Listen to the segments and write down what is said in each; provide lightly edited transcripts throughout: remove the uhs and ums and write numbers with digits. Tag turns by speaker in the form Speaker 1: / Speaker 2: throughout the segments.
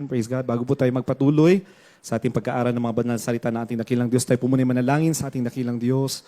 Speaker 1: Praise God. Bago po tayo magpatuloy sa ating pag-aaral ng mga banal na salita ng ating dakilang Diyos, tayo po muna manalangin sa ating dakilang Diyos.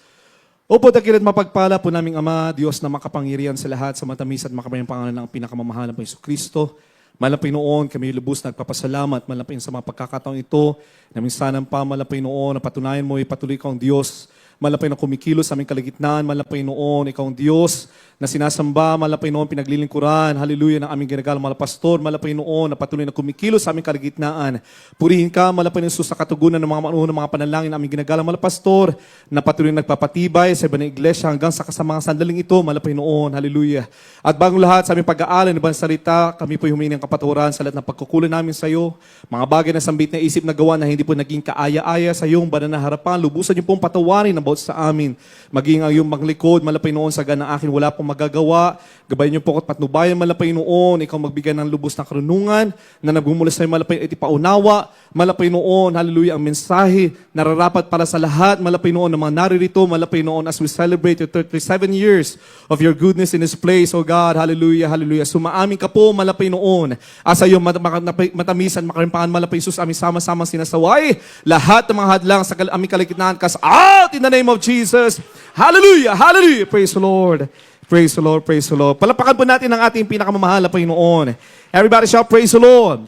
Speaker 1: Opo, dakilat mapagpala po naming Ama, Diyos na makapangyarihan sa lahat, sa matamis at makamayang pangalan ng pinakamamahalan po Jesucristo. Malapay noon, kami lubos nagpapasalamat, malapay sa mga pagkakataong ito, na minsanan pa, malapay noon, napatunayan mo, ipatuloy ka ang Diyos, malapay na kumikilos sa aming kaligitnaan, malapay noon, ikaw ang Diyos na sinasamba, malapay noon, pinaglilingkuran, hallelujah, ng aming ginagalang mga pastor, malapay noon, na patuloy na kumikilos sa aming kaligitnaan. Purihin ka, malapay ng sa katugunan ng mga manuno, ng mga panalangin ng aming ginagalang mga pastor, na patuloy nagpapatibay sa iba ng iglesia hanggang sa kasamang sandaling ito, malapay noon, hallelujah. At bagong lahat, sa aming pag-aaral ng ibang salita, kami po humingi ng kapaturan sa lahat ng pagkukulan namin sa iyo, mga bagay na sambit na isip na gawa na hindi po naging kaaya-aya sa iyong banal na harapan, lubusan niyo pong patawarin ang bawat sa amin, maging ang iyong maglikod, malapay noon sa ganang akin, wala pong magagawa. Gabayan niyo po at patnubayan malapay noon. Ikaw magbigay ng lubos na karunungan na nagmumula sa malapay at ipaunawa. Malapay noon, hallelujah, ang mensahe nararapat para sa lahat. Malapay noon ng mga naririto. Malapay noon as we celebrate your 37 years of your goodness in this place, oh God. Hallelujah, hallelujah. Sumaamin ka po, malapay noon. Asa iyo matamisan, makarimpangan, malapay Jesus, aming sama-sama sinasaway. Lahat ng mga hadlang sa aming kaligitnaan, cast out in the name of Jesus. Hallelujah, hallelujah. Praise the Lord. Praise the Lord, praise the Lord. Palapakan po natin ang ating pinakamamahal na Panginoon. Everybody shout, praise the Lord.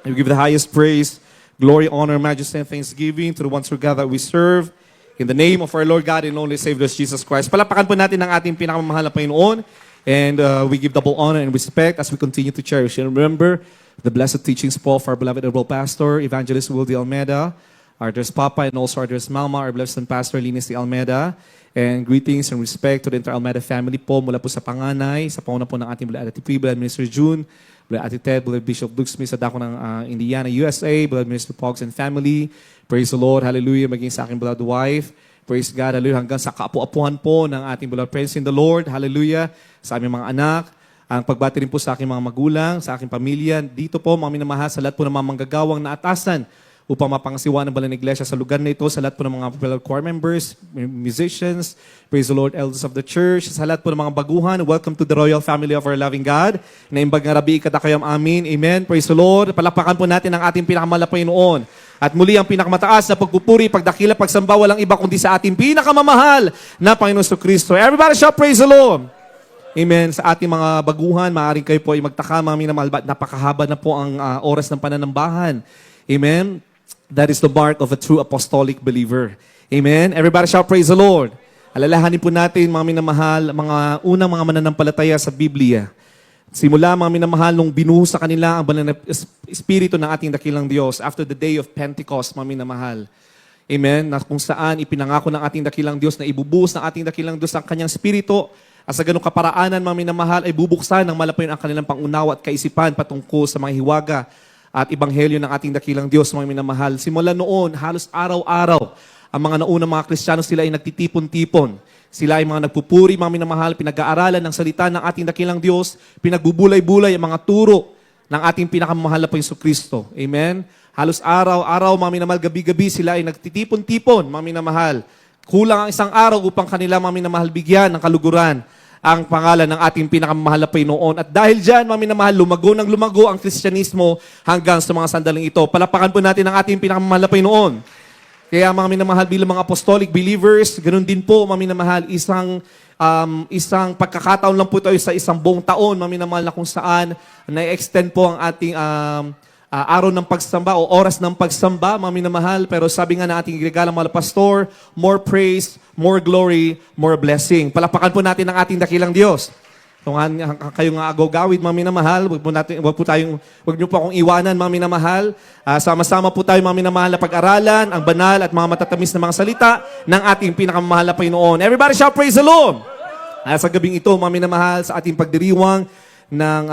Speaker 1: We give the highest praise, glory, honor, majesty, and thanksgiving to the ones who God that we serve. In the name of our Lord God and only Savior Jesus Christ. Palapakan po natin ang ating pinakamamahal na Panginoon. And we give double honor and respect as we continue to cherish. And remember, the blessed teachings, Paul, for our beloved Honorable Pastor, Evangelist Will D. Almeida, our dearest Papa, and also our dearest Mama, our blessed Pastor, Linus D. Almeida. And greetings and respect to the entire Almeida family po mula po sa panganay, sa pauna po ng ating Beloved Ate P, Beloved Minister June, Beloved Ate Ted, Beloved Bishop Luke Smith sa dako ng Indiana, USA, Beloved Minister Pogs and family. Praise the Lord, hallelujah, maging sa aking beloved wife. Praise God, hallelujah, hanggang sa kaapu-apuhan po ng ating beloved friends in the Lord, hallelujah, sa aming mga anak. Ang pagbati rin po sa aking mga magulang, sa aking pamilya. Dito po, mga minamahal, sa lahat po ng mga manggagawang naatasan upang mapangasiwa ng Banal na Iglesia sa lugar na ito, sa lahat po ng mga beloved choir members, musicians, praise the Lord, elders of the church, sa lahat po ng mga baguhan, welcome to the royal family of our loving God. Naimbag nga rabi, ikadakayam amin, amen, praise the Lord. Palapakan po natin ang ating pinakamalapay noon. At muli ang pinakamataas na pagpupuri, pagdakila, pagsamba, walang iba kundi sa ating pinakamamahal na Panginoon Jesucristo. Everybody shout, praise the Lord. Amen. Sa ating mga baguhan, maaaring kayo po ay magtaka, mga minamahal, ba't napakahaba na po ang oras ng pananambahan. Amen. That is the mark of a true apostolic believer. Amen? Everybody shout, praise the Lord. Alalahanin po natin, mga minamahal, mga unang mga mananampalataya sa Biblia. Simula, mga minamahal, nung binuhos sa kanila ang banal na espiritu ng ating dakilang Diyos after the day of Pentecost, mga minamahal. Amen? Na kung saan ipinangako ng ating dakilang Diyos na ibubuhos ng ating dakilang Diyos ang kanyang espiritu at sa ganong kaparaanan, mga minamahal, ay bubuksan ng malapay ang kanilang pangunawa at kaisipan patungkol sa mga hiwaga at ibanghelyo ng ating dakilang Diyos, mga minamahal. Simula noon, halos araw-araw, ang mga naunang mga Kristiyano, sila ay nagtitipon-tipon. Sila ay mga nagpupuri, mga minamahal, pinag-aaralan ng salita ng ating dakilang Diyos, pinagbubulay-bulay ang mga turo ng ating pinakamamahal na Jesucristo. Amen? Halos araw-araw, mga minamahal, gabi-gabi, sila ay nagtitipon-tipon, mga minamahal. Kulang ang isang araw upang kanila, mga minamahal, bigyan ng kaluguran ang pangalan ng ating pinakamamahal na Panginoon. At dahil dyan, mga minamahal, lumago ng lumago ang Kristyanismo hanggang sa mga sandaling ito. Palapakan po natin ang ating pinakamamahal na Panginoon. Kaya mga minamahal, bilang mga apostolic believers, ganun din po, mga minamahal, isang pagkakataon lang po tayo sa isang buong taon, mga minamahal, na kung saan na-extend po ang ating araw ng pagsamba o oras ng pagsamba, mga minamahal. Pero sabi nga na ating ginagalang mga pastor, more praise, more glory, more blessing. Palapakan po natin ang ating dakilang Diyos. Kung kayo nga agaw-gawid, mga minamahal, wag niyo po akong iwanan, mga minamahal. Sama-sama po tayo, mga minamahal, na pag-aralan, ang banal at mga matatamis na mga salita ng ating pinakamamahal na Panginoon. Everybody shout, praise the Lord! Sa gabing ito, mga minamahal, sa ating pagdiriwang ng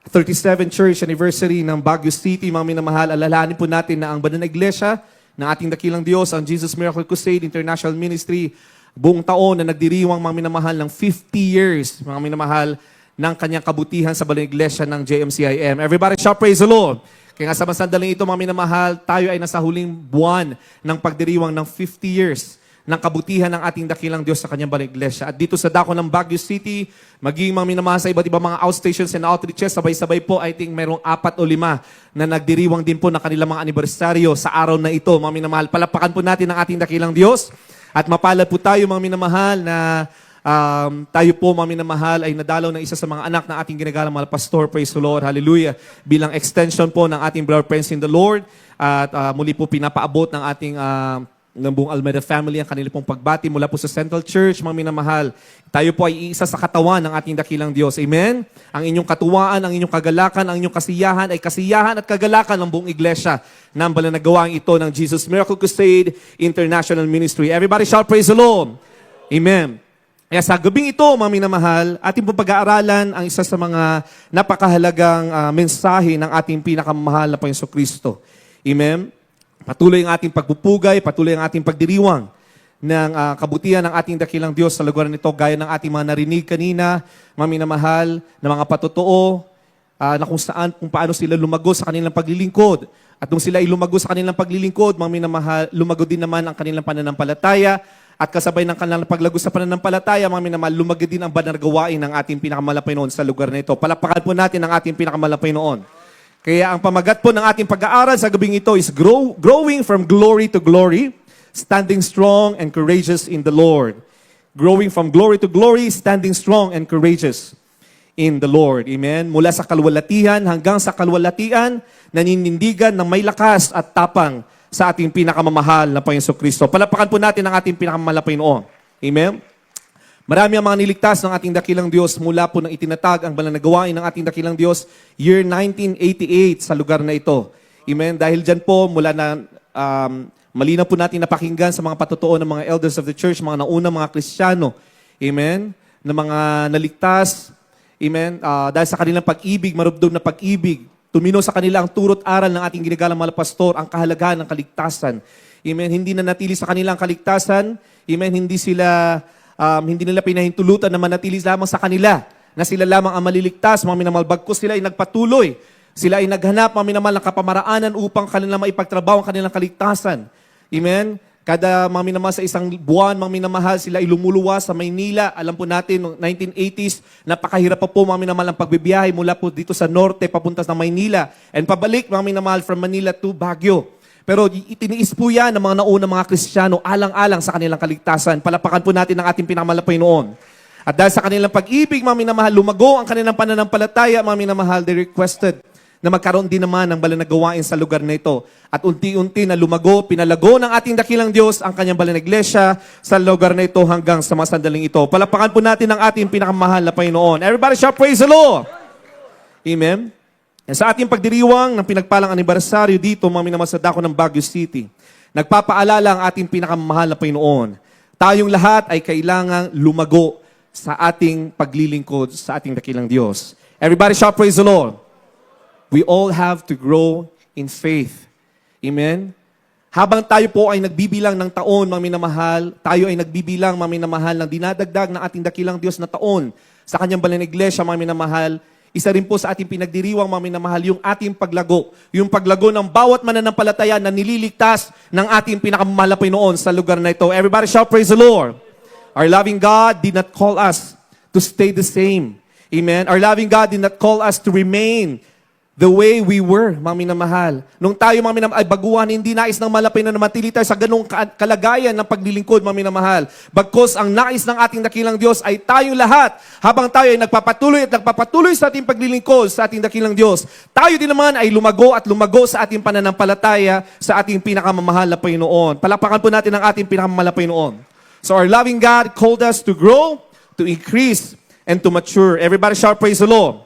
Speaker 1: 37th Church Anniversary ng Baguio City, mga minamahal, alalahanin po natin na ang banal na iglesia ng ating dakilang Diyos, ang Jesus Miracle Crusade International Ministry, buong taon na nagdiriwang, mga minamahal, ng 50 years, mga minamahal, ng kanyang kabutihan sa banal na iglesia ng JMCIM. Everybody shout, praise the Lord! Kaya nga sa sandaling ito, mga minamahal, tayo ay nasa huling buwan ng pagdiriwang ng 50 years ng kabutihan ng ating dakilang Diyos sa kanyang banal na iglesia. At dito sa dako ng Baguio City, maging mga minamahal sa iba't ibang mga outstations and outreaches, sabay-sabay po, I think mayroong 4 o 5 na nagdiriwang din po ng kanilang mga anibersaryo sa araw na ito. Mga minamahal, palapakan po natin ang ating dakilang Diyos. At mapalad po tayo, mga minamahal, na tayo po, mga minamahal, ay nadalaw ng isa sa mga anak ng ating ginagalang mahal pastor. Praise the Lord. Hallelujah. Bilang extension po ng ating brother friends in the Lord. At muli po pinapaabot ng ating ng buong Almeida family ang kanila pong pagbati mula po sa Central Church, mga minamahal. Tayo po ay isa sa katawan ng ating dakilang Diyos. Amen? Ang inyong katuwaan, ang inyong kagalakan, ang inyong kasiyahan ay kasiyahan at kagalakan ng buong iglesia ng balanagawaang ito ng Jesus Miracle Crusade International Ministry. Everybody shout praise the Lord. Amen. Kaya sa gabing ito, mga minamahal, ating pong pag-aaralan ang isa sa mga napakahalagang mensahe ng ating pinakamahal na Panginoong Kristo. Amen? Patuloy ang ating pagpupugay, patuloy ang ating pagdiriwang ng kabutihan ng ating dakilang Diyos sa lugar nito, gaya ng ating mga narinig kanina, mga minamahal, na mga patotoo, na kung saan, kung paano sila lumago sa kanilang paglilingkod. At nung sila ay lumago sa kanilang paglilingkod, mga minamahal, lumago din naman ang kanilang pananampalataya. At kasabay ng kanilang paglago sa pananampalataya, mga minamahal, lumago din ang banal na gawain ng ating pinakamalapay noon sa lugar nito. Palapakan po natin ang ating pinakamalapay noon. Kaya ang pamagat po ng ating pag-aaral sa gabing ito is growing from glory to glory, standing strong and courageous in the Lord. Growing from glory to glory, standing strong and courageous in the Lord. Amen? Mula sa kalwalatian hanggang sa kalwalatian, naninindigan ng may lakas at tapang sa ating pinakamamahal na Panginoong Kristo. Palapakan po natin ang ating pinakamamahal na Panginoon. Amen? Marami ang mga niligtas ng ating dakilang Diyos mula po nang itinatag ang banal na gawain ng ating dakilang Diyos year 1988 sa lugar na ito. Amen? Dahil dyan po, mula na malinaw po natin napakinggan sa mga patotoo ng mga elders of the church, mga naunang mga Kristiyano. Amen? Na mga naligtas. Amen? Dahil sa kanilang pag-ibig, marubdob na pag-ibig, tumino sa kanila ang turot aral ng ating ginagalang mahal pastor, ang kahalagahan ng kaligtasan. Amen? Hindi na natili sa kanilang kaligtasan. Amen? Hindi nila pinahintulutan na manatili lamang sa kanila, na sila lamang ang maliligtas, mga minamahal, bagkus sila ay nagpatuloy. Sila ay naghanap, mga minamahal, ng kapamaraanan upang kanilang maipagtrabaho ang kanilang kaligtasan. Amen? Kada mga minamahal sa isang buwan, mga minamahal, sila ay lumuluwas sa Maynila. Alam po natin, noong 1980s, napakahirap pa po, mga minamahal, ang pagbibiyahe mula po dito sa norte, papunta sa Maynila. And pabalik, mga minamahal, from Manila to Baguio. Pero itiniis po yan ng mga naunang mga Kristiyano alang-alang sa kanilang kaligtasan. Palapakan po natin ang ating pinakamalapay noon. At dahil sa kanilang pag-ibig, mga minamahal, lumago ang kanilang pananampalataya, mga minamahal, they requested na magkaroon din naman ng banal na gawain sa lugar na ito. At unti-unti na lumago, pinalago ng ating dakilang Diyos ang kanyang banal na iglesia sa lugar na ito hanggang sa mga sandaling ito. Palapakan po natin ang ating pinakamahal na Panginoon. Everybody shout praise the Lord! Amen? Sa ating pagdiriwang ng pinagpalang anibersaryo dito, mga minamahal sa dako ng Baguio City, nagpapaalala ang ating pinakamahal na Panginoon. Tayong lahat ay kailangang lumago sa ating paglilingkod sa ating dakilang Diyos. Everybody shout praise the Lord. We all have to grow in faith. Amen? Habang tayo po ay nagbibilang ng taon, mga minamahal, tayo ay nagbibilang, mga minamahal, ng dinadagdag ng ating dakilang Diyos na taon sa kanyang banal na iglesia, mga minamahal. Isa rin po sa ating pinagdiriwang, mga minamahal, yung ating paglago. Yung paglago ng bawat mananampalataya na nililigtas ng ating pinakamamahal na Panginoon sa lugar na ito. Everybody shout praise the Lord. Our loving God did not call us to stay the same. Amen? Our loving God did not call us to remain the way we were, mga minamahal. Nung tayo, mga minamahal, ay baguhan, hindi nais ng malapay na namatili tayo sa ganung kalagayan ng paglilingkod, mga minamahal. Bagkus ang nais ng ating dakilang Diyos ay tayong lahat, habang tayo ay nagpapatuloy sa ating paglilingkod sa ating dakilang Diyos, tayo din naman ay lumago at lumago sa ating pananampalataya sa ating pinakamamahal na Panginoon. Palapakan po natin ang ating pinakamamahal na Panginoon. So our loving God called us to grow, to increase, and to mature. Everybody shout praise the Lord.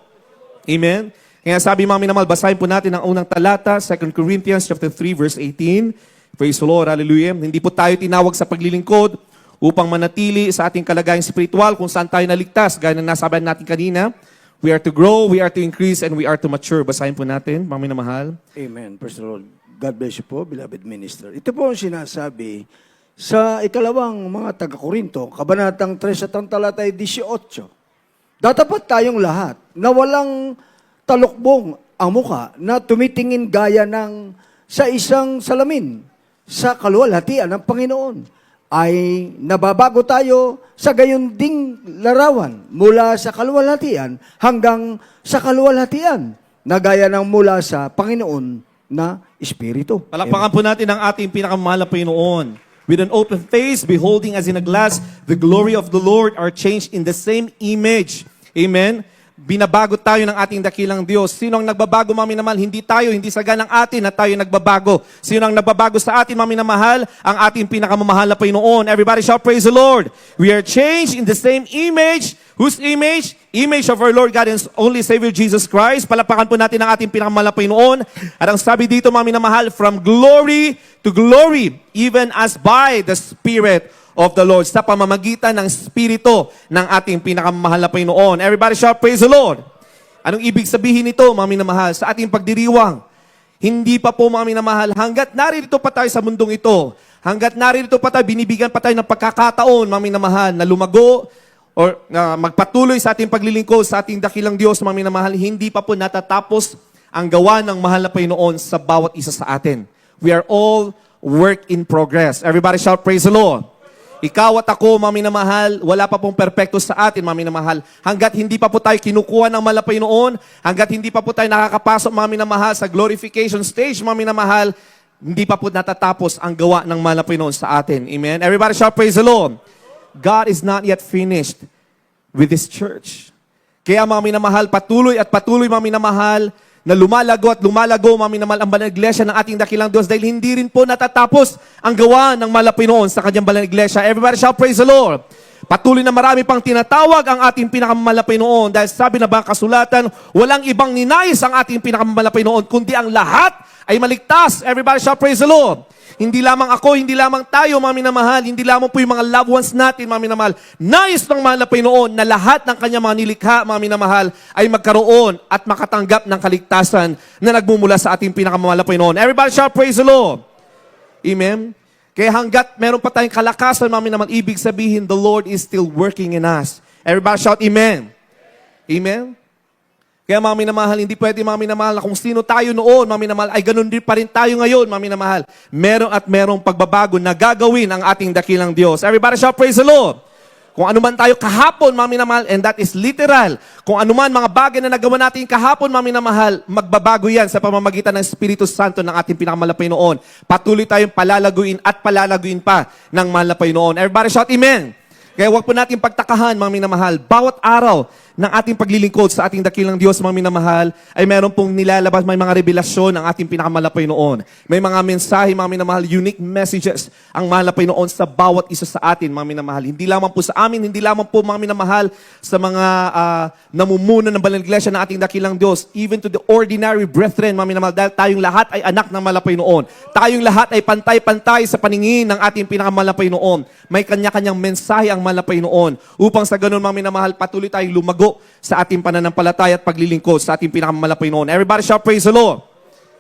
Speaker 1: Amen? Kaya sabi, mga minamahal, basahin po natin ang unang talata, 2 Corinthians chapter 3, verse 18. Praise the Lord, hallelujah. Hindi po tayo tinawag sa paglilingkod upang manatili sa ating kalagayang spiritual kung saan tayo naligtas. Gaya ng nasabi natin kanina, we are to grow, we are to increase, and we are to mature. Basahin po natin, mga minamahal.
Speaker 2: Amen. Praise the Lord. God bless you po, beloved minister. Ito po ang sinasabi sa ikalawang mga taga-Korinto, kabanatang 3 at ang talata ay 18. Datapat tayong lahat na walang talukbong ang muka na tumitingin gaya ng sa isang salamin sa kaluwalhatian ng Panginoon. ay nababago tayo sa gayon ding larawan mula sa kaluwalhatian hanggang sa kaluwalhatian na gaya ng mula sa Panginoon na Espiritu.
Speaker 1: Palakpakan po natin ang ating pinakamahal na Panginoon. With an open face, beholding as in a glass the glory of the Lord, are changed in the same image. Amen? Binabago tayo ng ating dakilang Diyos. Sino ang nagbabago, mga minamahal? Hindi tayo, hindi sa ganang atin na tayo nagbabago. Sino ang nagbabago sa atin, mga minamahal? Ang ating pinakamamahal na Panginoon. Everybody shout, praise the Lord. We are changed in the same image. Whose image? Image of our Lord God and only Savior Jesus Christ. Palapakan po natin ang ating pinakamamahal na Panginoon. At ang sabi dito, mga minamahal, from glory to glory, even as by the Spirit of the Lord, sa pamamagitan ng Espiritu ng ating pinakamamahal na Panginoon. Everybody shout, praise the Lord. Anong ibig sabihin nito, mga minamahal? Sa ating pagdiriwang, hindi pa po, mga minamahal, hanggat naririto pa tayo sa mundong ito, hanggat naririto pa tayo, binibigyan pa tayo ng pagkakataon, mga minamahal, na lumago or magpatuloy sa ating paglilingkod sa ating dakilang Diyos, mga minamahal, hindi pa po natatapos ang gawa ng mahal na Panginoon sa bawat isa sa atin. We are all work in progress. Everybody shout, praise the Lord. Ikaw at ako, mga minamahal, wala pa pong perpekto sa atin, mga minamahal. Hanggat hindi pa po tayo kinukuha ng mahal na Panginoon, hanggat hindi pa po tayo nakakapasok, mga minamahal, sa glorification stage, mga minamahal, hindi pa po natatapos ang gawa ng mahal na Panginoon sa atin. Amen? Everybody shout, praise the Lord. God is not yet finished with this church. Kaya, mga minamahal, patuloy at patuloy, mga minamahal, na lumalago at lumalago, mga minamahal, ang banal na iglesia ng ating dakilang Diyos dahil hindi rin po natatapos ang gawa ng mahal na Panginoon sa kanyang banal na iglesia. Everybody shout, praise the Lord. Patuloy na marami pang tinatawag ang ating pinakamamahal na Panginoon dahil sabi na ba kasulatan, walang ibang ninais ang ating pinakamamahal na Panginoon kundi ang lahat ay maligtas. Everybody shout, praise the Lord. Hindi lamang ako, hindi lamang tayo, mga minamahal, hindi lamang po yung mga loved ones natin, mga minamahal. Nais ng mahal na Panginoon na lahat ng kanyang mga nilikha, mga minamahal, ay magkaroon at makatanggap ng kaligtasan na nagmumula sa ating pinakamamahal na Panginoon. Everybody shout, praise the Lord. Amen? Kaya hanggat meron pa tayong kalakasan, mga minamahal, ibig sabihin, the Lord is still working in us. Everybody shout, amen. Amen? Kaya mga minamahal, hindi pwede mga minamahal na kung sino tayo noon, mga minamahal, ay ganun din pa rin tayo ngayon, mga minamahal. Meron at merong pagbabago na gagawin ang ating dakilang Diyos. Everybody shout, praise the Lord. Kung anuman tayo kahapon, mga minamahal, and that is literal. Kung anuman mga bagay na nagawa natin kahapon, mga minamahal, magbabago yan sa pamamagitan ng Espiritu Santo ng ating pinakamahal na Panginoon. Patuloy tayong palalaguin at palalaguin pa ng mahal na Panginoon. Everybody shout, amen. Kaya huwag po natin pagtakahan, mga minamahal, bawat araw ng ating paglilingkod sa ating dakilang Diyos, mga minamahal, ay meron pong nilalabas, may mga revelasyon ng ating pinakamahal na Panginoon. May mga mensahe, mga minamahal, unique messages ang mahal na Panginoon sa bawat isa sa atin, mga minamahal. Hindi lamang po sa amin, hindi lamang po, mga minamahal, sa mga namumuno ng banal na iglesia ng ating dakilang Diyos, even to the ordinary brethren, mga minamahal, dahil tayong lahat ay anak ng mahal na Panginoon. Tayong lahat ay pantay-pantay sa paningin ng ating pinakamahal na Panginoon. May kanya-kanyang mensahe ang mahal na Panginoon. Upang sa ganun, mga minamahal, patuloy tayong lumago sa ating pananampalataya at paglilingkod sa ating pinakamahal na Panginoon. Everybody shout, praise the Lord.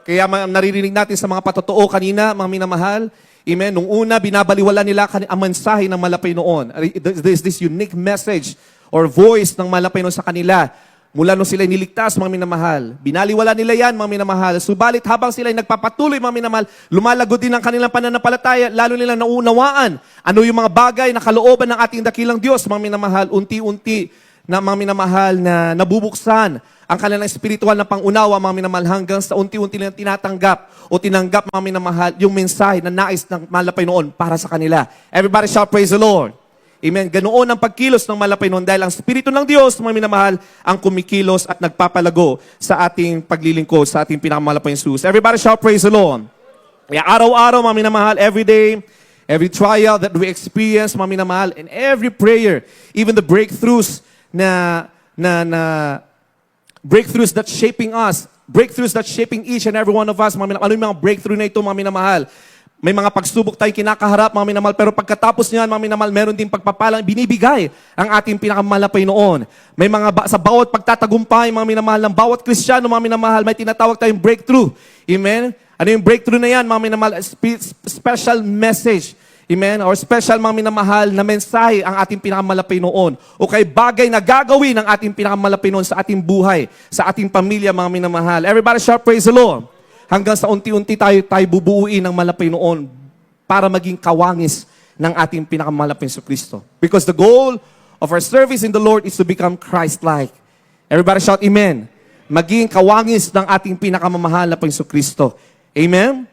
Speaker 1: Kaya naririnig natin sa mga patotoo kanina, mga minamahal, amen, nung una, binabaliwala nila ang mensahe ng mahal na Panginoon. There's this unique message or voice ng mahal na Panginoon sa kanila. Mula nung sila niligtas, mga minamahal. Binaliwala nila yan, mga minamahal. Subalit habang sila nagpapatuloy, mga minamahal, lumalago din ang kanilang pananampalataya, lalo nila naunawaan. Ano yung mga bagay na kalooban ng ating dakilang Diyos, mga minamahal, unti-unti na mga minamahal na nabubuksan ang kanilang espiritual na pangunawa, mga minamahal, hanggang sa unti-unti nilang tinatanggap o tinanggap, mga minamahal, yung mensahe na nais ng mahal na Panginoon para sa kanila. Everybody shout, praise the Lord. Amen. Ganoon ang pagkilos ng mahal na Panginoon dahil ang Espiritu ng Diyos, mga minamahal, ang kumikilos at nagpapalago sa ating paglilingkod, sa ating pinakamahal na Panginoon Jesus. Everybody shout, praise the Lord. Kaya araw-araw, mga minamahal, every day, every trial that we experience, mga minamahal, and every prayer, even the breakthroughs breakthroughs that shaping us, breakthroughs that shaping each and every one of us, mga minamahal. Ano yung mga breakthrough na ito, mga minamahal? May mga pagsubok tayong kinakaharap, mga minamahal, pero pagkatapos niyan, mga minamahal, meron din pagpapalang binibigay ang ating pinakamahal na Panginoon. May mga sa bawat pagtatagumpay, mga minamahal, ng bawat Kristiyano, mga minamahal, may tinatawag tayong breakthrough. Amen? Ano yung breakthrough na yan, mga minamahal? Special message. Amen? Or special, mga minamahal, na mensahe ang ating pinakamahal na Panginoon. O kay bagay na gagawin ng ating pinakamahal na Panginoon sa ating buhay, sa ating pamilya, mga minamahal. Everybody shout, praise the Lord. Hanggang sa unti-unti tayo bubuuin ng mahal na Panginoon para maging kawangis ng ating pinakamahal na Jesucristo. Because the goal of our service in the Lord is to become Christ-like. Everybody shout amen. Maging kawangis ng ating pinakamamahal na Jesucristo. Amen?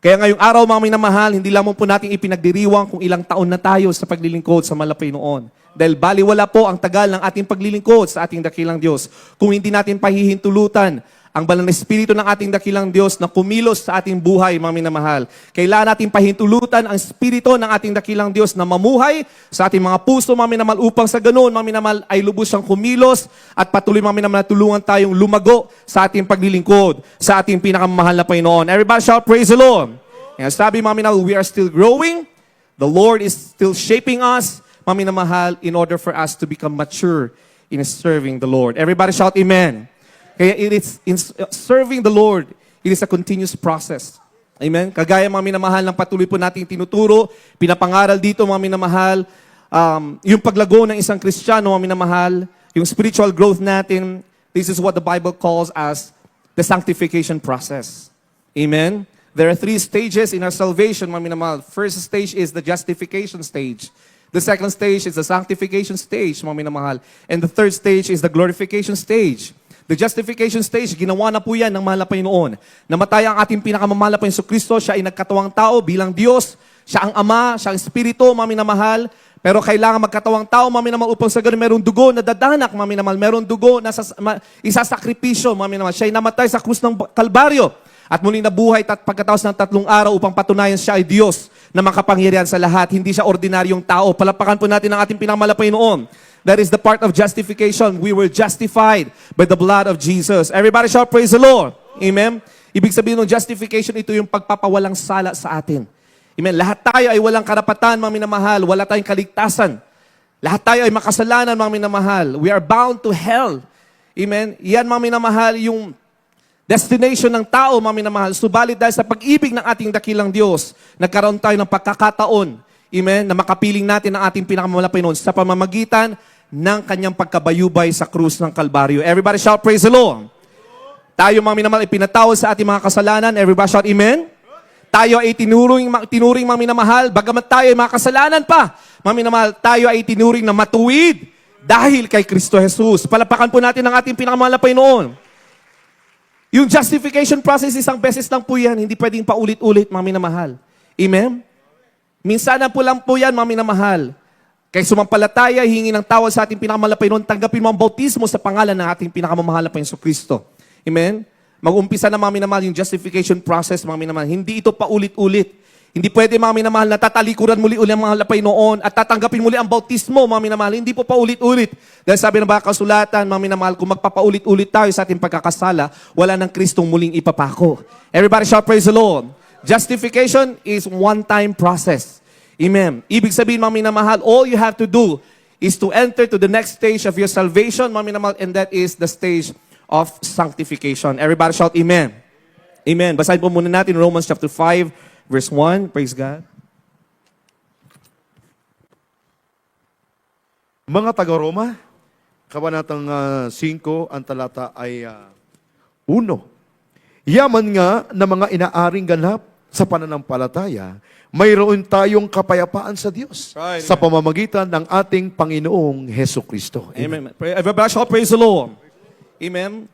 Speaker 1: Kaya ngayong araw, mga minamahal, hindi lamang po natin ipinagdiriwang kung ilang taon na tayo sa paglilingkod sa malapay noon. Dahil baliwala po ang tagal ng ating paglilingkod sa ating dakilang Diyos. Kung hindi natin pahihintulutan ang banal na Espiritu ng ating dakilang Diyos na kumilos sa ating buhay, mga minamahal. Kailangan natin pahintulutan ang Espiritu ng ating dakilang Diyos na mamuhay sa ating mga puso, mga minamahal, upang sa ganoon, mga minamahal, ay lubos siyang kumilos at patuloy, mga minamahal, tulungan tayong lumago sa ating paglilingkod, sa ating pinakamahal na Panginoon. Everybody shout, praise the Lord. Yan, sabi, mga minamahal, we are still growing. The Lord is still shaping us, mga minamahal, in order for us to become mature in serving the Lord. Everybody shout, amen. Kaya in serving the Lord, it is a continuous process. Amen? Kagaya, mga minamahal, ng patuloy po nating tinuturo, pinapangaral dito, mga minamahal, yung paglago ng isang Kristiyano, mga minamahal, yung spiritual growth natin, this is what the Bible calls as the sanctification process. Amen? There are 3 stages in our salvation, mga minamahal. First stage is the justification stage. The second stage is the sanctification stage, mga minamahal. And the third stage is the glorification stage. The justification stage, ginawa na po yan ng mahal na Panginoon. Namatay ang ating pinakamamahal na Panginoon Kristo, siya ay nagkatawang tao bilang Diyos. Siya ang Ama, siya ang Espiritu, mga minamahal. Pero kailangan magkatawang tao, mga minamahal, upang sa ganun merong dugo na dadanak, mga minamahal. Merong dugo na isasakripisyo, mga minamahal. Siya ay namatay sa krus ng Kalbaryo. At muli nabuhay at pagkatapos ng 3 araw upang patunayan siya ay Diyos na makapangyarihan sa lahat. Hindi siya ordinaryong tao. Palapakan po natin ang ating pinakamahal na Panginoon. That is the part of justification. We were justified by the blood of Jesus. Everybody shout, praise the Lord. Amen? Ibig sabihin ng justification, ito yung pagpapawalang sala sa atin. Amen? Lahat tayo ay walang karapatan, mga minamahal. Wala tayong kaligtasan. Lahat tayo ay makasalanan, mga minamahal. We are bound to hell. Amen? Yan, mga minamahal, yung destination ng tao, mga minamahal. Subalit dahil sa pag-ibig ng ating dakilang Diyos, nagkaroon tayo ng pagkakataon, amen, na makapiling natin ang ating pinakamamahal na Panginoon sa pamamagitan ng kanyang pagkabayubay sa krus ng Kalbaryo. Everybody shout, praise the Lord. Tayo, mga minamahal, ipinatawad sa ating mga kasalanan. Everybody shout, amen. Tayo ay tinuring, mga minamahal, bagamat tayo ay mga kasalanan pa, mga minamahal, tayo ay tinuring na matuwid dahil kay Kristo Jesus. Palapakan po natin ang ating pinakamahal na Panginoon. Yung justification process, isang beses lang po yan. Hindi pwedeng paulit-ulit, mga minamahal. Amen? Minsan na po lang po yan, mga minamahal. Kaya sumampalataya, hingi ng tawad sa ating pinakamahal na Panginoon, tanggapin mo ang bautismo sa pangalan ng ating pinakamamahal na Panginoon Kristo. Amen? Mag-umpisa na, mga minamahal, yung justification process, mga minamahal. Hindi ito paulit-ulit. Hindi pwede, mga minamahal, na tatalikuran muli-uli ang mga Panginoon at tatanggapin muli ang bautismo, mga minamahal. Hindi po paulit-ulit. Dahil sabi ng baka kasulatan, mga minamahal, kung magpapaulit-ulit tayo sa ating pagkakasala, wala ng Kristong muling ipapako. Everybody shout, praise the Lord. Justification is one-time process. Amen. Ibig sabihin, mga minamahal, all you have to do is to enter to the next stage of your salvation, mga minamahal, and that is the stage of sanctification. Everybody shout, amen. Amen. Basahin po muna natin Romans chapter 5, verse 1. Praise God.
Speaker 3: Mga taga-Roma, kabanatang 5, ang talata ay 1. Yaman nga na mga inaaring ganap sa pananampalataya, mayroon tayong kapayapaan sa Diyos
Speaker 1: Right,
Speaker 3: sa pamamagitan ng ating Panginoong Heso Kristo.
Speaker 1: Amen. Everybody shout, praise the Lord. Amen.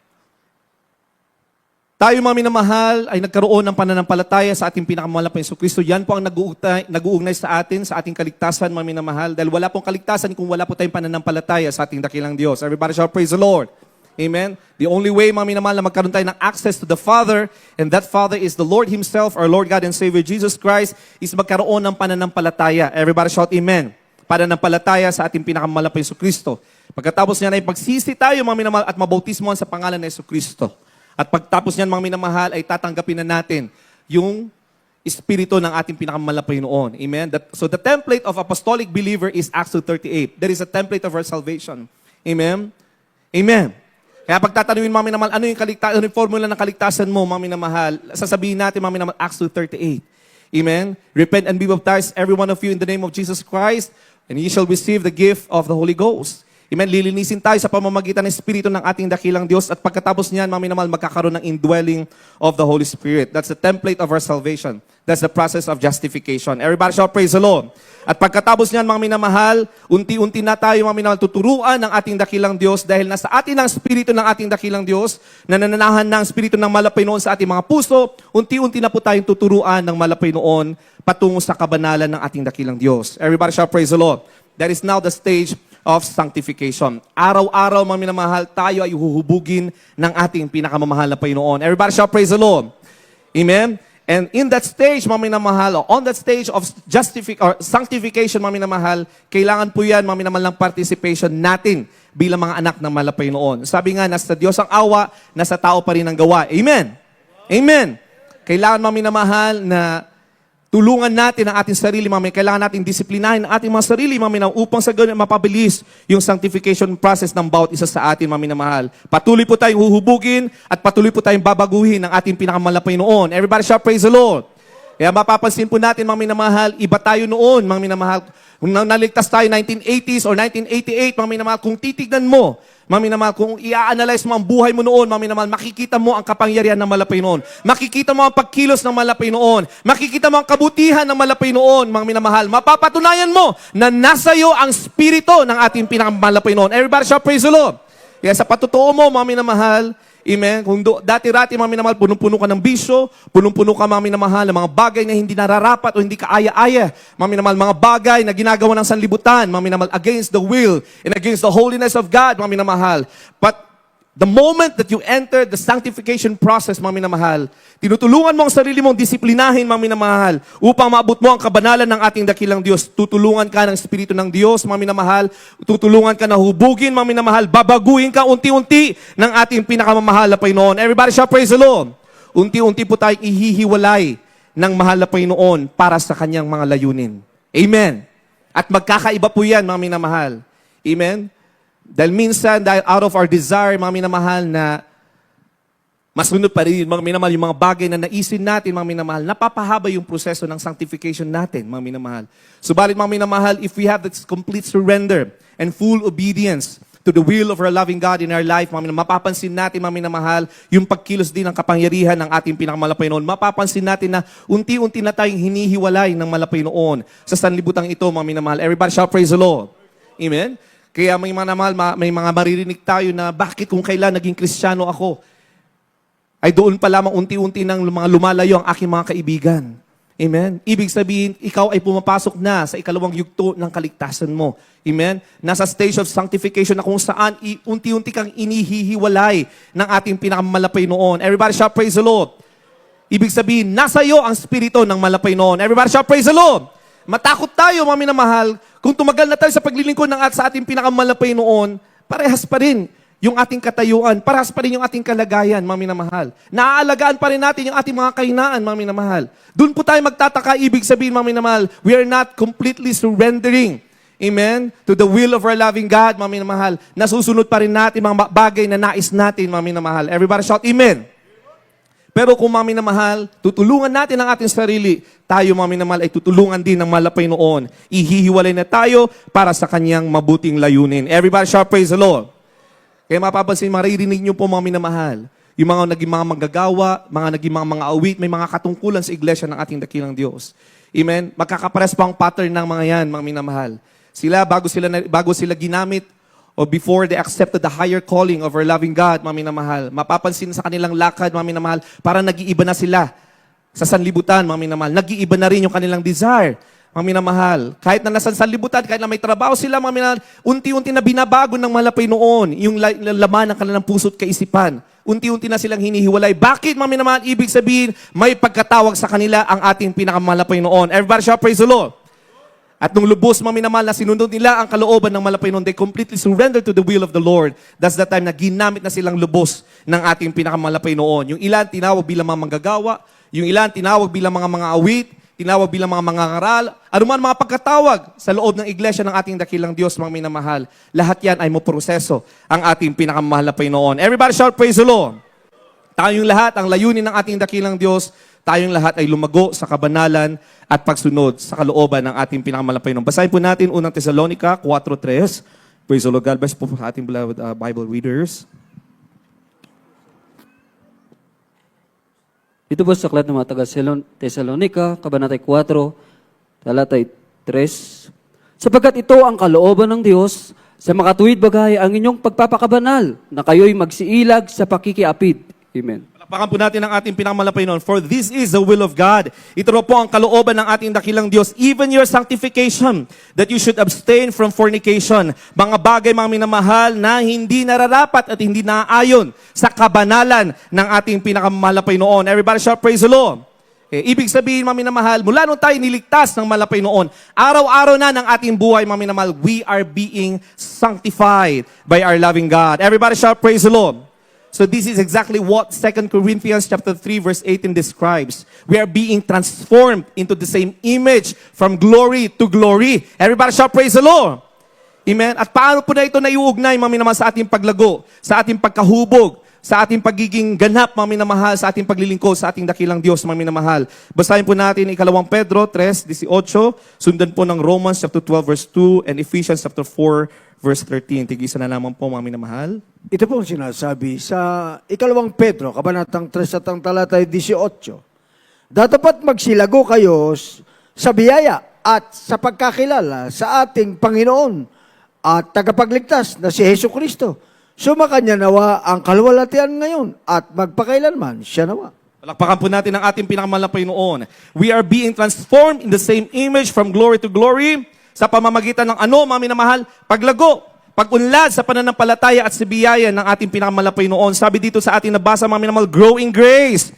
Speaker 1: Tayo, mga minamahal, ay nagkaroon ng pananampalataya sa ating pinakamahal na Panginoon Kristo. Yan po ang nag-uugnay sa atin, sa ating kaligtasan, mga minamahal. Dahil wala pong kaligtasan kung wala po tayong pananampalataya sa ating dakilang Diyos. Everybody shout, praise the Lord. Amen. The only way, mga minamahal, na magkaroon tayo ng access to the Father, and that Father is the Lord Himself, our Lord God and Savior Jesus Christ, is magkaroon ng pananampalataya. Everybody shout, amen. Pananampalataya sa ating pinakamahal na Panginoon Kristo. Pagkatapos niyan ay pagsisi tayo, mga minamahal, at mabautismohan sa pangalan ng Yesu Kristo. At pagtapos niyan, mga minamahal, ay tatanggapin na natin yung Espiritu ng ating pinakamahal na Panginoon. Amen? So the template of apostolic believer is Acts 2:38. That is a template of our salvation. Amen? Amen. Kaya pagtatanungin, mga minamahal, ano yung formula ng kaligtasan mo, mga minamahal? Sasabihin natin, mga minamahal, Acts 2:38. Amen? Repent and be baptized, every one of you, in the name of Jesus Christ, and ye shall receive the gift of the Holy Ghost. Amen. Lilinisin tayo sa pamamagitan ng Espiritu ng ating dakilang Diyos at pagkatapos niyan, mga minamahal, magkakaroon ng indwelling of the Holy Spirit. That's the template of our salvation. That's the process of justification. Everybody shall praise the Lord. At pagkatapos niyan, mga minamahal, unti-unti na tayo, mga minamahal, tuturuan ng ating dakilang Diyos dahil nasa atin ang Espiritu ng ating dakilang Diyos, na nananahan ng Espiritu ng malapay noon sa ating mga puso, unti-unti na po tayong tuturuan ng malapay noon patungo sa kabanalan ng ating dakilang Diyos. Everybody shall praise the Lord. That is now the stage of sanctification. Araw-araw, mga minamahal, tayo ay huhubugin ng ating pinakamamahal na Panginoon. Everybody shall praise the Lord. Amen? And in that stage, mga minamahal, on that stage of sanctification, mga minamahal, kailangan po yan, mga minamahal, ng participation natin bilang mga anak ng malapay noon. Sabi nga, nasa Diyos ang awa, nasa tao pa rin ang gawa. Amen? Amen? Kailangan, mga minamahal, na tulungan natin ang ating sarili, mami. Kailangan natin disiplinahin ang ating mga sarili, mami, upang sa ganun mapabilis yung sanctification process ng bawat isa sa atin, mami na mahal. Patuloy po tayong huhubugin at patuloy po tayong babaguhin ang ating pinakamalapay noon. Everybody shall praise the Lord. Kaya mapapansin po natin, mami na mahal, iba tayo noon, mami na mahal. Kung naligtas tayo 1980s or 1988, mami na mahal, kung titignan mo, mami na mahal, kung i-analyze mo ang buhay mo noon, mami na mahal, makikita mo ang kapangyarihan ng malapay noon. Makikita mo ang pagkilos ng malapay noon. Makikita mo ang kabutihan ng malapay noon, mami na mahal. Mapapatunayan mo na nasa iyo ang spirito ng ating pinakamalapay noon. Everybody shall praise the Lord. Kaya sa patutuo mo, mami na mahal, amen, kung dati-rati, mami na mahal, punong-puno ka ng bisyo, punong-puno ka, mami na mahal, ng mga bagay na hindi nararapat o hindi ka aya-aya. Mami na mahal, mga bagay na ginagawa ng sanlibutan, mami na mahal, against the will and against the holiness of God, mami na mahal. But the moment that you enter the sanctification process, mami na mahal, tinutulungan mo ang sarili mong disiplinahin, mami na mahal, upang maabot mo ang kabanalan ng ating dakilang Diyos. Tutulungan ka ng Espiritu ng Diyos, mami na mahal. Tutulungan ka na hubugin, mami na mahal. Babaguhin ka unti-unti ng ating pinakamamahal na Panginoon. Everybody shall praise the Lord. Unti-unti po tayong ihihiwalay ng mahal na Panginoon para sa kanyang mga layunin. Amen. At magkakaiba po yan, mami na mahal. Amen. Dahil minsan, dahil out of our desire, mga minamahal, na masunod pa rin, mga minamahal, yung mga bagay na naisin natin, mga minamahal, napapahaba yung proseso ng sanctification natin, mga minamahal. Subalit, mga minamahal, if we have this complete surrender and full obedience to the will of our loving God in our life, mga minamahal, mapapansin natin, mga minamahal, yung pagkilos din ng kapangyarihan ng ating pinakamalapay noon. Mapapansin natin na unti-unti na tayong hinihiwalay ng malapay noon sa sanlibutan ito, mga minamahal. Everybody shall praise the Lord. Amen? Kaya may mga mahal, may mga maririnig tayo na bakit kung kailan naging Kristiyano ako, ay doon pa lamang unti-unti nang mga lumalayo ang aking mga kaibigan. Amen? Ibig sabihin, ikaw ay pumapasok na sa ikalawang yugto ng kaligtasan mo. Amen? Nasa stage of sanctification na kung saan unti-unti kang inihihiwalay ng ating pinakamalapay noon. Everybody shall praise the Lord. Ibig sabihin, nasa iyo ang spirito ng malapay noon. Everybody shall praise the Lord. Matakot tayo, mga minamahal, kung tumagal na tayo sa paglilingkod ng sa ating pinakamalapay noon, parehas pa rin yung ating katayuan, parehas pa rin yung ating kalagayan, mga minamahal. Naaalagaan pa rin natin yung ating mga kahinaan, mga minamahal. Doon po tayo magtataka, ibig sabihin, mga minamahal, we are not completely surrendering, amen, to the will of our loving God, mga minamahal. Nasusunod pa rin natin mga bagay na nais natin, mga minamahal. Everybody shout, amen. Pero kung, mga minamahal, tutulungan natin ang ating sarili, tayo, mga minamahal, ay tutulungan din ng malapay noon. Ihihiwalay na tayo para sa kanyang mabuting layunin. Everybody shall praise the Lord. Kaya mapapansin, maririnig niyo po, mga minamahal, yung mga naging mga manggagawa, mga naging mga awit, may mga katungkulan sa iglesia ng ating dakilang Diyos. Amen? Magkakapares pa ang pattern ng mga yan, mga minamahal. Sila, bago sila ginamit, o before they accepted the higher calling of our loving God, mga minamahal, mapapansin sa kanilang lakad, mga minamahal, para nag-iiba na sila sa sanlibutan, mga minamahal. Nag-iiba na rin yung kanilang desire, mga minamahal. Kahit na nasa sanlibutan, kahit na may trabaho sila, mga minamahal, unti-unti na binabago ng malapay noon yung laman ng kanilang puso't kaisipan. Unti-unti na silang hinihiwalay. Bakit, mga minamahal? Ibig sabihin, may pagkatawag sa kanila ang ating pinakamalapay noon. Everybody shall praise the Lord. At nung lubos, mga minamahal, na sinunod nila ang kalooban ng malapay noon, they completely surrendered to the will of the Lord. That's the time na ginamit na silang lubos ng ating pinakamalapay noon. Yung ilan tinawag bilang mga manggagawa, yung ilan tinawag bilang mga awit, tinawag bilang mga mangangaral, anuman mga pagkatawag sa loob ng iglesia ng ating dakilang Diyos, mga minamahal. Lahat yan ay maproseso ang ating pinakamalapay noon. Everybody shout, praise the Lord. Tayong lahat, ang layunin ng ating dakilang Diyos, tayong lahat ay lumago sa kabanalan at pagsunod sa kalooban ng ating pinakamalapay noon. Basahin po natin unang Tesalonica 4:3. Praise the Lord. God bless po sa ating beloved Bible readers.
Speaker 4: Ito po sa aklat ng mga taga Thessalonica, Kabanatay 4, talatay 3. Sapagkat ito ang kalooban ng Diyos, sa makatuwid bagay ang inyong pagpapakabanal, na kayo'y magsiilag sa pakikiapid. Amen.
Speaker 1: Palakpakan po natin ang ating pinakamalapay noon. For this is the will of God. Ito po ang kalooban ng ating dakilang Diyos. Even your sanctification, that you should abstain from fornication. Mga bagay, mga minamahal, na hindi nararapat at hindi naaayon sa kabanalan ng ating pinakamalapay noon. Everybody shout, praise the Lord. Ibig sabihin, mga minamahal, mula nung tayo niligtas ng malapay noon, araw-araw na ng ating buhay, mga minamahal, we are being sanctified by our loving God. Everybody shout, praise the Lord. So this is exactly what 2 Corinthians chapter 3 verse 18 describes. We are being transformed into the same image from glory to glory. Everybody shout, praise the Lord. Amen. At paano po na ito naiuugnay, mga minamahal, sa ating paglago, sa ating pagkahubog, sa ating pagiging ganap, mga minamahal, sa ating paglilingkod, sa ating dakilang Diyos, mga minamahal. Basahin po natin 2 Pedro 3:18, sundan po ng Romans chapter 12 verse 2 and Ephesians chapter 4 verse 13. Tigisa na naman po, mga minamahal.
Speaker 2: Ito po ang sinasabi sa 2 Pedro, Kabanatang 3 at ang talatay 18. Datapat magsilago kayo sa biyaya at sa pagkakilala sa ating Panginoon at tagapagligtas na si Hesus Kristo. Sumakanya nawa ang kaluwalhatian ngayon at magpakailanman siya nawa.
Speaker 1: Palakpakan po natin ang ating pinakamalapay noon. We are being transformed in the same image from glory to glory sa pamamagitan ng mga minamahal, paglago, pag-unlad sa pananampalataya at sa biyaya ng ating pinakamalapay noon. Sabi dito sa ating nabasa, mga minamahal, grow in grace.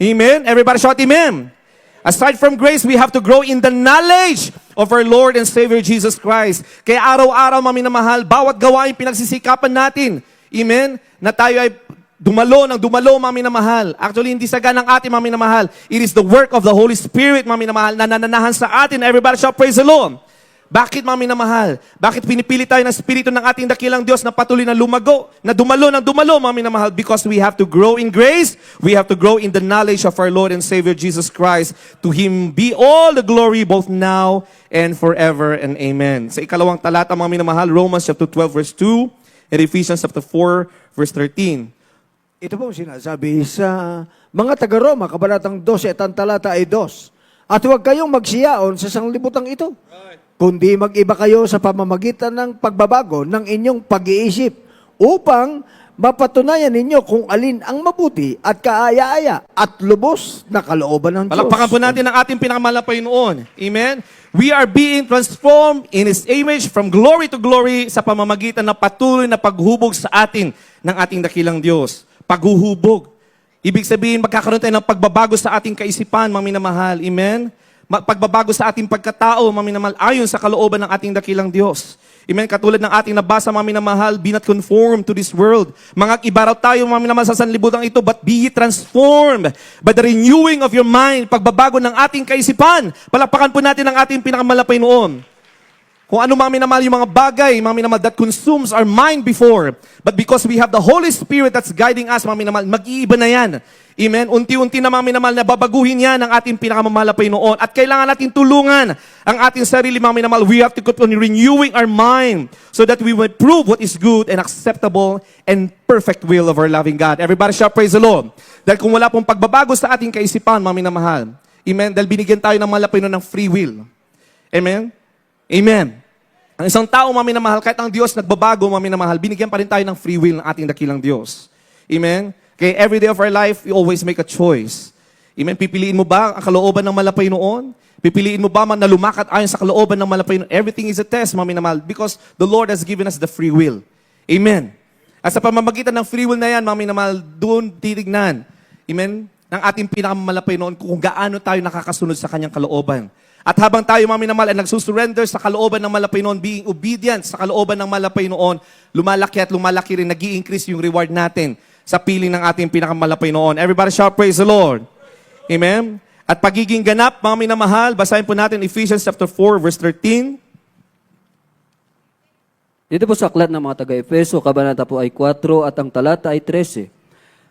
Speaker 1: Amen? Everybody shout amen. Aside from grace, we have to grow in the knowledge of our Lord and Savior Jesus Christ. Kaya araw-araw, mga minamahal, bawat gawain pinagsisikapan natin. Amen? Na tayo ay dumalo, mga minamahal. Actually, hindi saga ng ating, mga minamahal. It is the work of the Holy Spirit, mga minamahal, na nananahan sa atin. Everybody shout, praise the Lord. Bakit, mga minamahal? Bakit pinipili tayo ng Espiritu ng ating dakilang Diyos na patuloy na lumago, na dumalo, mga minamahal? Because we have to grow in grace, we have to grow in the knowledge of our Lord and Savior Jesus Christ. To Him be all the glory both now and forever, and amen. Sa ikalawang talata, mga minamahal, Romans chapter 12 verse 2 and Ephesians chapter 4 verse 13.
Speaker 2: Ito po ang sinasabi sa mga taga-Roma, Kabanatang 12 at ang talata ay 2. At huwag kayong magsiyaon sa sanglibutang ito, kundi mag-iba kayo sa pamamagitan ng pagbabago ng inyong pag-iisip upang mapatunayan ninyo kung alin ang mabuti at kaaya-aya at lubos na kalooban ng Diyos.
Speaker 1: Palakpakan po natin ang ating pinakamalapay noon. Amen? We are being transformed in His image from glory to glory sa pamamagitan ng patuloy na paghubog sa atin ng ating dakilang Diyos. Paghuhubog. Ibig sabihin, magkakaroon tayo ng pagbabago sa ating kaisipan, mga minamahal. Amen? Pagbabago sa ating pagkatao, mga minamahal, ayon sa kalooban ng ating dakilang Diyos. Amen? Katulad ng ating nabasa, mga minamahal, be not conformed to this world. Mga ibaraw tayo, mga minamahal, sa sanlibutan ito, but be ye transformed by the renewing of your mind. Pagbabago ng ating kaisipan. Palakpakan po natin ang ating pinakamalapay noon. Kung ano, mga minamahal, yung mga bagay, mga minamahal, that consumes our mind before. But because we have the Holy Spirit that's guiding us, mga minamahal, mag-iiba na yan. Amen? Unti-unti na, mga minamahal, na babaguhin yan ang ating pinakamamalapay noon. At kailangan natin tulungan ang ating sarili, mga minamahal. We have to keep on renewing our mind so that we will prove what is good and acceptable and perfect will of our loving God. Everybody shout, praise the Lord. Dahil kung wala pong pagbabago sa ating kaisipan, mga minamahal, amen? Dahil binigyan tayo ng malapay noon ng free will. Amen? Amen. Ang isang tao, mga minamahal, kahit ang Diyos nagbabago, mga minamahal, binigyan pa rin tayo ng free will ng ating dakilang Diyos. Amen? Kaya every day of our life, we always make a choice. Amen? Pipiliin mo ba ang kalooban ng malapay noon? Pipiliin mo ba man na lumakad ayon sa kalooban ng malapay noon? Everything is a test, mga minamahal, because the Lord has given us the free will. Amen? At sa pamamagitan ng free will na yan, mga minamahal, doon titignan, amen, ng ating pinakamalapay noon kung gaano tayo nakakasunod sa kanyang kalooban. At habang tayo, mga minamahal, ay nagsusurrender sa kalooban ng malapay noon, being obedient sa kalooban ng malapay noon, lumalaki at lumalaki rin, nag-i-increase yung reward natin sa piling ng ating pinakamalapay noon. Everybody shout, praise the Lord. Amen? At pagiging ganap, mga minamahal, basahin po natin Ephesians chapter 4, verse 13.
Speaker 4: Dito po sa aklat ng mga taga-Efeso, kabanata po ay 4 at ang talata ay 13.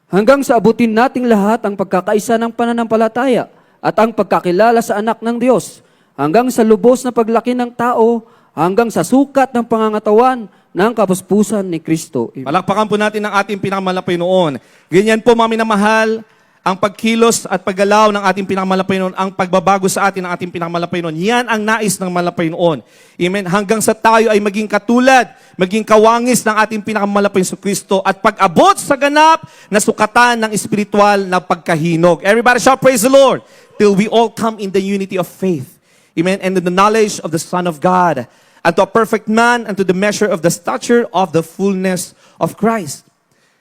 Speaker 4: Hanggang sa abutin nating lahat ang pagkakaisa ng pananampalataya at ang pagkakilala sa anak ng Diyos, hanggang sa lubos na paglaki ng tao, hanggang sa sukat ng pangangatawan ng kapuspusan ni Kristo. Amen.
Speaker 1: Palakpakan po natin ang ating pinakamalapay noon. Ganyan po, mga minamahal, ang pagkilos at paggalaw ng ating pinakamalapay noon, ang pagbabago sa atin ng ating pinakamalapay noon. Yan ang nais ng malapay noon. Amen. Hanggang sa tayo ay maging katulad, maging kawangis ng ating pinakamalapay sa Kristo at pag-abot sa ganap na sukatan ng espiritual na pagkahinog. Everybody shout, praise the Lord, till we all come in the unity of faith. Amen. And in the knowledge of the Son of God, unto a perfect man, unto the measure of the stature of the fullness of Christ.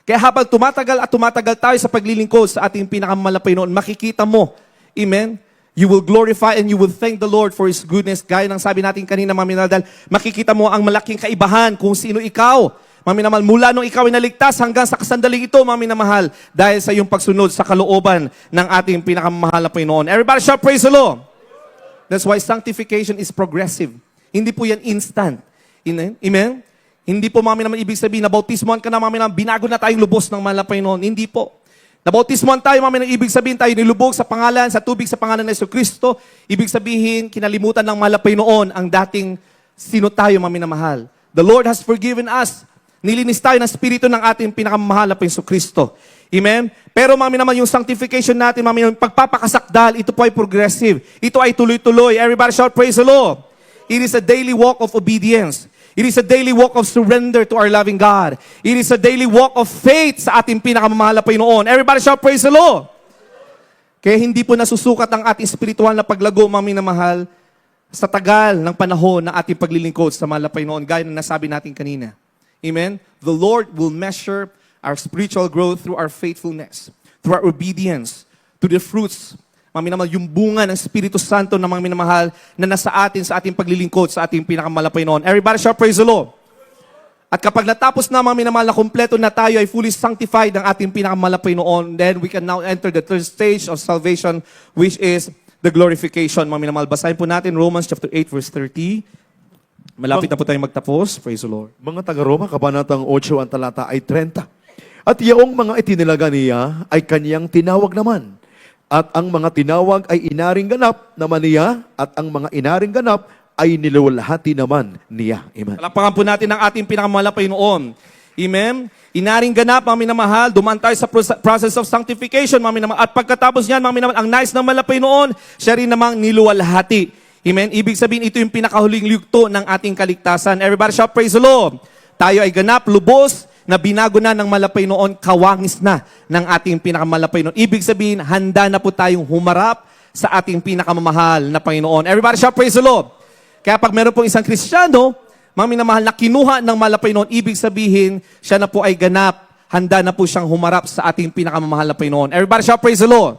Speaker 1: Kaya habang tumatagal at tumatagal tayo sa paglilingkod sa ating pinakamalapay noon, makikita mo, amen, you will glorify and you will thank the Lord for His goodness. Gaya ng sabi natin kanina, mga minadal, makikita mo ang malaking kaibahan kung sino ikaw. Mga minamahal, mula nung ikaw ay naligtas hanggang sa kasandaling ito, mga minamahal, dahil sa iyong pagsunod sa kalooban ng ating pinakamahal na Panginoon. Everybody shout, praise the Lord. That's why sanctification is progressive. Hindi po yan instant. Amen? Hindi po, mami, naman ibig sabihin, nabautismohan ka na, mami, naman, binago na tayong lubos ng malapay noon. Hindi po. Nabautismohan tayo, mami, ibig sabihin tayo nilubog sa pangalan, sa tubig sa pangalan ng Jesucristo. Ibig sabihin, kinalimutan ng malapay noon ang dating sino tayo, mami, na mahal. The Lord has forgiven us. Nilinis tayo ng Espiritu ng ating pinakamahal na Jesucristo. Amen? Pero, mami, naman yung sanctification natin, mami, yung pagpapakasakdal, ito po ay progressive. Ito ay tuloy-tuloy. Everybody shout, praise the Lord. It is a daily walk of obedience. It is a daily walk of surrender to our loving God. It is a daily walk of faith sa ating pinakamamahal na Panginoon. Everybody shout, praise the Lord. Kaya hindi po nasusukat ang ating spiritual na paglago, mami na mahal, sa tagal ng panahon na ating paglilingkod sa mahal na Panginoon, gaya na nasabi natin kanina. Amen? The Lord will measure our spiritual growth through our faithfulness, through our obedience, to the fruits, mga minamahal, yung bunga ng Espiritu Santo na mga minamahal na nasa atin sa ating paglilingkod sa ating pinakamalapay noon. Everybody shout, praise the Lord. At kapag natapos na, mga minamahal, na kumpleto na tayo ay fully sanctified ng ating pinakamalapay noon, then we can now enter the third stage of salvation, which is the glorification. Mga minamahal, basahin po natin Romans chapter 8, verse 30. Malapit na po tayong magtapos. Praise the Lord.
Speaker 3: Mga taga-Roma, kabanatang 8 ang talata ay 30. At iyong mga itinilaga niya ay kanyang tinawag naman. At ang mga tinawag ay inaring ganap naman niya, at ang mga inaring ganap ay niluwalhati naman niya. Amen.
Speaker 1: Palakpakan po natin ang ating pinakamalapay noon. Amen? Inaring ganap, mga minamahal, dumaan tayo sa process of sanctification, mga minamahal. At pagkatapos niyan, mga minamahal, ang nais ng malapay noon, siya rin namang niluwalhati. Amen? Ibig sabihin, ito yung pinakahuling yugto ng ating kaligtasan. Everybody shout, praise the Lord. Tayo ay ganap, lubos, na binago na ng malapay noon, kawangis na ng ating pinakamalapay noon. Ibig sabihin, handa na po tayong humarap sa ating pinakamamahal na Panginoon. Everybody shout, praise the Lord. Kaya pag meron pong isang Kristiyano, mga minamahal, na kinuha ng malapay noon, ibig sabihin, siya na po ay ganap, handa na po siyang humarap sa ating pinakamamahal na Panginoon. Everybody shout, praise the Lord.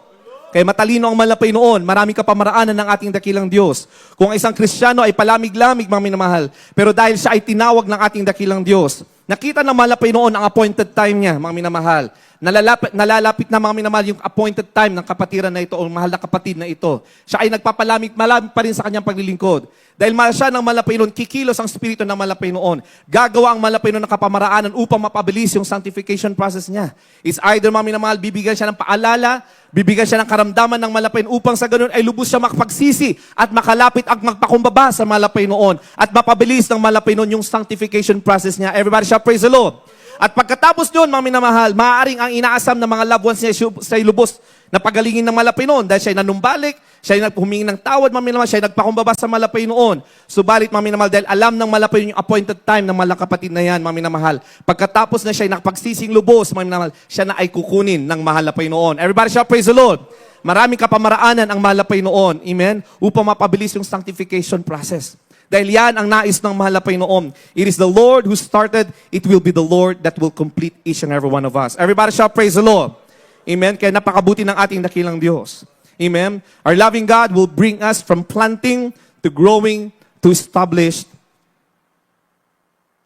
Speaker 1: Kaya matalino ang malapay noon, maraming kapamaraanan ng ating dakilang Diyos. Kung ang isang Kristiyano ay palamig-lamig, mga minamahal, pero dahil siya ay tinawag ng ating dakilang Diyos, nakita ng malapay noon ang appointed time niya, mga minamahal. Nalalapit na, mga minamahal, yung appointed time ng kapatiran na ito o mahal na kapatid na ito. Siya ay nagpapalamig pa rin sa kanyang paglilingkod. Dahil siya ng malapay noon, kikilos ang spirito ng malapay noon. Gagawa ang malapay noon ng kapamaraanan upang mapabilis yung sanctification process niya. It's either, mga minamahal, bibigyan siya ng paalala, bibigyan siya ng karamdaman ng malapay upang sa ganun ay lubos siya makapagsisi at makalapit at magpakumbaba sa malapay noon at mapabilis ng malapay noon yung sanctification process niya. Everybody shout, praise the Lord. At pagkatapos noon, mga minamahal, maaaring ang inaasam ng mga loved ones niya sa lubos na pagalingin ng malapay noon dahil siya ay nanumbalik, siya ay humingi ng tawad, mga minamahal, siya ay nagpakumbaba sa malapay noon. Subalit, mga minamahal, dahil alam ng malapay yung appointed time ng mga kapatid na yan, mga minamahal, pagkatapos na siya ay nakapagsising lubos, mga minamahal, siya na ay kukunin ng mahal na Panginoon. Everybody shout, praise the Lord. Maraming kapamaraanan ang malapay noon, amen, upang mapabilis yung sanctification process. Dahil yan ang nais ng mahal na Panginoon. It is the Lord who started, it will be the Lord that will complete each and every one of us. Everybody shout, praise the Lord. Amen. Kaya napakabuti ng ating dakilang Diyos. Amen. Our loving God will bring us from planting to growing to established.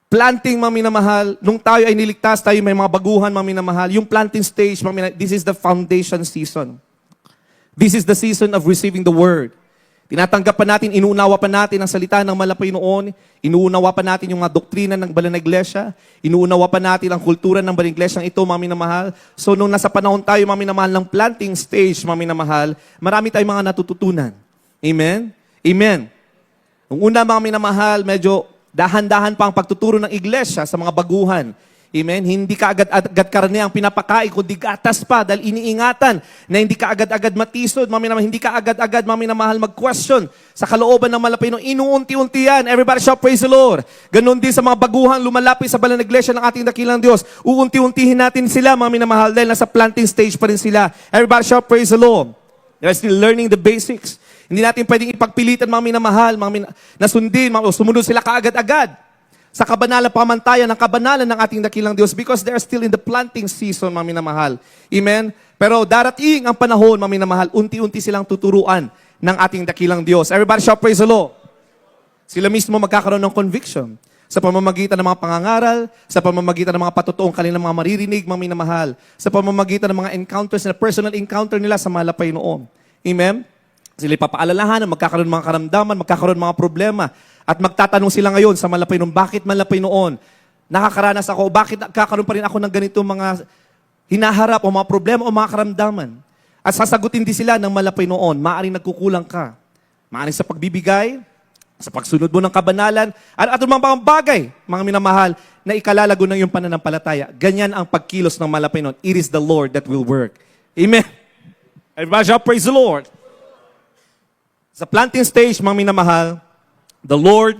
Speaker 1: Planting, mga minamahal, nung tayo ay niligtas, tayo may mga baguhan, mga minamahal. Yung planting stage, mga minamahal, this is the foundation season. This is the season of receiving the Word. Tinatanggap pa natin, inuunawa pa natin ang salita ng malapay noon, inuunawa pa natin yung mga doktrina ng banal na iglesia, inuunawa pa natin ang kultura ng banal na iglesia ito, mga minamahal. So nung nasa panahon tayo, mga minamahal, ng planting stage, mga minamahal, marami tayong mga natututunan. Amen? Amen. Nung una, mga minamahal, medyo Dahan-dahan pa ang pagtuturo ng iglesia sa mga baguhan. Amen? Hindi ka agad-agad karne ang pinapakain, kundi gatas pa dahil iniingatan na hindi ka agad-agad matisod, hindi ka agad-agad, mahal, mag-question sa kalooban ng malapay. Inuunti-unti yan. Everybody shout, praise the Lord. Ganon din sa mga baguhan, lumalapit sa banal na iglesia ng ating dakilang Diyos. Uunti-untihin natin sila, mahal, dahil nasa planting stage pa rin sila. Everybody shout, praise the Lord. They're still learning the basics. Hindi natin pwedeng ipagpilitan, mahal, na sundin, sumunod sila kaagad-agad sa kabanalan, pamantayan ng kabanalan ng ating dakilang Diyos because they are still in the planting season, mahal. Amen? Pero darating ang panahon, mahal, unti-unti silang tuturuan ng ating dakilang Diyos. Everybody shout, praise the Lord. Sila mismo magkakaroon ng conviction sa pamamagitan ng mga pangangaral, sa pamamagitan ng mga patutuong kanilang mga maririnig, mahal, sa pamamagitan ng mga encounters na personal encounter nila sa malapay noon. Amen? Sila ipapaalalahan, magkakaroon ng mga karamdaman, magkakaroon ng mga problema. At magtatanong sila ngayon sa malapay noon, bakit malapay noon? Nakakaranas ako, bakit kakaroon pa rin ako ng ganito mga hinaharap o mga problema o mga karamdaman? At sasagutin din sila ng malapay noon, maaaring nagkukulang ka. Maaaring sa pagbibigay, sa pagsunod mo ng kabanalan, at mga bagay, mga minamahal, na ikalalago ng iyong pananampalataya. Ganyan ang pagkilos ng malapay noon. It is the Lord that will work. Amen. Everybody shout, praise the Lord. Sa planting stage, mga minamahal, the Lord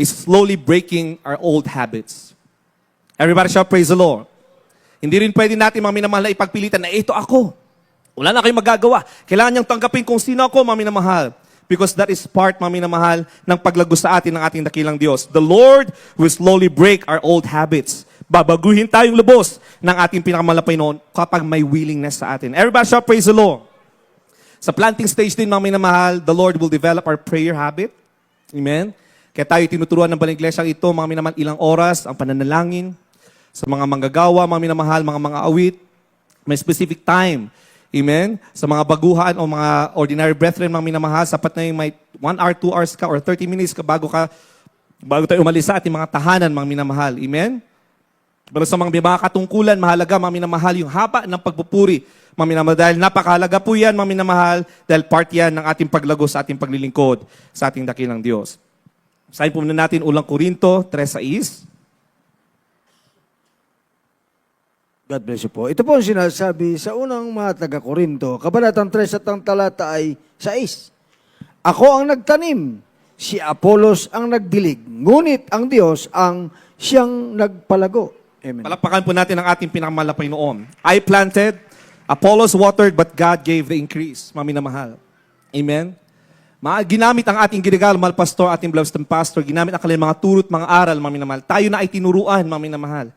Speaker 1: is slowly breaking our old habits. Everybody shout, praise the Lord. Hindi rin pwede natin, mga minamahal, na ipagpilitan na ito ako. Wala na kayong magagawa. Kailangan niyang tanggapin kung sino ako, mga minamahal. Because that is part, mga minamahal, ng paglago sa atin ng ating dakilang Diyos. The Lord will slowly break our old habits. Babaguhin tayong lubos ng ating pinakamalapay noon kapag may willingness sa atin. Everybody shout, praise the Lord. Sa planting stage din, mga minamahal, the Lord will develop our prayer habit. Amen? Kaya tayo tinuturuan ng Banal Iglesia ito, mga minamahal, ilang oras ang pananalangin. Sa mga manggagawa, mga minamahal, mga awit, may specific time. Amen? Sa mga baguhan o mga ordinary brethren, mga minamahal, sapat na yung may 1 hour, 2 hours ka, or 30 minutes ka bago tayo umalis sa ating mga tahanan, mga minamahal. Amen? Pero sa mga katungkulan, mahalaga, mga minamahal, yung haba ng pagpupuri, mga minamahal, dahil napakahalaga po yan, mga minamahal, dahil part yan ng ating paglago sa ating paglilingkod sa ating dakilang Diyos. Sahin po muna natin ulang Korinto 3:6.
Speaker 2: God bless you po. Ito po ang sinasabi sa unang mga taga-Korinto, Kabanatang 3 at ang talata ay 6. Ako ang nagtanim, si Apolos ang nagdilig, ngunit ang Diyos ang siyang nagpalago. Amen.
Speaker 1: Palakpakan po natin ang ating pinakamalapay noon. I planted, Apollos watered, but God gave the increase. Mga minamahal. Amen? Ginamit ang ating ginagalo, mahal pastor, ating beloved pastor, ginamit ang kanilang mga turut, mga aral, mga minamahal. Tayo na ay tinuruan, mga minamahal.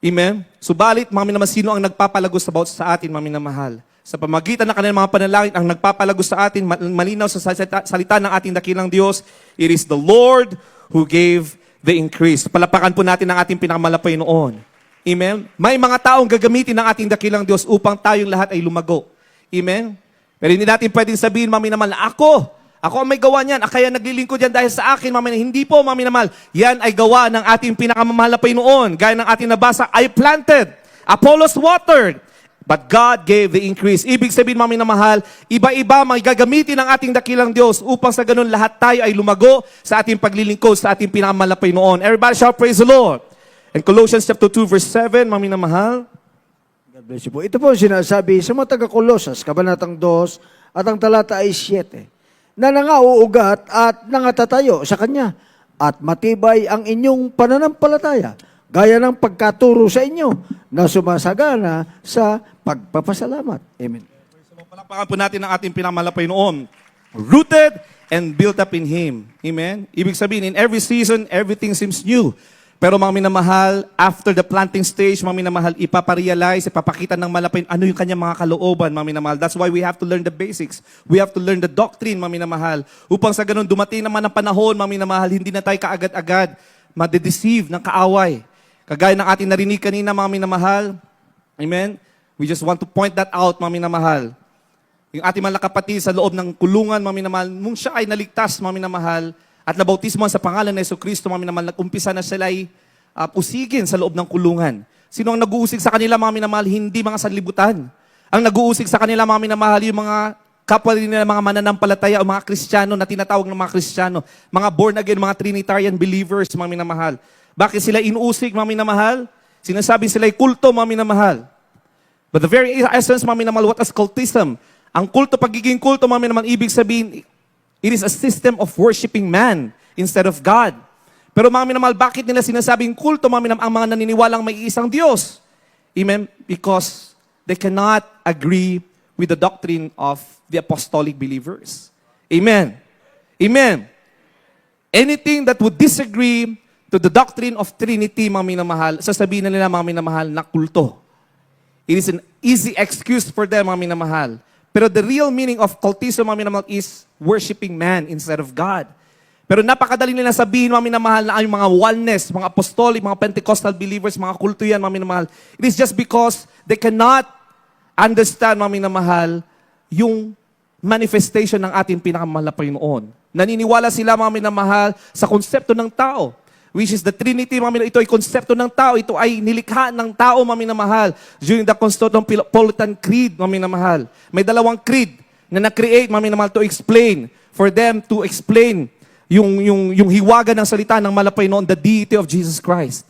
Speaker 1: Amen? Subalit, mga minamahal, sino ang nagpapalagos sa atin, mga minamahal? Sa pamagitan ng kanilang mga panalangin, ang nagpapalagos sa atin, malinaw sa salita ng ating dakilang Diyos, it is the Lord who gave the increase. Palapakan po natin ang ating pinakamalapay noon. Amen? May mga taong gagamitin ng ating dakilang Diyos upang tayong lahat ay lumago. Amen? Pero hindi natin pwedeng sabihin, mami naman, ako ang may gawa niyan, kaya naglilingkod yan dahil sa akin, mami. Hindi po, mami naman. Yan ay gawa ng ating pinakamamalapay noon. Gaya ng ating nabasa, I planted, Apollos watered, but God gave the increase. Ibig sabihin, mami na mahal, iba-iba may gagamitin ng ating dakilang Diyos upang sa ganun lahat tayo ay lumago sa ating paglilingkod, sa ating pinakamalapay noon. Everybody shout, praise the Lord. And Colossians chapter 2 verse 7, mami na mahal.
Speaker 2: God bless you po. Ito po ang sinasabi sa mga taga-Kolosas, Kabanatang 2 at ang talata ay 7, na nangauugat at nangatatayo sa Kanya at matibay ang inyong pananampalataya gaya ng pagkaturo sa inyo na sumasagana sa pagpapasalamat. Amen.
Speaker 1: Palakpakan po natin ang ating pinakamalapay noon. Rooted and built up in Him. Amen? Ibig sabihin, in every season, everything seems new. Pero mga minamahal, after the planting stage, mga minamahal, ipaparealize, ipapakita ng malapay, ano yung kanyang mga kalooban, mga minamahal. That's why we have to learn the basics. We have to learn the doctrine, mga minamahal. Upang sa ganun, dumating naman ang panahon, mga minamahal, hindi na tayo kaagad-agad madedeceive ng kaaway. Kagaya ng ating narinig kanina, mga minamahal. Amen? We just want to point that out, mga minamahal. Yung ating mga kapatid sa loob ng kulungan, mga minamahal, nung siya ay naligtas, mga minamahal, at nabautismo sa pangalan ng Jesucristo, mga minamahal, nag-umpisa na sila ay usigin sa loob ng kulungan. Sino ang nag-uusig sa kanila, mga minamahal? Hindi mga sanlibutan. Ang nag-uusig sa kanila, mga minamahal, yung mga kapwa rin nila mga mananampalataya o mga Kristiyano na tinatawag ng mga Kristiyano, mga born again, mga Trinitarian believers, mga minamahal. Bakit sila inuusig, mga minamahal? Sinasabi sila'y kulto, mga minamahal. But the very essence, mga minamahal, what is cultism? Ang kulto, pagiging kulto, mga minamahal, ibig sabihin, it is a system of worshiping man instead of God. Pero mga minamahal, bakit nila sinasabing kulto, mga minamahal, ang mga naniniwalang may isang Diyos? Amen? Because they cannot agree with the doctrine of the apostolic believers. Amen. Amen. Anything that would disagree to the doctrine of Trinity, mga minamahal, sasabihin na nila, mga minamahal, na kulto. It is an easy excuse for them, mga minamahal. Pero the real meaning of cultism, mga minamahal, is worshiping man instead of God. Pero napakadali nila sabihin, mga minamahal, na ang mga oneness, mga apostolic, mga Pentecostal believers, mga kulto yan, mga minamahal. It is just because they cannot understand, mga minamahal, yung manifestation ng ating pinakamahal na Panginoon. Naniniwala sila, mga minamahal, sa konsepto ng tao, which is the Trinity, mga minamahal. Ito ay konsepto ng tao. Ito ay nilikha ng tao, mga minamahal. During the Constantinopolitan Creed, mga minamahal. May dalawang creed na na-create, mga minamahal, to explain, for them to explain yung hiwaga ng salita ng Malapaynoon, the deity of Jesus Christ.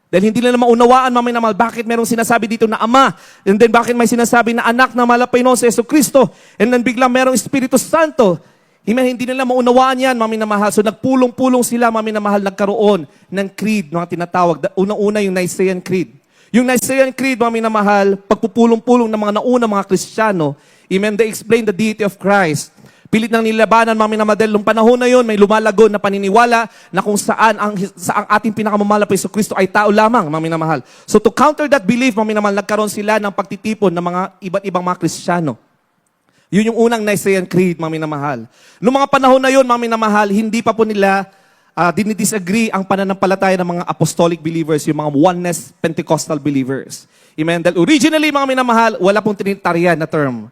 Speaker 1: Dahil hindi nila maunawaan, mga minamahal, bakit merong sinasabi dito na Ama, and then bakit may sinasabi na anak na Malapaynoon si Jesucristo, and then biglang merong Espiritu Santo. Hindi nila maunawaan yan, mga minamahal. So nagpulong-pulong sila, mga minamahal, nagkaroon ng creed, mga tinatawag. Unang-una yung Nicene Creed. Yung Nicene Creed, mga minamahal, pagpupulong-pulong ng mga nauna mga Kristiyano, they explain the deity of Christ. Pilit ng nilabanan, mga minamahal, dahil nung panahon na yun, may lumalago na paniniwala na kung saan ang ating pinakamamahal na Jesucristo ay tao lamang, mga minamahal. So to counter that belief, mga minamahal, nagkaroon sila ng pagtitipon ng mga iba't ibang mga Kristiyano. Yun yung unang Nicene Creed, mga minamahal. Noong mga panahon na yun, mga minamahal, hindi pa po nila dinidisagree ang pananampalataya ng mga apostolic believers, yung mga oneness Pentecostal believers. Amen? Dahil originally, mga minamahal, wala pong Trinitarian na term.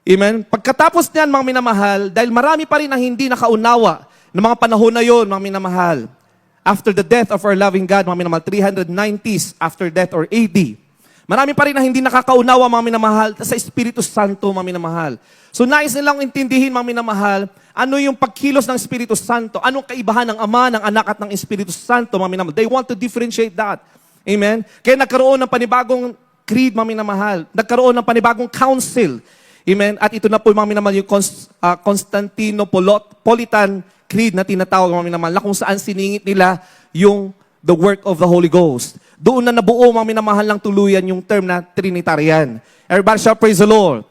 Speaker 1: Amen? Pagkatapos niyan, mga minamahal, dahil marami pa rin ang hindi nakaunawa ng mga panahon na yun, mga minamahal, after the death of our loving God, mga minamahal, 390s after death or AD, marami pa rin ang hindi nakakaunawa, mga minamahal, sa Espiritu Santo, mga minamahal. So nais nilang intindihin, mga minamahal, ano yung pagkilos ng Espiritu Santo, anong kaibahan ng Ama, ng Anak at ng Espiritu Santo, mga minamahal. They want to differentiate that. Amen? Kaya nagkaroon ng panibagong creed, mga minamahal. Nagkaroon ng panibagong council. Amen? At ito na po, mga minamahal, yung Constantinopolitan Creed na tinatawag, mga minamahal, na kung saan siningit nila yung the work of the Holy Ghost. Doon na nabuo, mga minamahal, lang tuluyan yung term na Trinitarian. Everybody shall praise the Lord.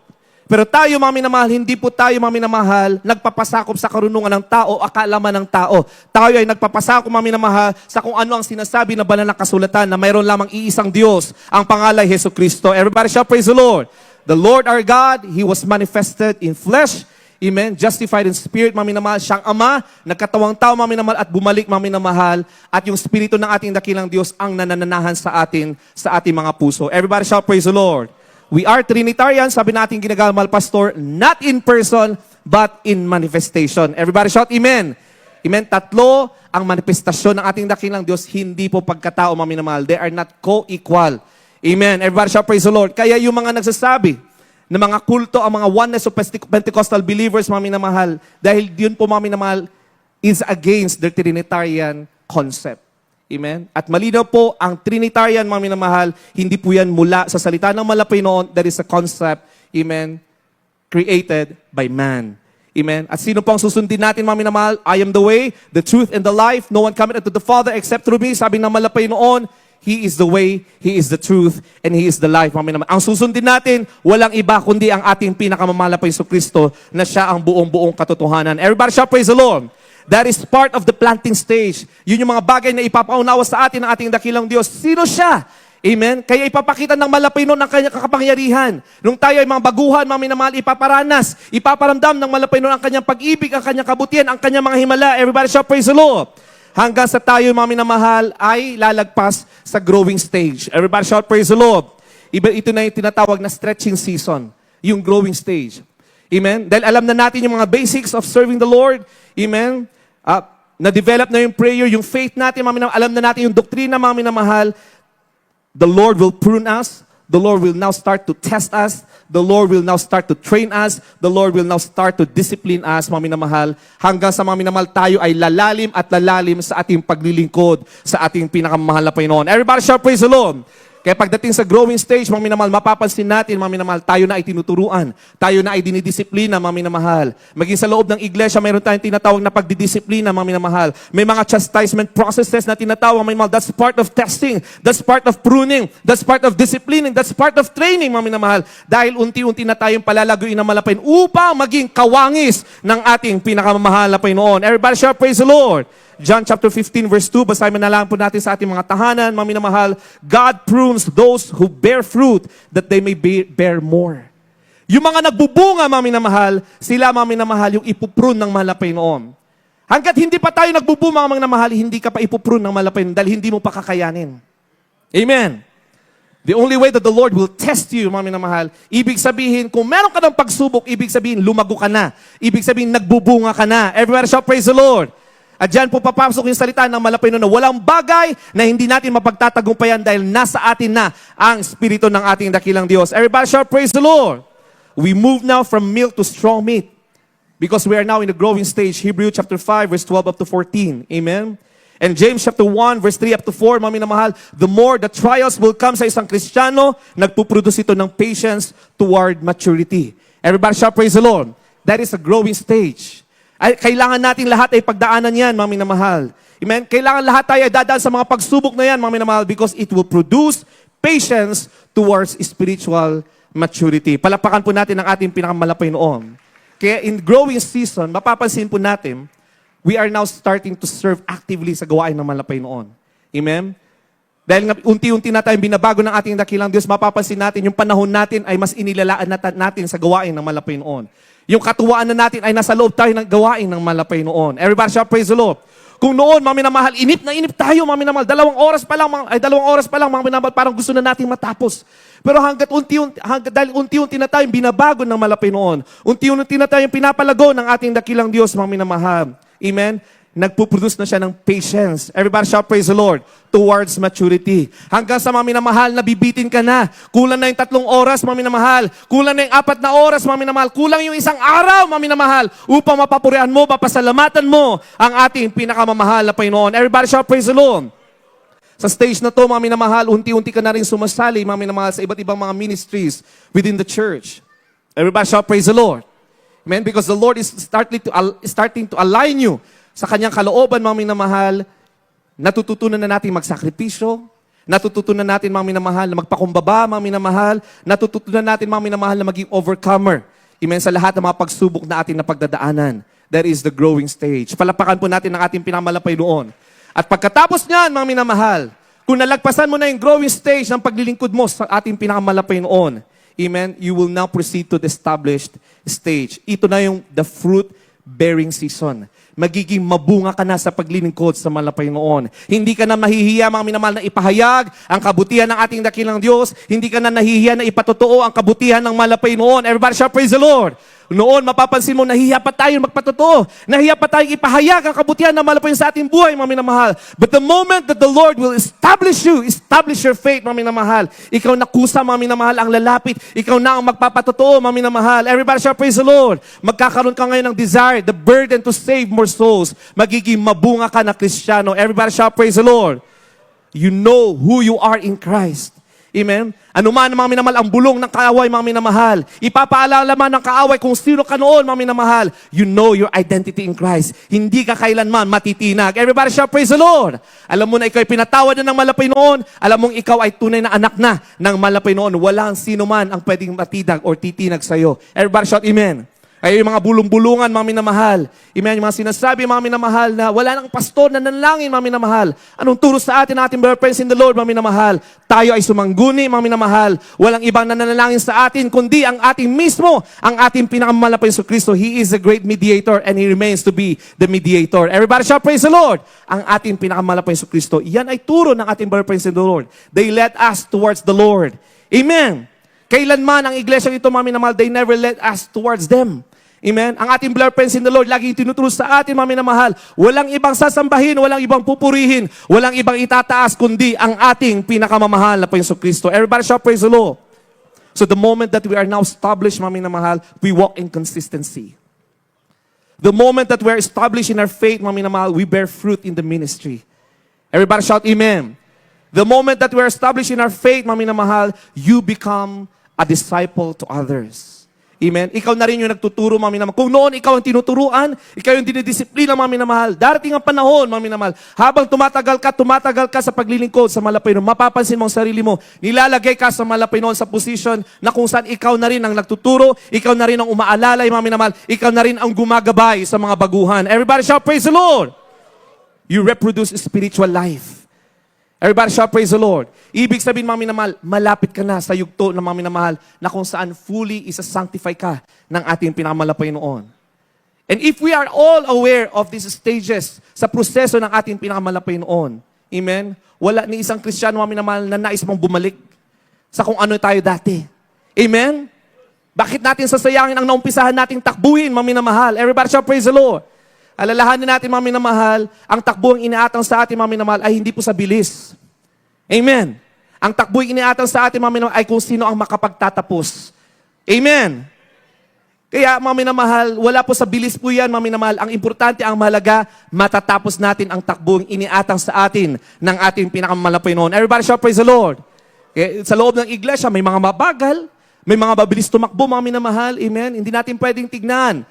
Speaker 1: Pero tayo, mga minamahal, hindi po tayo, mga minamahal, nagpapasakop sa karunungan ng tao, akalaman ng tao. Tayo ay nagpapasakop, mga minamahal, sa kung ano ang sinasabi na banal na kasulatan na mayroon lamang iisang Diyos, ang pangalan Jesucristo. Everybody shall praise the Lord. The Lord our God, He was manifested in flesh. Amen. Justified in spirit, mga minamahal. Siyang Ama, nagkatawang tao, mga minamahal, at bumalik, mga minamahal. At yung Espiritu ng ating dakilang Diyos ang nanananahan sa ating mga puso. Everybody shall praise the Lord. We are Trinitarian, sabi natin ginagamal, Pastor, not in person, but in manifestation. Everybody shout Amen. Amen. Tatlo ang manifestasyon ng ating dakilang Diyos, hindi po pagkatao, mga minamahal. They are not co-equal. Amen. Everybody shall praise the Lord. Kaya yung mga nagsasabi na mga kulto, ang mga oneness of Pentecostal believers, mga minamahal, dahil yun po, mga minamahal, is against the Trinitarian concept. Amen? At malinaw po, ang Trinitarian, mga minamahal, hindi po yan mula sa salita ng Malapaynoon. That is a concept, amen, created by man. Amen? At sino po ang susundin natin, mga minamahal? I am the way, the truth, and the life. No one cometh unto the Father except through me. Sabi ng Malapaynoon, He is the way, He is the truth, and He is the life. Ang susundin natin, walang iba kundi ang ating pinakamamahal na Jesucristo na siya ang buong-buong katotohanan. Everybody shall praise the Lord. That is part of the planting stage. Yun yung mga bagay na ipapaunawa sa atin ng ating dakilang Diyos. Sino siya? Amen? Kaya ipapakita ng Malapaynoon ang kanyang kakapangyarihan. Nung tayo ay mga baguhan, mga minamahal, ipaparanas, ipaparamdam ng Malapaynoon ang kanyang pag-ibig, ang kanyang kabutihan, ang kanyang mga himala. Everybody shall praise the Lord. Hanggang sa tayo, mga minamahal, ay lalagpas sa growing stage. Everybody shout, praise the Lord. Ito na yung tinatawag na stretching season, yung growing stage. Amen? Dahil alam na natin yung mga basics of serving the Lord. Amen? Na-develop na yung prayer, yung faith natin, mga minamahal. Alam na natin yung doktrina, mga minamahal. The Lord will prune us. The Lord will now start to test us. The Lord will now start to train us. The Lord will now start to discipline us, mga minamahal. Hanggang sa mga minamahal tayo ay lalalim at lalalim sa ating paglilingkod sa ating pinakamahal na Panginoon. Everybody shout praise the Lord. Kaya pagdating sa growing stage, mga minamahal, mapapansin natin, mga minamahal, tayo na ay tinuturuan. Tayo na ay dinidisiplina, mga minamahal. Maging sa loob ng iglesia, mayroon tayong tinatawag na pagdidisiplina, mga minamahal. May mga chastisement processes na tinatawag, mga minamahal. That's part of testing. That's part of pruning. That's part of disciplining. That's part of training, mga minamahal. Dahil unti-unti na tayong palalaguin ng malapin upang maging kawangis ng ating pinakamamahal na Panginoon. Everybody shout, praise the Lord. John chapter 15 verse 2, basahin manalangin po natin sa ating mga tahanan, mga minamahal. God prunes those who bear fruit that they may bear more. Yung mga nagbubunga, mga minamahal, sila, mga minamahal, yung ipuprune ng mahal na Panginoon. Hanggat hindi pa tayo nagbubunga, mga minamahal, hindi ka pa ipuprune ng mahal na Panginoon dahil hindi mo pa kakayanin. Amen. The only way that the Lord will test you, mga minamahal, ibig sabihin, kung meron ka ng pagsubok, ibig sabihin, lumago ka na. Ibig sabihin, nagbubunga ka na. Everybody shout, praise the Lord. At dyan po papasok yung salita ng malapay na walang bagay na hindi natin mapagtatagumpayan dahil nasa atin na ang Espiritu ng ating dakilang Diyos. Everybody shout, praise the Lord. We move now from milk to strong meat because we are now in the growing stage. Hebrews chapter 5 verse 12 up to 14. Amen. And James chapter 1 verse 3 up to 4, mga minamahal, the more the trials will come sa isang Kristiyano, nagpuproduce ito ng patience toward maturity. Everybody shout, praise the Lord. That is a growing stage. Ay, kailangan natin lahat ay pagdaanan yan, mga minamahal. Amen? Kailangan lahat tayo ay dadaan sa mga pagsubok na yan, mga minamahal, because it will produce patience towards spiritual maturity. Palapakan po natin ang ating pinakamalapay noon. Kaya in growing season, mapapansin po natin, we are now starting to serve actively sa gawain ng malapay noon. Amen? Dahil unti-unti na tayong binabago ng ating dakilang Diyos, mapapansin natin, yung panahon natin ay mas inilalaan natin sa gawain ng malapay noon. Yung katuwaan na natin ay nasa loob tayo ng gawain ng malapay noon. Everybody shout, praise the Lord. Kung noon, mga minamahal, inip na inip tayo, mga minamahal. 2 oras pa lang, mga minamahal, parang gusto na nating matapos. Pero dahil unti-unti na tayong binabago ng malapay noon, unti-unti na tayong pinapalago ng ating dakilang Diyos, mga minamahal. Amen? Nagpuproduce na siya ng patience. Everybody shout, praise the Lord. Towards maturity. Hanggang sa mga minamahal, nabibitin ka na. Kulang na yung 3 oras, mga minamahal. Kulang na yung 4 na oras, mga minamahal. Kulang yung 1 araw, mga minamahal. Upang mapapurihan mo, papasalamatan mo ang ating pinakamamahal na Panginoon. Everybody shout, praise the Lord. Sa stage na to, mga minamahal, unti-unti ka na rin sumasali, mga minamahal, sa iba't ibang mga ministries within the church. Everybody shout, praise the Lord. Amen? Because the Lord is starting to align you sa kanyang kalooban, mga minamahal. Natututunan na natin magsakripisyo. Natututunan natin, mga minamahal, na magpakumbaba, mga minamahal. Natututunan natin, mga minamahal, na maging overcomer. Amen, sa lahat ng mga pagsubok na ating napagdadaanan. That is the growing stage. Palapakan po natin ang ating pinamalapay noon. At pagkatapos niyan, mga minamahal, kung nalagpasan mo na yung growing stage ng paglilingkod mo sa ating pinakamalapay noon, amen, you will now proceed to the established stage. Ito na yung the fruit-bearing season. Magiging mabunga ka na sa paglilingkod sa malapay noon. Hindi ka na mahihiya, mga minamahal, na ipahayag ang kabutihan ng ating dakilang Diyos. Hindi ka na nahihiya na ipatotoo ang kabutihan ng malapay noon. Everybody shout, praise the Lord. Noon, mapapansin mo, nahihiya pa tayo magpatotoo. Nahihiya pa tayo ipahayag ang kabutihan ng malapay sa ating buhay, mga minamahal. But the moment that the Lord will establish you, establish your faith, mga minamahal, ikaw na kusa, mga minamahal, ang lalapit. Ikaw na ang magpapatotoo, mga minamahal. Everybody shout, praise the Lord. Magkakaroon ka ngayon ng desire, the burden to save more souls. Magiging mabunga ka na Kristiyano. Everybody shout, praise the Lord. You know who you are in Christ. Amen? Ano man, mga minamahal, ang bulong ng kaaway, mga minamahal. Ipapaalala man ng kaaway kung sino ka noon, mga minamahal. You know your identity in Christ. Hindi ka kailanman matitinag. Everybody shout, praise the Lord. Alam mo na ikaw ay pinatawad na ng malapay noon. Alam mong ikaw ay tunay na anak na ng malapay noon. Walang sino man ang pwedeng matidag or titinag sa'yo. Everybody shout, amen. Ay yung mga bulong-bulungan, mga minamahal. Amen, yung mga sinasabi, mga minamahal, na wala nang pastor na nanalangin, mga minamahal. Anong turo sa atin, ating brother friends in the Lord, mga minamahal? Tayo ay sumangguni, mga minamahal. Walang ibang nananalangin sa atin, kundi ang ating mismo, ang ating pinakamalapay sa Kristo. He is a great mediator and He remains to be the mediator. Everybody shout, praise the Lord. Ang ating pinakamalapay sa Kristo. Yan ay turo ng ating brother friends in the Lord. They led us towards the Lord. Amen. Kailanman ang iglesia ito, mga minamahal, they never led us towards them. Amen? Ang ating beloved friends in the Lord, laging tinuturo sa atin, mga minamahal, walang ibang sasambahin, walang ibang pupurihin, walang ibang itataas, kundi ang ating pinakamamahal na po Yesu Kristo. Everybody shout, praise the Lord. So the moment that we are now established, mga minamahal, we walk in consistency. The moment that we are established in our faith, mga minamahal, we bear fruit in the ministry. Everybody shout, amen. The moment that we are established in our faith, mga minamahal, you become a disciple to others. Amen? Ikaw na rin yung nagtuturo, mga minamahal. Kung noon ikaw ang tinuturuan, ikaw yung dinidisiplina, mga minamahal. Darating ang panahon, mga minamahal. Habang tumatagal ka sa paglilingkod sa malapay noon, mapapansin mo ang sarili mo, nilalagay ka sa malapay noon sa position na kung saan ikaw na rin ang nagtuturo, ikaw na rin ang umaalalay, mga minamahal. Ikaw na rin ang gumagabay sa mga baguhan. Everybody shout, praise the Lord! You reproduce spiritual life. Everybody shout, praise the Lord. Ibig sabihin, mga minamahal, malapit ka na sa yugto ng mga minamahal na kung saan fully isa-sanctify ka ng ating pinakamalapay noon. And if we are all aware of these stages sa proseso ng ating pinakamalapay noon, amen, wala ni isang Kristiyano, mga minamahal, na nais mong bumalik sa kung ano tayo dati. Amen? Bakit natin sasayangin ang naumpisahan nating takbuhin, mga minamahal? Everybody shout, praise the Lord. Alalahanin natin, mga minamahal, ang takbo ang iniatang sa atin, mga minamahal, ay hindi po sa bilis. Amen. Ang takbo ang iniatang sa atin, mga minamahal, ay kung sino ang makapagtatapos. Amen. Kaya, mga minamahal, wala po sa bilis po yan, mga minamahal. Ang importante, ang mahalaga, matatapos natin ang takbo ang iniatang sa atin ng ating pinakamalapay noon. Everybody shout, praise the Lord. Okay? Sa loob ng iglesia, may mga mabagal, may mga mabilis tumakbo, mga minamahal. Amen. Hindi natin pwedeng tignan.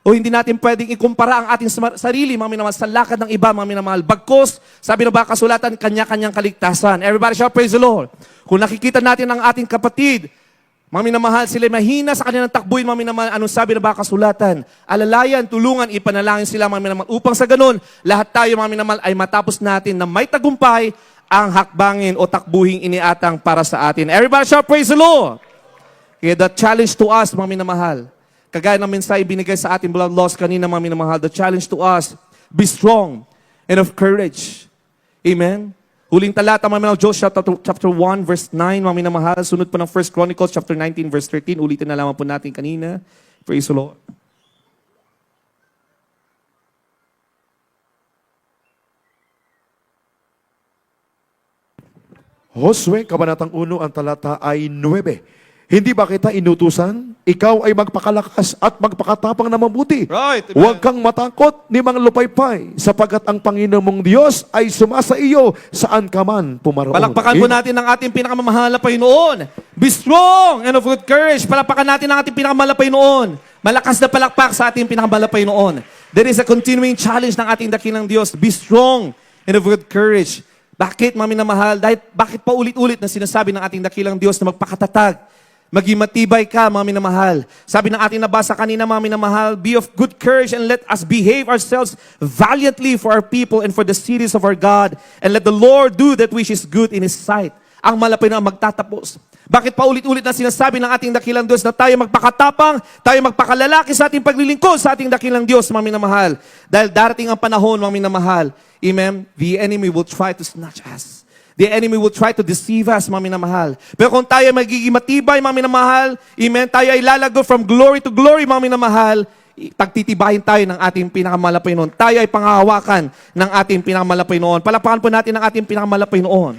Speaker 1: O hindi natin pwedeng ikumpara ang ating sarili, mga minamahal, sa lakad ng iba, mga minamahal. Bagkos, sabi na ba kasulatan, kanya-kanyang kaligtasan. Everybody shout, praise the Lord. Kung nakikita natin ang ating kapatid, mga minamahal, sila mahina sa kanilang takbuhin, mga minamahal, anong sabi na ba kasulatan? Alalayan, tulungan, ipanalangin sila, mga minamahal. Upang sa ganun, lahat tayo, mga minamahal, ay matapos natin na may tagumpay ang hakbangin o takbuhing iniatang para sa atin. Everybody shout, praise the Lord. Okay, the challenge to us, mga minamahal, kagaya ng mensahe binigay sa ating beloved lost kanina, mga minamahal, the challenge to us, be strong and of courage. Amen? Huling talata, mga minamahal, Joshua chapter 1, verse 9, mga minamahal, sunod po ng 1 Chronicles chapter 19, verse 13, ulitin na lamang po natin kanina. Praise the Lord.
Speaker 3: Josue, Kabanatang 1, ang talata ay 9. Hindi ba kita inutusan? Ikaw ay magpakalakas at magpakatapang na mabuti.
Speaker 1: Right, amen.
Speaker 3: Huwag kang matakot ni mga lupaypay, sapagat ang Panginoon mong Diyos ay sumasa iyo saan ka man pumaroon.
Speaker 1: Palakpakan po natin ang ating pinakamamahal na Panginoon. Be strong and of good courage. Palakpakan natin ang ating pinakamamahal na Panginoon. Malakas na palakpak sa ating pinakamamahal na Panginoon. There is a continuing challenge ng ating dakilang Diyos. Be strong and of good courage. Bakit, mga minamahal? Dahil bakit pa ulit-ulit na sinasabi ng ating dakilang Diyos na magpakatatag? Maging matibay ka, mga minamahal. Sabi ng ating nabasa kanina, mga minamahal, be of good courage and let us behave ourselves valiantly for our people and for the cities of our God. And let the Lord do that which is good in His sight. Ang malapay na magtatapos. Bakit pa ulit-ulit na sinasabi ng ating dakilang Diyos na tayo magpakatapang, tayo magpakalalaki sa ating paglilingkod sa ating dakilang Diyos, mga minamahal? Dahil darating ang panahon, mga minamahal, amen, the enemy will try to snatch us. The enemy will try to deceive us, mga minamahal. Pero kung tayo magiging matibay, mga minamahal, amen, tayo ay lalago from glory to glory, mga minamahal, pagtitibayin tayo ng ating pinakamalapay noon. Tayo ay panghahawakan ng ating pinakamalapay noon. Palapakan po natin ang ating pinakamalapay noon.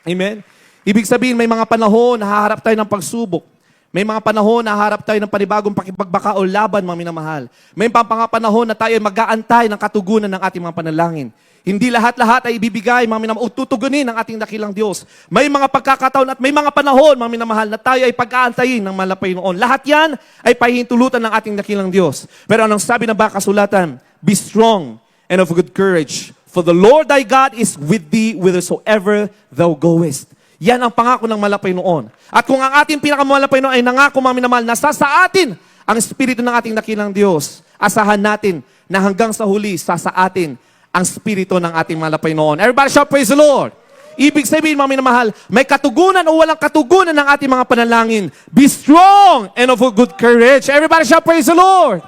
Speaker 1: Amen? Ibig sabihin, may mga panahon na haharap tayo ng pagsubok. May mga panahon na haharap tayo ng panibagong pakipagbaka o laban, mga minamahal. May mga panahon na tayo ay mag-aantay ng katugunan ng ating mga panalangin. Hindi lahat-lahat ay ibibigay, mga minamahal, o tutugunin ng ating dakilang Diyos. May mga pagkakataon at may mga panahon, mga minamahal, na tayo ay pag-aantayin ng malapay noon. Lahat yan ay pahihintulutan ng ating dakilang Diyos. Pero anong sabi ng kasulatan? Be strong and of good courage. For the Lord thy God is with thee whithersoever thou goest. Yan ang pangako ng malapay noon. At kung ang ating pinakamalapay noon ay nangako, mga minamahal, nasa sa atin ang Espiritu ng ating dakilang Diyos, asahan natin na hanggang sa huli, sa atin ang Espiritu ng ating malapay noon. Everybody shout, praise the Lord. Ibig sabihin, mga minamahal, may katugunan o walang katugunan ng ating mga panalangin. Be strong and of good courage. Everybody shout, praise the Lord.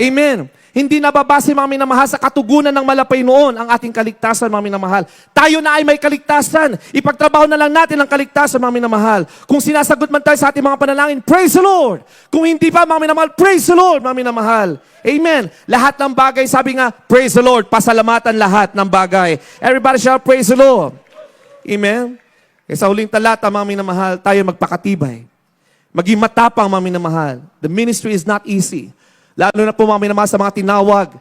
Speaker 1: Amen. Hindi nababase, mga minamahal, sa katugunan ng malapay noon ang ating kaligtasan, mga minamahal. Tayo na ay may kaligtasan. Ipagtrabaho na lang natin ang kaligtasan, mga minamahal. Kung sinasagot man tayo sa ating mga panalangin, praise the Lord. Kung hindi pa, mga minamahal, praise the Lord, mga minamahal. Amen. Lahat ng bagay, sabi nga, praise the Lord. Pasalamatan lahat ng bagay. Everybody shall praise the Lord. Amen. Kaya sa huling talata, mga minamahal, tayo magpakatibay. Maging matapang, mga minamahal. The ministry is not easy. Lalo na po, mga minamahal, sa mga tinawag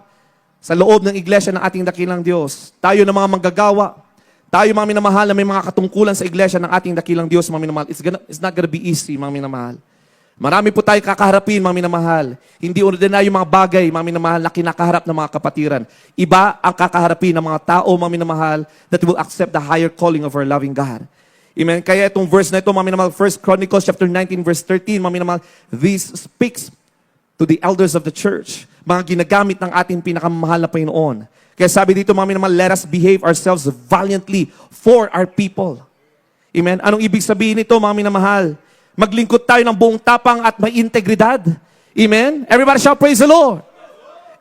Speaker 1: sa loob ng iglesia ng ating dakilang Diyos. Tayo na mga manggagawa. Tayo, mga minamahal, na may mga katungkulan sa iglesia ng ating dakilang Diyos, mga minamahal. It's not gonna be easy, mga minamahal. Marami po tayo kakaharapin, mga minamahal. Hindi ordinaryo mga bagay, mga minamahal, na kinakaharap ng mga kapatiran. Iba ang kakaharapin ng mga tao, mga minamahal, that will accept the higher calling of our loving God. Amen. Kaya itong verse na ito, mga minamahal, 1 Chronicles chapter 19, verse 13, mga minamahal, this speaks to the elders of the church, mga ginagamit ng ating pinakamahal na Panginoon. Kaya sabi dito, mga minamahal, let us behave ourselves valiantly for our people. Amen. Anong ibig sabihin nito, mga minamahal? Maglingkod tayo ng buong tapang at may integridad. Amen. Everybody shall praise the Lord.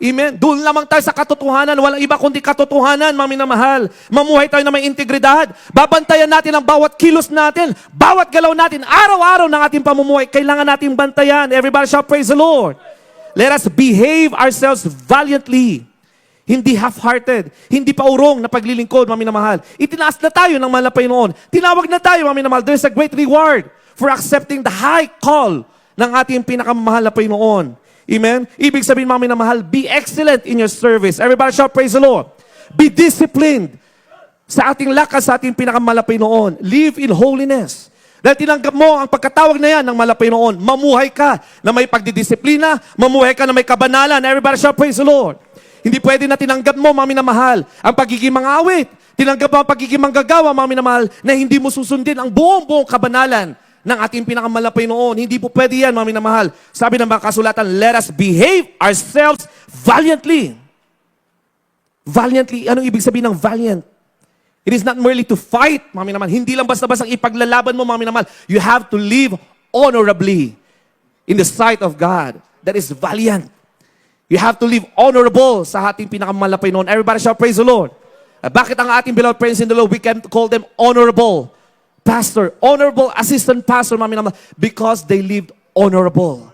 Speaker 1: Amen. Doon lamang tayo sa katotohanan. Walang iba kundi katotohanan, mga minamahal. Mamuhay tayo na may integridad. Babantayan natin ang bawat kilos natin, bawat galaw natin, araw-araw ng ating pamumuhay. Kailangan nating bantayan. Everybody shall praise the Lord. Let us behave ourselves valiantly. Hindi half-hearted. Hindi pa urong na paglilingkod, mga minamahal. Itinaas na tayo ng malapay noon. Tinawag na tayo, mga minamahal. There's a great reward for accepting the high call ng ating pinakamahal na Panginoon. Amen? Ibig sabihin, mga minamahal, be excellent in your service. Everybody shall praise the Lord. Be disciplined sa ating lakas, sa ating pinakamalapay noon. Live in holiness. Dahil tinanggap mo ang pagkatawag na yan ng malapay noon. Mamuhay ka na may pagdidisiplina. Mamuhay ka na may kabanalan. Everybody shall praise the Lord. Hindi pwede na tinanggap mo, mga minamahal, ang pagiging mangawit. Tinanggap mo ang pagiging manggagawa, mga minamahal, na hindi mo susundin ang buong kabanalan ng ating pinakamalapay noon. Hindi po pwede yan, mga minamahal. Sabi ng mga kasulatan, let us behave ourselves valiantly. Valiantly, anong ibig sabihin ng valiant? It is not merely to fight, mga minamahal. Hindi lang basta-basta ipaglalaban mo, mga minamahal. You have to live honorably in the sight of God. That is valiant. You have to live honorable sa ating pinakamalapay noon. Everybody shall praise the Lord. Bakit ang ating beloved friends in the Lord, we can call them honorable pastor, honorable assistant pastor, mga minamahal, because they lived honorable.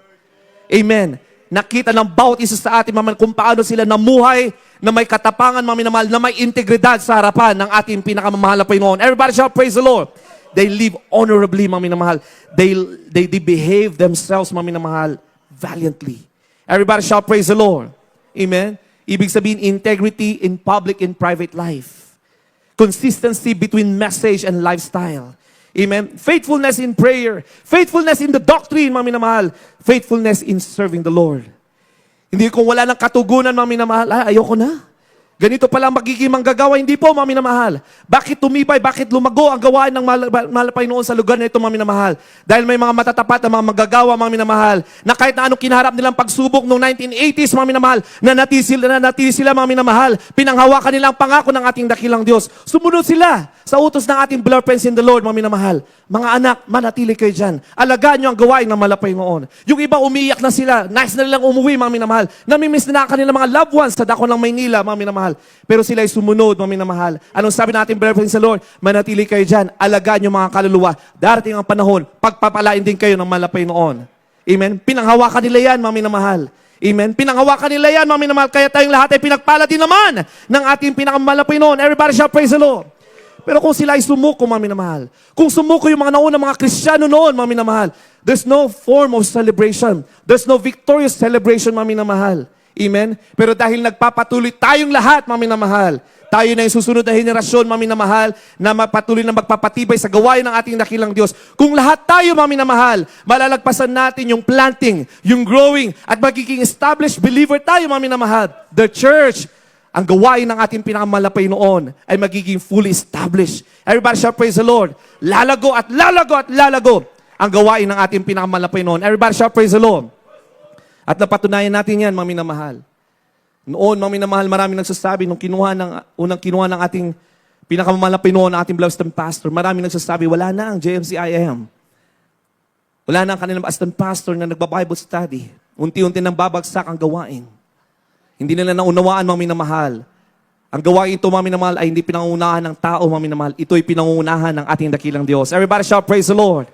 Speaker 1: Amen. Nakita ng bawat isa sa ating mga kung paano sila namuhay na may katapangan, mga minamahal, na may integridad sa harapan ng ating pinakamamahal na Panginoon. Everybody shall praise the Lord. They live honorably, mga minamahal. They behave themselves, mga minamahal, valiantly. Everybody shall praise the Lord. Amen. Ibig sabihin, integrity in public and private life. Consistency between message and lifestyle. Amen. Faithfulness in prayer. Faithfulness in the doctrine, mga minamahal. Faithfulness in serving the Lord. Hindi kung wala ng katugunan, mga minamahal, ayoko na. Ganito pala magiging manggagawa. Hindi po, mga minamahal. Bakit tumibay, bakit lumago ang gawain ng malapay noon sa lugar na ito, mga minamahal? Dahil may mga matatapat na mga manggagawa, mga minamahal, na kahit na anong kinaharap nilang pagsubok noong 1980s, mga minamahal, na natili sila, mga minamahal. Pinanghawakan nila ang pangako ng ating dakilang Diyos. Sumunod sila sa utos ng ating beloved friends in the Lord, mga minamahal. Mga anak, manatili kayo dyan. Alagaan nyo ang gawain ng malapay noon. Yung iba umiiyak na sila. Nice na nilang umuwi, mga minamahal. Namimiss na kanilang mga loved ones sa dako ng Maynila, mga minamahal. Pero sila ay sumunod, mga minamahal. Anong sabi natin, beloved friends in the Lord? Manatili kayo dyan. Alagaan nyo mga kaluluwa. Darating ang panahon, pagpapalain din kayo ng malapay noon. Amen? Pinanghawakan nila yan, mga minamahal. Amen? Pinanghawakan nila yan, mga minamahal. Kaya tayong lahat ay pinagpala din naman ng ating pinakamalapay noon. Everybody shall praise the Lord. Pero kung sila ay sumuko, mga minamahal, kung sumuko yung mga naunang mga Kristiyano noon, mga minamahal, there's no form of celebration. There's no victorious celebration, mga minamahal. Amen? Pero dahil nagpapatuloy tayong lahat, mga minamahal, tayo na yung susunod na henerasyon, mga minamahal, na mapatuloy na magpapatibay sa gawain ng ating dakilang Diyos. Kung lahat tayo, mga minamahal, malalagpasan natin yung planting, yung growing, at magiging established believer tayo, mga minamahal. The church, ang gawain ng ating pinakamalapay noon ay magiging fully established. Everybody shall praise the Lord. Lalago at lalago at lalago ang gawain ng ating pinakamalapay noon. Everybody shall praise the Lord. At napatunayan natin yan, mga minamahal. Noon, mga minamahal, maraming nagsasabi, nung unang kinuha ng ating pinakamalapay noon, ng ating beloved pastor, maraming nagsasabi, wala na ang JMCIM. Wala na ang kanilang assistant pastor na nagba-Bible study. Unti-unti nang babagsak ang gawain. Hindi nila naunawaan, mga minamahal. Ang gawain ito, mga minamahal, ay hindi pinangunahan ng tao, mga minamahal. Ito'y pinangunahan ng ating dakilang Diyos. Everybody shout, praise the Lord.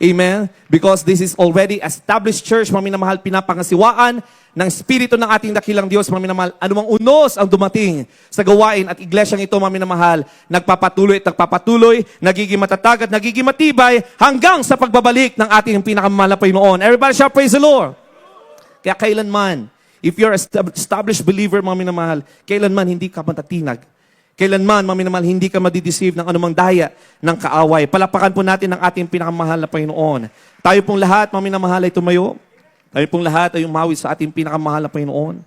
Speaker 1: Amen? Because this is already established church, mga minamahal, pinapangasiwaan ng Espiritu ng ating dakilang Diyos, mga minamahal. Anumang unos ang dumating sa gawain at iglesyang ito, mga minamahal, nagpapatuloy at nagpapatuloy, nagiging matatag at nagiging matibay hanggang sa pagbabalik ng ating pinakamamahal na Panginoon. Everybody shout, praise the Lord. Kaya kailanman, if you're an established believer, mga minamahal, kailanman hindi ka matatinag. Kailanman, mga minamahal, hindi ka madideceive ng anumang daya ng kaaway. Palapakan po natin ang ating pinakamahal na Panginoon. Tayo pong lahat, mga minamahal, ay tumayo. Tayo pong lahat ay umawi sa ating pinakamahal na Panginoon.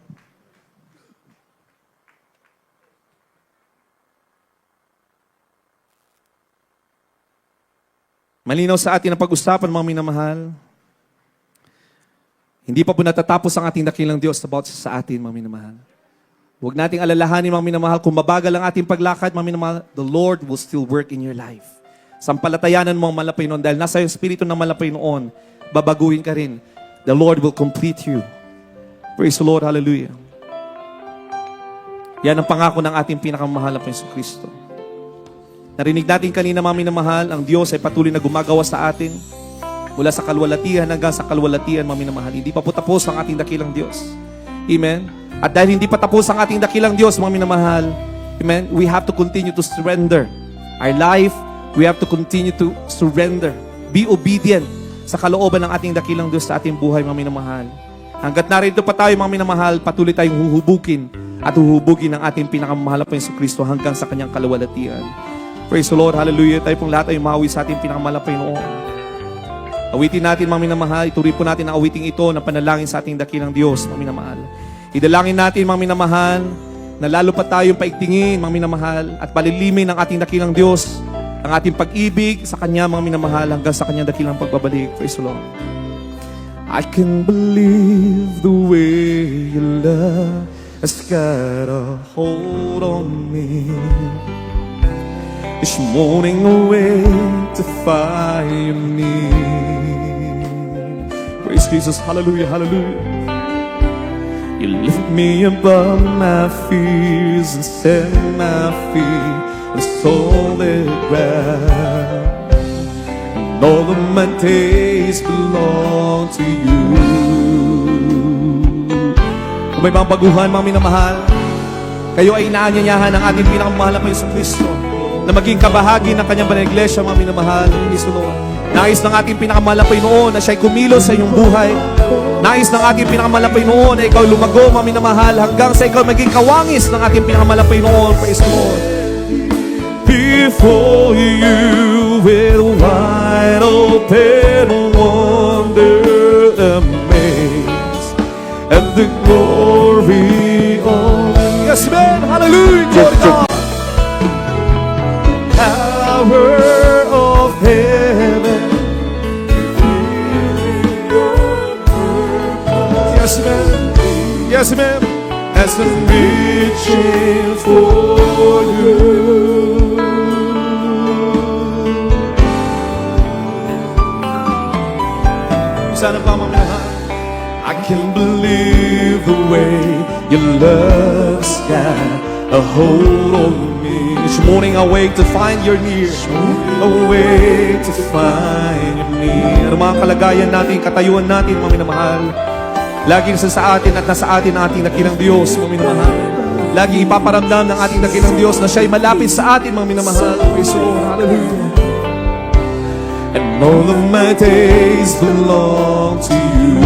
Speaker 1: Malinaw sa atin ang pag-usapan, mga minamahal. Hindi pa po natatapos ang ating dakilang Diyos about sa atin, mga minamahal. Huwag nating alalahanin, mga minamahal, kung mabagal ang ating paglakad, mga minamahal, the Lord will still work in your life. Sampalatayanan mo ang malapay noon dahil nasa yung Espiritu ng malapay noon, babaguhin ka rin. The Lord will complete you. Praise the Lord, hallelujah. Yan ang pangako ng ating pinakamahal na Panginoon Kristo. Narinig natin kanina, mga minamahal, ang Diyos ay patuloy na gumagawa sa atin. Mula sa kalwalatian hanggang sa kalwalatian, mga minamahal. Hindi pa po tapos ang ating dakilang Diyos. Amen? At dahil hindi pa tapos ang ating dakilang Diyos, mga minamahal, amen, we have to continue to surrender. Our life, we have to continue to surrender. Be obedient sa kalooban ng ating dakilang Diyos sa ating buhay, mga minamahal. Hanggat narito pa tayo, mga minamahal, patuloy tayong huhubukin at huhubugin ng ating pinakamahal na Panginoon Kristo hanggang sa kanyang kalwalatian. Praise the Lord, hallelujah. Tayo pong lahat ay umawi sa ating pinakamahal na Panginoon. Awitin natin, mga minamahal. Ituloy po natin ang awiting ito na panalangin sa ating dakilang Diyos, mga minamahal. Idalangin natin, mga minamahal, na lalo pa tayong paigtingin, mga minamahal, at palilimin ang ating dakilang Diyos, ang ating pag-ibig sa Kanya, mga minamahal, hanggang sa Kanyang dakilang pagbabalik. Praise the Lord. I can believe the way your love has got a hold on me. Each morning awake to find me. Praise Jesus, hallelujah, hallelujah. You lift me above my fears and set my feet on solid ground. And all of my days belong to you. Kung may mga baguhan, mga minamahal, kayo ay inaanyayahan ng ating pinakamahal na Panginoon Kristo na maging kabahagi ng kanyang banal na iglesia, mga minamahal, Kristo Lord. Nais ng ating pinakamahal na Panginoon na siya'y kumilos sa iyong buhay. Nais ng ating pinakamahal na Panginoon na ikaw lumago, mga minamahal, hanggang sa ikaw maging kawangis ng ating pinakamahal na Panginoon. Praise the Lord. Before you with wide open wonder amazed at the glory of... Yes, man! Hallelujah! Glory to God! Power of heaven. Yes, ma'am. Yes, ma'am. As I'm reaching for you. Sana pa, mamahal. I can believe the way your love's got a hold on me. Each morning I wake to find you're near. Awake to find you're near. Ang mga kalagayan natin, katayuan natin, mga minamahal. Laging sa atin at nasa atin ang ating dakilang Diyos, mga minamahal. Laging ipaparamdam ng ating dakilang Diyos na siya'y malapit sa atin, mga minamahal. Praise the Lord. Hallelujah. And all of my days belong to you.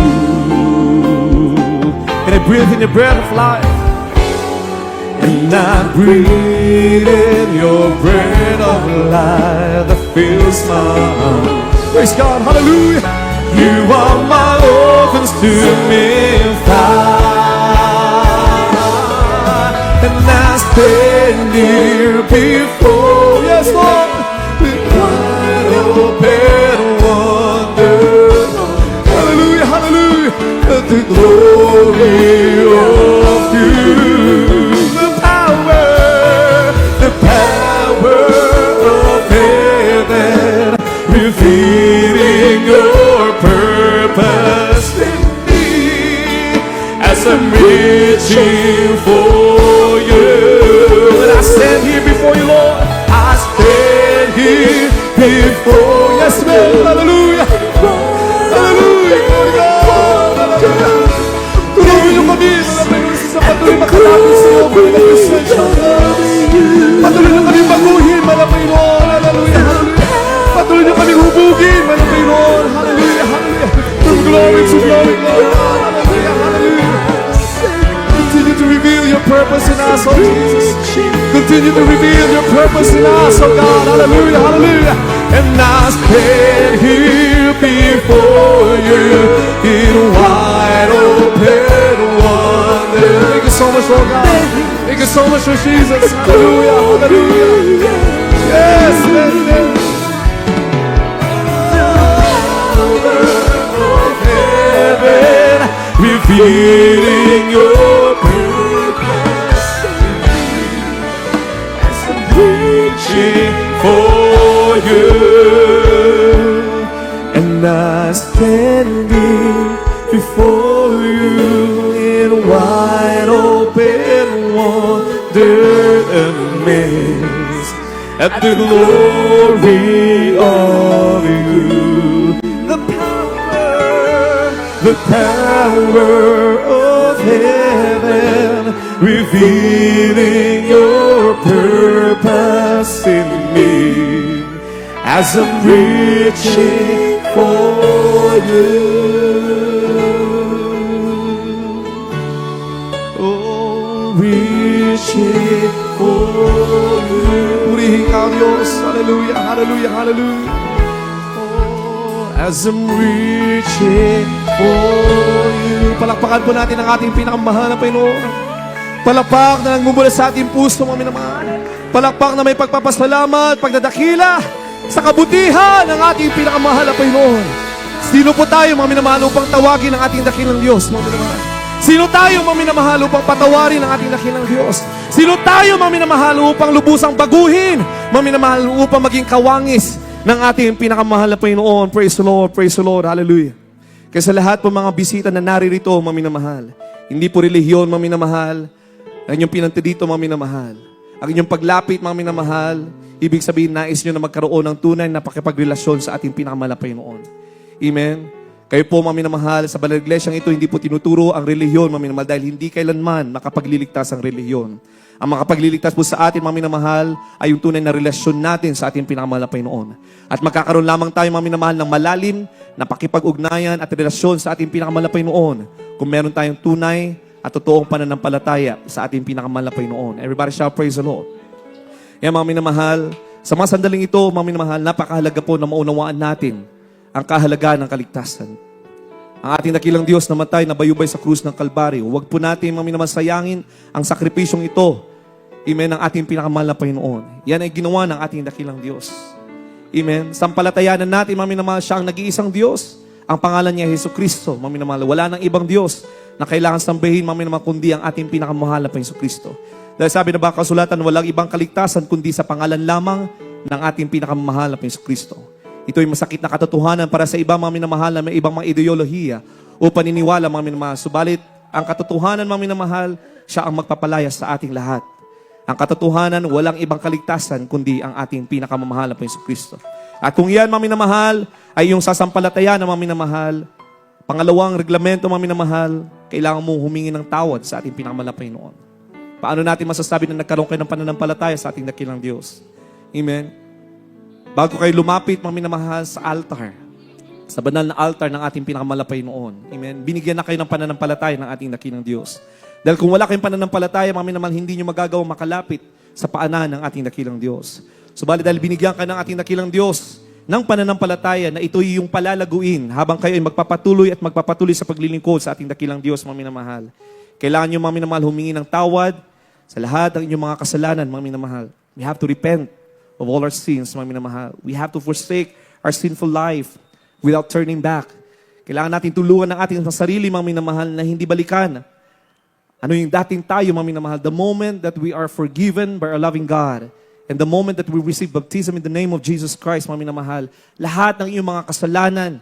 Speaker 1: Can I breathe in the breath of life? And I breathe in your breath of life that fills my heart. Praise God, hallelujah. You are my orphans to me far. And I stand here before, yes Lord, with wide open wonder. Hallelujah, hallelujah, at the glory of you. The power of heaven, revealing your purpose in me as I'm rich reaching for you. And I stand here before you, Lord. I stand here before you. Yes, man. Hallelujah. Hallelujah. Glory to God. Hallelujah. Tulungan niyo kami, mga Panginoon, sa patuloy makalapit sa iyo, Panginoon, presensya ng Diyos. Patuloy niyo kami baguhin, mga Panginoon. Hallelujah. Hallelujah. Patuloy niyo kami hubugin, mga Panginoon. Hallelujah. Hallelujah. From glory to glory, Lord. Hallelujah. Hallelujah. Continue to reveal your purpose in us, oh Jesus. Continue to reveal your purpose in us, oh God. Hallelujah. Hallelujah. And I stand here before you in wide open wonder. Thank you so much, Lord God. Thank you so much for Jesus. Hallelujah. Hallelujah. Yes. Yes. Yes. Heaven, revealing your purpose as I'm reaching for you, and I standing before you in wide open wonder amazed at the glory of you. The power of heaven, revealing your purpose in me as I'm reaching for you. Oh, reaching for you. Purihin ka, Diyos. Hallelujah, hallelujah, hallelujah. As I'm reaching for you. Palakpakan po natin ang ating pinakamahal na Panginoon. Palakpak na nagmumula sa ating puso, mga minamahal. Palakpak na may pagpapasalamat, pagdadakila sa kabutihan ng ating pinakamahal na Panginoon. Sino po tayo, mga minamahal, upang tawagin ang ating dakilang Diyos, mga minamahal? Sino tayo, mga minamahal, upang patawarin ang ating dakilang Diyos? Sino tayo, mga minamahal, upang lubusang baguhin, mga minamahal, upang maging kawangis ng ating pinakamahal na Panginoon? Praise the Lord, praise the Lord, hallelujah. Kaya sa lahat po mga bisita na naririto, mga minamahal, hindi po relihiyon, mga minamahal, ang inyong pinanti dito, mga minamahal. Ang inyong paglapit, mga minamahal, ibig sabihin, nais nyo na magkaroon ng tunay na pakipagrelasyon sa ating pinakamahal na Panginoon. Amen? Kayo po, mga minamahal, sa banal iglesyang ito, hindi po tinuturo ang relihiyon, mga minamahal, dahil hindi kailanman makapagliligtas ang relihiyon. Ang makapagliligtas po sa atin, mga minamahal, ay yung tunay na relasyon natin sa ating pinakamahal na Panginoon. At magkakaroon lamang tayo, mga minamahal, ng malalim na pakipag-ugnayan at relasyon sa ating pinakamahal na Panginoon kung meron tayong tunay at totoong pananampalataya sa ating pinakamahal na Panginoon. Everybody shout, praise the Lord. Yan, mga minamahal, sa mga sandaling ito, mga minamahal, napakahalaga po na maunawaan natin ang kahalagahan ng kaligtasan. Ang ating dakilang Diyos namatay na bayubay sa krus ng Kalbaryo. Huwag po natin, mga minamahal, sayangin ang sakripisyong ito. Amen, ng ating pinakamahal na Panginoon. Yan ay ginawa ng ating dakilang Diyos. Amen. Sampalatayanan natin, mga minamahal, siya ang nag-iisang Diyos. Ang pangalan niya, Jesucristo. Mga minamahal, wala nang ibang Diyos na kailangan sambahin, mga minamahal, kundi ang ating pinakamahal na Jesucristo. Dahil sabi na ba kasulatan, walang ibang kaligtasan kundi sa pangalan lamang ng ating pinakamahal na Jesucristo. Ito ay masakit na katotohanan para sa ibang mga minamahal na may ibang mga ideolohiya o paniniwala, mga minamahal. Subalit, ang katotohanan, mga minamahal, siya ang magpapalaya sa ating lahat. Ang katotohanan, walang ibang kaligtasan kundi ang ating pinakamamahal na Jesucristo. At kung yan, mga minamahal, ay yung sasampalataya ng mga minamahal, pangalawang reglamento, mga minamahal, kailangan mo humingi ng tawad sa ating pinakamahal na Panginoon. Paano natin masasabi na nagkaroon kayo ng pananampalataya sa ating dakilang Diyos? Amen? Bago kayo lumapit, mga minamahal, sa altar, sa banal na altar ng ating pinakamahal na Panginoon. Amen? Binigyan na kayo ng pananampalataya ng ating dakilang Diyos. Dahil kung wala kayong pananampalataya, mga minamahal, hindi nyo magagawang makalapit sa paanan ng ating dakilang Diyos. Subalit dahil binigyan ka ng ating dakilang Diyos ng pananampalataya na ito'y yung palalaguin habang kayo ay magpapatuloy at magpapatuloy sa paglilingkod sa ating dakilang Diyos, mga minamahal. Kailangan nyo, mga minamahal, humingi ng tawad sa lahat ng inyong mga kasalanan, mga minamahal. We have to repent of all our sins, mga minamahal. We have to forsake our sinful life without turning back. Kailangan natin tulungan ng ating sarili, mga minamahal, na hindi balikan. Ano yung dating tayo, mga minamahal? The moment that we are forgiven by our loving God and the moment that we receive baptism in the name of Jesus Christ, mga minamahal, lahat ng iyong mga kasalanan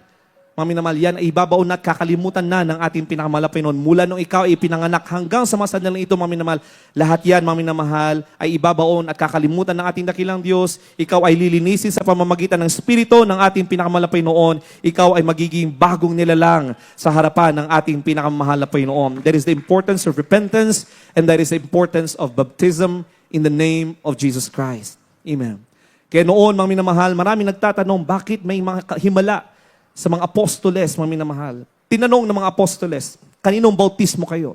Speaker 1: mga minamahal, yan ay ibabaon na at kakalimutan na ng ating pinakamalapay noon. Mula nung ikaw ay pinanganak hanggang sa mga sandaling ito, mga minamahal, lahat yan, mga minamahal, ay ibabaon at kakalimutan ng ating dakilang Diyos. Ikaw ay lilinisin sa pamamagitan ng Espiritu ng ating pinakamalapay noon. Ikaw ay magiging bagong nilalang sa harapan ng ating pinakamahal na Panginoon. That is the importance of repentance and that is the importance of baptism in the name of Jesus Christ. Amen. Kaya noon, mga minamahal, marami nagtatanong, bakit may mga himala sa mga apostoles, mga minamahal? Tinanong ng mga apostoles, kaninong bautismo kayo?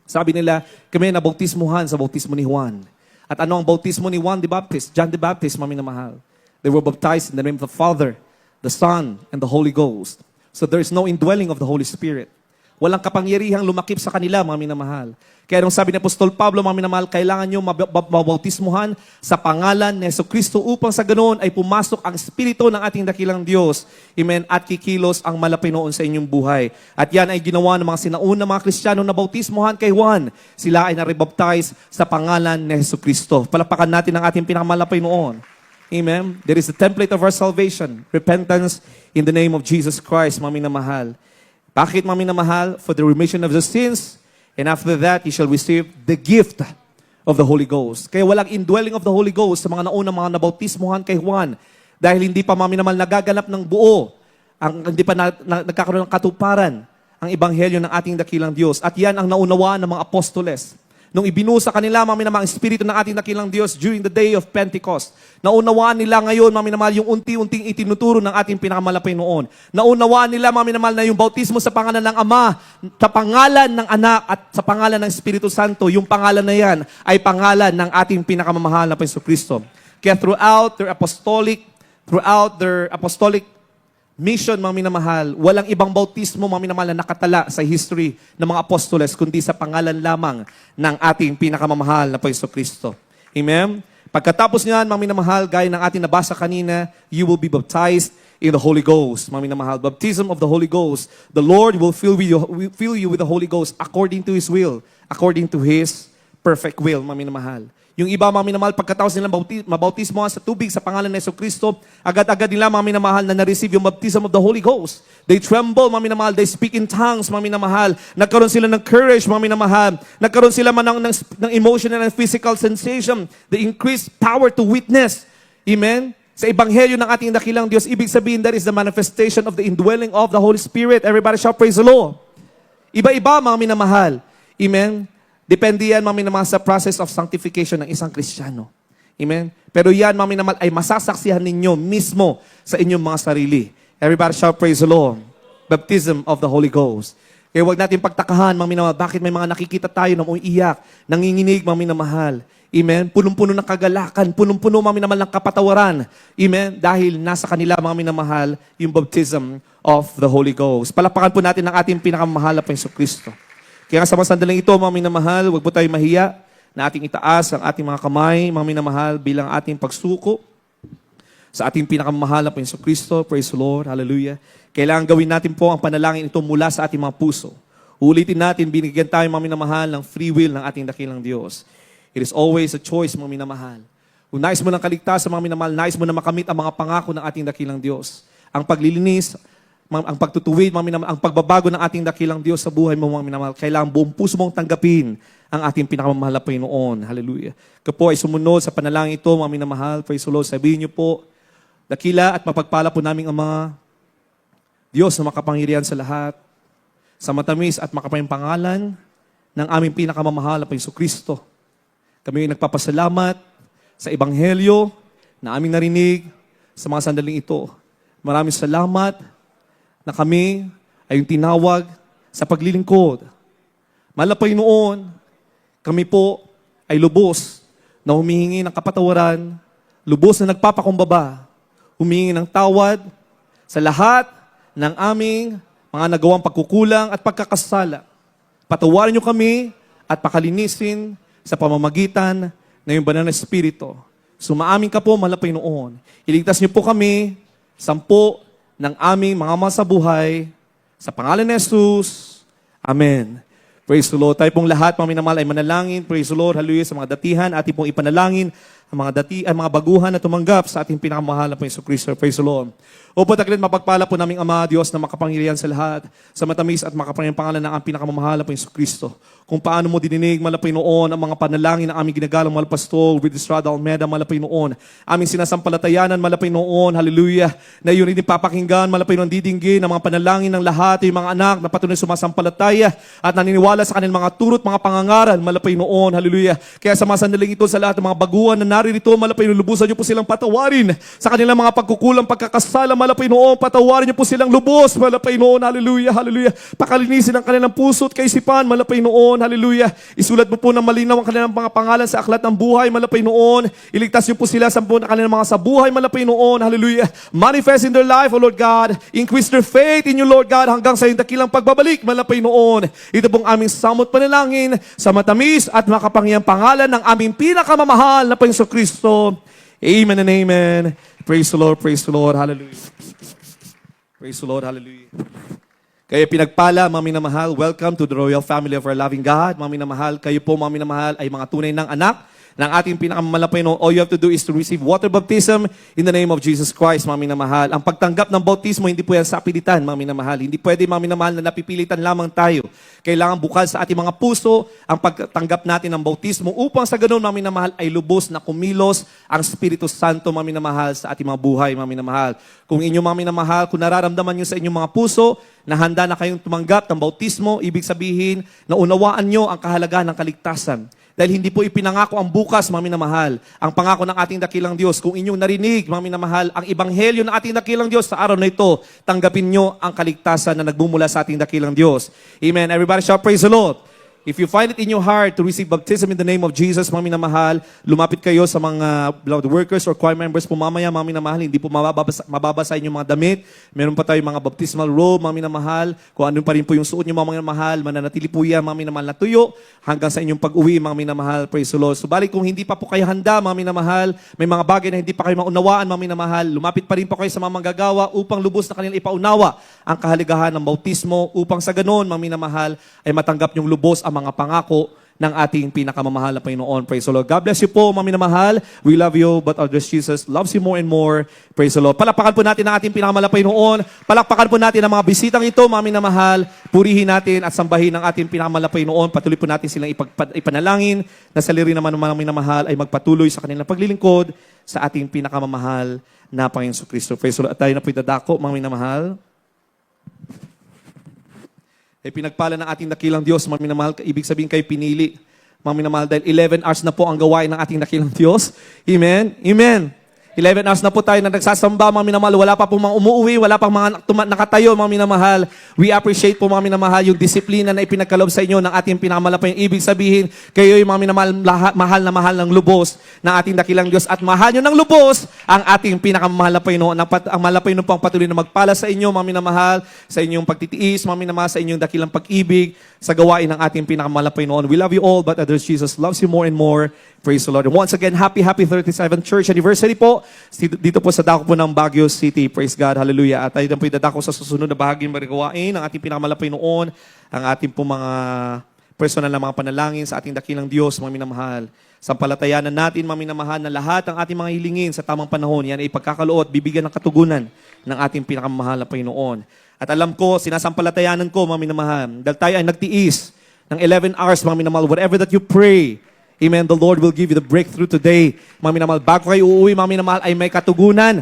Speaker 1: Sabi nila, kami na bautismuhan sa bautismo ni Juan. At ano ang bautismo ni Juan the Baptist? John the Baptist, mga minamahal. They were baptized in the name of the Father, the Son, and the Holy Ghost. So there is no indwelling of the Holy Spirit. Walang kapangyarihang lumakip sa kanila, mga minamahal. Kaya nung sabi ni Apostol Pablo, mga minamahal, kailangan nyo mabautismuhan sa pangalan ni Jesucristo upang sa ganoon ay pumasok ang Espiritu ng ating dakilang Diyos. Amen. At kikilos ang malapay noon sa inyong buhay. At yan ay ginawa ng mga sinaunang mga Kristiyano na bautismuhan kay Juan. Sila ay narebaptize sa pangalan ni Jesucristo. Palapakan natin ang ating pinakamalapay noon. Amen. There is the template of our salvation. Repentance in the name of Jesus Christ, mga minamahal. Bakit, mga minamahal? For the remission of the sins. And after that, you shall receive the gift of the Holy Ghost. Kaya walang indwelling of the Holy Ghost sa mga naunang mga nabautismuhan kay Juan. Dahil hindi pa, mga minamahal, nagaganap ng buo. Hindi pa nagkakaroon ng katuparan ang ebanghelyo ng ating dakilang Diyos. At yan ang naunawaan ng mga apostoles. Nung ibinusa kanila, mga minamahal, ang Espiritu ng ating dakilang Diyos during the day of Pentecost. Naunawaan nila ngayon, mga minamahal, yung unti-unting itinuturo ng ating pinakamalapay noon. Naunawaan nila, mga minamahal, na yung bautismo sa pangalan ng Ama, sa pangalan ng Anak, at sa pangalan ng Espiritu Santo, yung pangalan na yan ay pangalan ng ating pinakamamahal na Jesucristo. Kaya throughout their apostolic mission, mga minamahal, walang ibang bautismo, mga minamahal, na nakatala sa history ng mga apostoles, kundi sa pangalan lamang ng ating pinakamamahal na Jesucristo. Amen? Pagkatapos niyan, mga minamahal, gaya ng ating nabasa kanina, you will be baptized in the Holy Ghost. Mga minamahal, baptism of the Holy Ghost. The Lord will fill you with the Holy Ghost according to His will, according to His perfect will, mga minamahal. Yung iba, mga minamahal, pagkatapos nilang mabautismo sa tubig sa pangalan ng Jesucristo, agad-agad nila, mga minamahal, na na-receive yung baptism of the Holy Ghost. They tremble, mga minamahal. They speak in tongues, mga minamahal. Nagkaroon sila ng courage, mga minamahal. Nagkaroon sila ng emotional and physical sensation. They increase power to witness. Amen? Sa ebanghelyo ng ating dakilang Diyos, ibig sabihin, that is the manifestation of the indwelling of the Holy Spirit. Everybody shout, praise the Lord. Iba-iba, mga minamahal. Amen? Depende yan, mga minamahal, sa process of sanctification ng isang Kristiyano. Amen? Pero yan, mga minamahal, ay masasaksihan ninyo mismo sa inyong mga sarili. Everybody shout, praise the Lord. Baptism of the Holy Ghost. Kaya huwag natin pagtakahan, mga minamahal, bakit may mga nakikita tayo na umiiyak, nanginginig, mga minamahal. Amen? Punong-puno ng kagalakan, punong-puno, mga minamahal, ng kapatawaran. Amen? Dahil nasa kanila, mga minamahal, yung baptism of the Holy Ghost. Palapakan po natin ang ating pinakamahal na Jesucristo. Kaya sa mga sandaling ito, mga minamahal, huwag po tayo mahiya na ating itaas ang ating mga kamay, mga minamahal, bilang ating pagsuko sa ating pinakamahal na Jesucristo. Praise the Lord. Hallelujah. Kailangan gawin natin po ang panalangin ito mula sa ating mga puso. Ulitin natin, binigyan tayo, mga minamahal, ng free will ng ating dakilang Diyos. It is always a choice, mga minamahal. Kung nais mo ng kaligtasan, mga minamahal, nais mo na makamit ang mga pangako ng ating dakilang Diyos. Ang paglilinis, ang pagtutuwid, ang pagbabago ng ating dakilang Diyos sa buhay mo, mga minamahal, kailangan buong puso mong tanggapin ang ating pinakamamahal na Panginoon. Hallelujah. Kaya po ay sumunod sa panalangin ito, mga minamahal. Praise the Lord. Sabihin niyo po, dakila at mapagpala po naming Ama, Diyos na makapangyarihan sa lahat, sa matamis at makapayang pangalan ng aming pinakamamahal na Jesucristo. Kami ay nagpapasalamat sa Ebanghelyo na aming narinig sa mga sandaling ito. Maraming salamat na kami ay yung tinawag sa paglilingkod. Malapay noon, kami po ay lubos na humihingi ng kapatawaran, lubos na nagpapakumbaba, humihingi ng tawad sa lahat ng aming mga nagawang pagkukulang at pagkakasala. Patawarin niyo kami at pakalinisin sa pamamagitan ng iyong banal na Espiritu. Sumaamin ka po, malapay noon. Iligtas niyo po kami, 10 ng aming mga sa buhay, sa pangalan ni Jesus. Amen. Praise the Lord. Tayo pong lahat, mga minamahal, ay manalangin. Praise the Lord. Hallelujah. Sa mga datihan, ating pong ipanalangin ang mga baguhan na tumanggap sa ating pinakamahal na Panginoon Kristo. Praise the Lord. Opo, dakilat mapagpala po naming Ama, Diyos na makapangyarihan sa lahat, sa matamis at makapangyarihang pangalan ng ang pinakamamahal na Panginoon Kristo. Kung paano mo dininig, malapay noon, ang mga panalangin na aming ginagalang mahal Pastor with Estrada Almeida, malapay noon. Aming sinasampalatayanan, malapay noon, hallelujah, na yun rin papakinggan, malapay noon didinggin ang mga panalangin ng lahat, yung mga anak na patuloy sumasampalataya at naniniwala sa kanilang mga turot, mga pangangaral, malapay noon, hallelujah. Kaya sa mga sandaling ito, sa lahat ng mga baguhan na naririto, malapay noon, lubusan niyo po silang patawarin sa kanilang mga pagkukulang, pagkakasala, malapay noon, patawarin niyo po silang lubos, malapay noon, hallelujah, hallelujah. Pakalinisin ang kanilang puso at kaisipan, malapay noon, hallelujah. Isulat mo po ng malinaw ang kanilang mga pangalan sa aklat ng buhay, malapay noon. Iligtas niyo po sila sa kanilang mga sa buhay, malapay noon, hallelujah. Manifest in their life, O Lord God. Increase their faith in you, Lord God, hanggang sa iyong dakilang pagbabalik, malapay noon. Ito pong aming samot panalangin sa matamis at makapangyang pangalan ng aming pinakamamahal na Panginoon Kristo. Amen and amen. Praise the Lord, hallelujah. Praise the Lord, hallelujah. Kaya pinagpala, mga minamahal, welcome to the royal family of our loving God. Mga minamahal, kayo po, mga minamahal, ay mga tunay ng anak ng ating pinakamalapay no. All you have to do is to receive water baptism in the name of Jesus Christ, mga minamahal. Ang pagtanggap ng bautismo, hindi po yan sa pilitan, mga minamahal. Hindi pwede, mga minamahal, na napipilitan lamang tayo. Kailangan bukal sa ating mga puso ang pagtanggap natin ng bautismo upang sa ganun, mga minamahal, ay lubos na kumilos ang Espiritu Santo, mga minamahal, sa ating mga buhay, mga minamahal. Kung inyo, mga minamahal, kung nararamdaman nyo sa inyong mga puso na handa na kayong tumanggap ng bautismo, ibig sabihin na unawaan nyo ang kahalagahan ng kaligtasan. Dahil hindi po ipinangako ang bukas, mga minamahal. Ang pangako ng ating dakilang Diyos, kung inyong narinig, mga minamahal, ang ebanghelyo ng ating dakilang Diyos sa araw na ito, tanggapin nyo ang kaligtasan na nagbumula sa ating dakilang Diyos. Amen. Everybody shout, praise the Lord. If you find it in your heart to receive baptism in the name of Jesus, mga minamahal, lumapit kayo sa mga blood workers or choir members po mamaya, mga minamahal, hindi po mababasa inyong mga damit. Meron pa tayong mga baptismal robe, mga minamahal. Kung ano pa rin po yung suot nyo, mga minamahal, mananatili po yan, mga minamahal, na tuyo hanggang sa inyong pag-uwi, mga minamahal. Praise the Lord. Subalit kung hindi pa po kayo handa, mga minamahal, may mga bagay na hindi pa kayo maunawaan, mga minamahal, lumapit pa rin po kayo sa mga manggagawa upang lubos na kanila ipaunawa ang kahaligahan ng bautismo upang sa ganon, mga minamahal, ay matanggap yung lubos ang mga pangako ng ating pinakamamahal na Panginoon. Praise the Lord. God bless you po, mga minamahal. We love you, but our dear Jesus loves you more and more. Praise the Lord. Palakpakan po natin ang ating pinakamamahal na Panginoon. Palakpakan po natin ang mga bisitang ito, mga minamahal. Purihin natin at sambahin ang ating pinakamamahal na Panginoon. Patuloy po natin silang ipanalangin na sa lirin naman ng mga minamahal ay magpatuloy sa kanilang paglilingkod sa ating pinakamamahal na Panginoon Kristo. Praise the Lord. At tayo na po itadako, mga minamahal. Ay pinagpala ng ating dakilang Diyos, mga minamahal, ibig sabihin kayo pinili, mga minamahal, dahil 11 hours na po ang gawain ng ating dakilang Diyos. Amen? Amen. 11 hours na po tayo na nagsasamba, mga minamahal. Wala pa po mga umuwi, wala pa mga nakatayo, mga minamahal. We appreciate po, mga minamahal, yung disiplina na ipinagkaloob sa inyo ng ating pinakamalapay. Ibig sabihin, kayo yung mga minamahal, mahal ng lubos ng ating dakilang Diyos. At mahal nyo ng lubos ang ating pinakamahal na Panginoon. Ang malapay nung pang patuloy na magpala sa inyo, mga minamahal, sa inyong pagtitiis, mga minamahal, sa inyong dakilang pag-ibig, sa gawain ng ating pinakamahal na Panginoon. We love you all, but others, Jesus loves you more and more. Praise the Lord. And once again, happy 37th Church Anniversary po. Dito po sa dako po ng Baguio City. Praise God. Hallelujah. At tayo po idadako sa susunod na bahagi ng gawain ng ating pinakamalapay noon, ang ating po mga personal na mga panalangin sa ating dakilang Diyos, mga minamahal. Sampalatayanan natin, mga minamahal, na lahat ng ating mga hilingin sa tamang panahon, yan ay pagkakaloot, bibigyan ng katugunan ng ating pinakamahal na Panginoon. At alam ko, sinasampalatayanan ko, mga minamahal, dahil tayo ay nagtiis ng 11 hours, mga minamahal, whatever that you pray, amen, the Lord will give you the breakthrough today. Mga minamahal, bago kayo uuwi, mga minamahal, ay may katugunan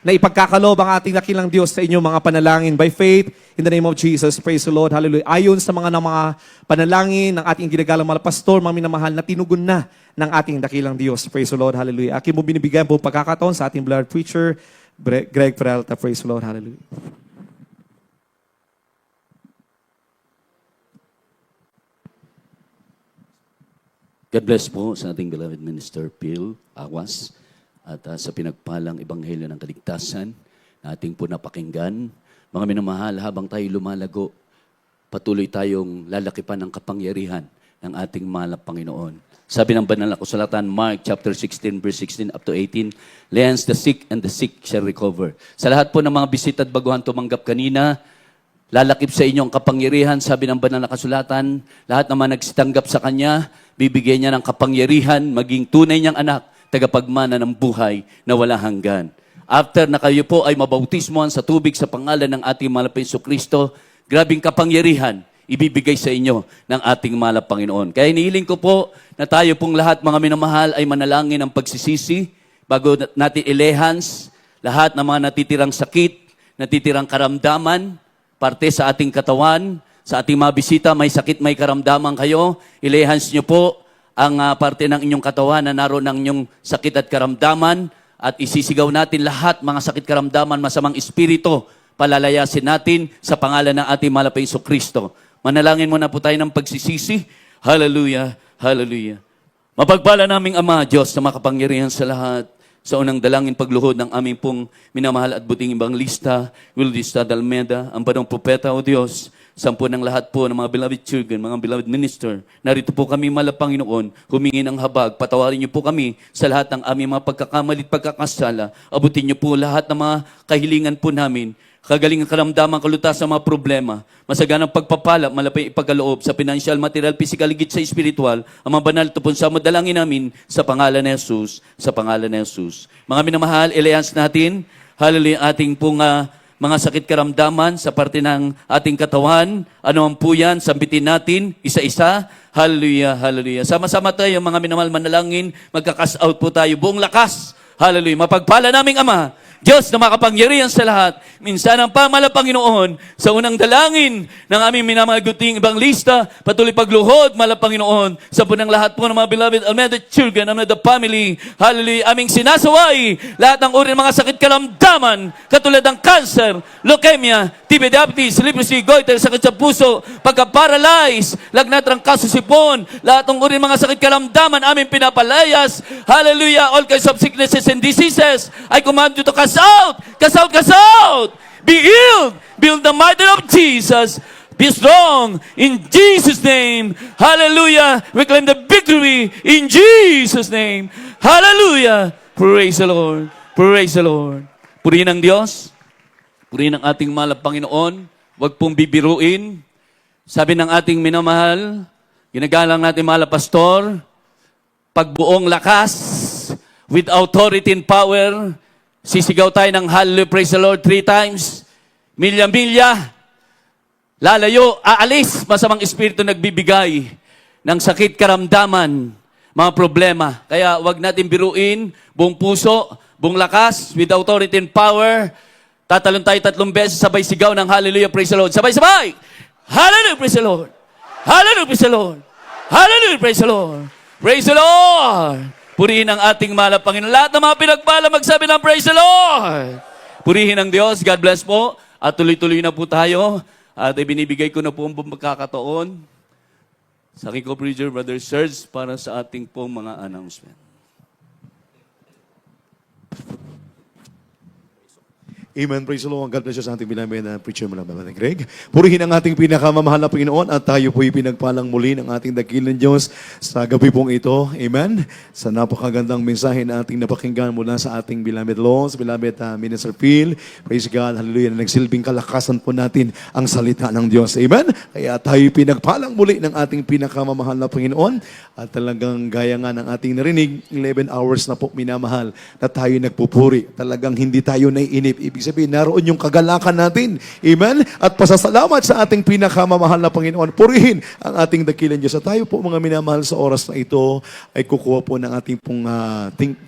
Speaker 1: na ipagkakaloob ang ating dakilang Diyos sa inyong mga panalangin by faith in the name of Jesus. Praise the Lord. Hallelujah. Ayon sa mga panalangin ng ating ginagalang mga pastor, mga minamahal, na tinugon na ng ating dakilang Diyos. Praise the Lord. Hallelujah. Akin mo binibigyan po pagkakataon sa ating beloved preacher, Greg Peralta. Praise the Lord. Hallelujah.
Speaker 5: God bless po sa ating beloved minister, Phil Awas, at sa pinagpalang ebanghelyo ng kaligtasan na ating po napakinggan. Mga minamahal, habang tayo lumalago, patuloy tayong lalakipan ng kapangyarihan ng ating mahal na Panginoon. Sabi ng banal na kasulatan, Mark chapter 16, verse 16 up to 18, "Lends the sick and the sick shall recover." Sa lahat po ng mga bisita at baguhan tumanggap kanina, lalakip sa inyo ang kapangyarihan, sabi ng banal na kasulatan, lahat naman nagsitanggap sa Kanya, bibigyan niya ng kapangyarihan, maging tunay niyang anak. tagapagmana ng buhay na wala hanggan. After na kayo po ay mabautismohan sa tubig sa pangalan ng ating mahal na Jesucristo, grabing kapangyarihan ibibigay sa inyo ng ating mahal na Panginoon. Kaya inihiling ko po na tayo pong lahat, mga minamahal, ay manalangin ng pagsisisi bago natin ilehans lahat ng mga natitirang sakit, natitirang karamdaman, parte sa ating katawan, sa ating mga bisita, may sakit, may karamdaman kayo, ilehans nyo po ang parte ng inyong katawan na naroon ng inyong sakit at karamdaman, at isisigaw natin lahat mga sakit karamdaman, masamang espiritu, palalayasin natin sa pangalan ng ating mahal na Jesucristo. Manalangin muna po tayo ng pagsisisi. Hallelujah, hallelujah. Mapagpala naming Ama, Diyos na makapangyarihan sa lahat, sa unang dalangin pagluhod ng aming pong minamahal at buting ebanglista, Wildista Dalmeda, ang banong propeta o Diyos, sampu ng lahat po ng mga beloved children, mga beloved minister. Narito po kami, mahal na Panginoon, humingi ng habag. Patawarin niyo po kami sa lahat ng aming mga pagkakamali at pagkakasala. Abutin niyo po lahat ng mga kahilingan po namin. Kagalingan, karamdaman, kalutasan, mga problema, masaganang pagpapala, malapay ipagkaloob sa financial, material, physical, higit sa spiritual, ang mga banal tupon sa madalangin namin sa pangalan ni Jesus, sa pangalan ni Jesus. Mga minamahal, ilehans natin, hallelujah, ating pong mga sakit karamdaman sa parte ng ating katawan, ano ang po yan, sambitin natin, isa-isa, hallelujah, hallelujah. Sama-sama tayo, mga minamahal, manalangin, magkakas out po tayo, buong lakas, hallelujah, mapagpala naming Ama, Diyos na makapangyarihan sa lahat, minsan ang pamala Panginoon, sa unang dalangin ng aming minamaguting ebanglista, patuloy pagluhod, mala Panginoon, sa punang lahat po ng mga beloved Almeida children, Almeida family, hallelujah, aming sinasaway, lahat ng uri ng mga sakit karamdaman, katulad ng cancer, leukemia, TB diabetes, leprosy, goiter, sakit sa puso, pagka-paralyze, lagnat, trangkaso, sipon, lahat ng uri ng mga sakit karamdaman, aming pinapalayas, hallelujah, all kinds of sicknesses and diseases, I command you to cast out! Cast out! Cast out! Be healed! Build the might of Jesus. Be strong in Jesus' name. Hallelujah! We claim the victory in Jesus' name. Hallelujah! Praise the Lord. Praise the Lord. Purihin ang Diyos. Purihin ang ating mahal na Panginoon. Huwag pong bibiruin. Sabi ng ating minamahal, ginagalang natin mahal na pastor, pagbuong lakas, with authority and power, sisigaw tayo ng hallelujah, praise the Lord 3 times. Milya-milya, lalayo, aalis, masamang espiritu nagbibigay ng sakit, karamdaman, mga problema. Kaya wag natin biruin, buong puso, buong lakas, with authority and power. Tatalon tayo 3 beses, sabay sigaw ng hallelujah, praise the Lord. Sabay-sabay! Hallelujah, praise the Lord! Hallelujah, praise the Lord! Hallelujah, praise the Lord! Praise the Lord! Purihin ang ating mahal na Panginoon. Lahat ng mga pinagpala, magsabi ng praise the Lord! Purihin ang Diyos. God bless po. At tuloy-tuloy na po tayo. At ibinibigay ko na po ang pagkakataon sa aking co-preacher, Brother Serge, para sa ating pong mga announcement.
Speaker 3: Amen. Praise the Lord. God bless you sa ating pinamay na preacher mo na Brother Greg. Purihin ang ating pinakamamahal na Panginoon at tayo po'y pinagpalang muli ng ating dakilang Diyos sa gabi pong ito. Amen. Sa napakagandang mensahe na ating napakinggan mula sa ating beloved Lord, beloved Minister Phil. Praise God. Hallelujah. Nagsilbing kalakasan po natin ang salita ng Diyos. Amen. Kaya tayo pinagpalang muli ng ating pinakamamahal na Panginoon at talagang gaya nga ng ating narinig, 11 hours na po minamahal na tayo nagpupuri. Talagang hindi tayo naiinip. Ibig sabihin, naroon yung kagalakan natin. Amen? At pasasalamat sa ating pinakamamahal na Panginoon. Purihin ang ating dakilang Diyos. At tayo po mga minamahal sa oras na ito ay kukuha po ng ating pong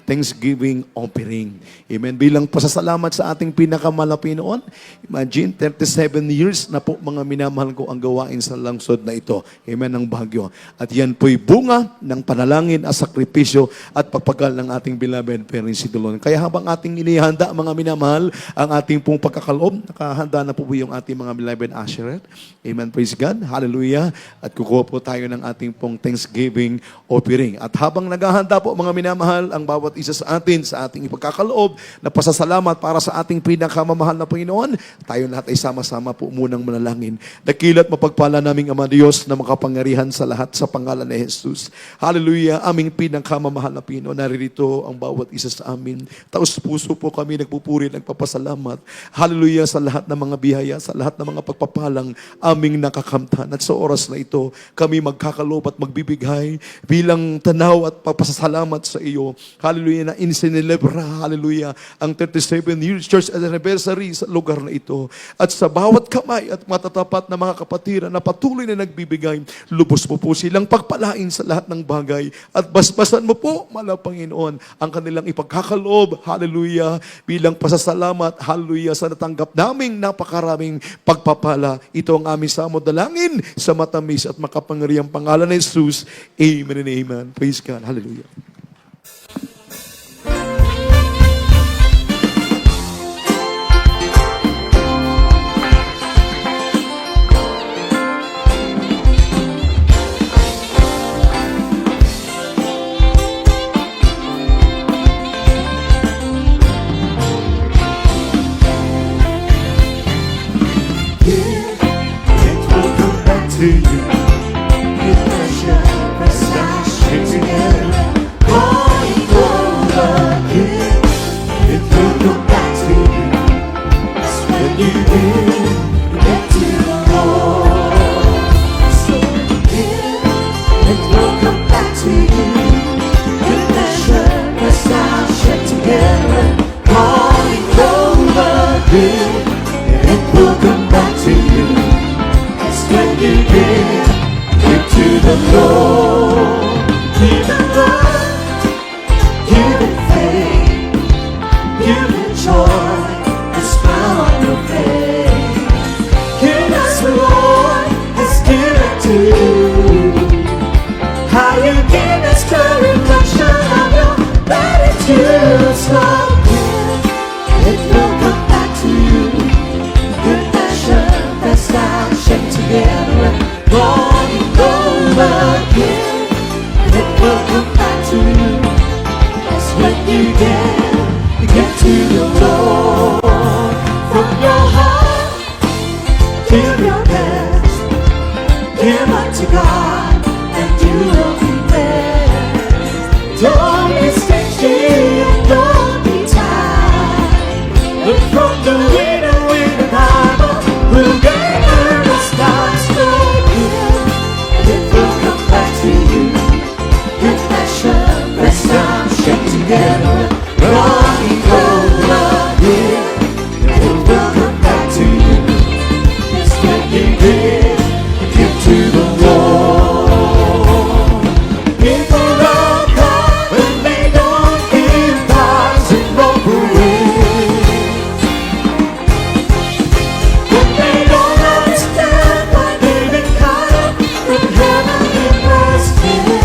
Speaker 3: Thanksgiving offering. Amen? Bilang pasasalamat sa ating pinakamahal na Panginoon. Imagine, 37 years na po mga minamahal ko ang gawain sa langsod na ito. Amen? Ng Baguio. At yan po'y bunga ng panalangin at sakripisyo at pagpagal ng ating beloved parents si Dolon. Kaya habang ating inihanda mga minamahal, ang ating pong pagkakaloob. Nakahanda na po yung ating mga beloved Ashereth. Amen. Praise God. Hallelujah. At kukuha po tayo ng ating pong Thanksgiving offering. At habang naghahanda po mga minamahal ang bawat isa sa atin sa ating ipagkakaloob na pasasalamat para sa ating pinakamamahal na Panginoon, tayo lahat ay sama-sama po munang manalangin. Dakilat mapagpala naming Ama Diyos na makapangyarihan sa lahat sa pangalan ni Jesus. Hallelujah. Aming pinakamamahal na Panginoon. Naririto ang bawat isa sa amin. Taos puso po kami nagpupuri, nagpapasalamat salamat. Hallelujah sa lahat ng mga biyaya, sa lahat ng mga pagpapalang aming nakakamtan. At sa oras na ito, kami magkakaloob at magbibigay bilang tanaw at pagpasasalamat sa iyo. Hallelujah na insinelebra, hallelujah, ang 37 years church anniversary sa lugar na ito. At sa bawat kamay at matatapat na mga kapatiran na patuloy na nagbibigay, lubos mo po silang pagpalain sa lahat ng bagay at basbasan mo po, mala Panginoon, ang kanilang ipagkakaloob, hallelujah, bilang pasasalamat, hallelujah, sa natanggap naming napakaraming pagpapala. Ito ang aming samodalangin sa matamis at makapangyarihang pangalan ni Jesus. Amen and amen. Praise God. Hallelujah.
Speaker 6: To you, with pleasure, press down, shake together, going over again. It will come back to you. That's when you give, you get to the Lord. So when you give, it will come back to you. With pleasure, press down, shake together, going over again. It will come back to you. When you give to the Lord, give it love, give it faith, give it joy, a smile on your face. Give us the Lord has given to you. How you give us the reflection of your gratitude. So give, it will come back to you. Good pleasure, best down, shake together, going over again. It will come back to you. That's when you get to the Lord. From your heart, give your best, give unto God, and you will be blessed. Don't be stingy and don't be tired. Look from the window in the Bible, who gave us God's good. It will come back to you. Good pleasure, press down, shake together, running over again. It will come back to you. It's when you give to the Lord. People don't come when they don't give tithes and offerings. When they don't understand why they've been cut off from heavenly blessings.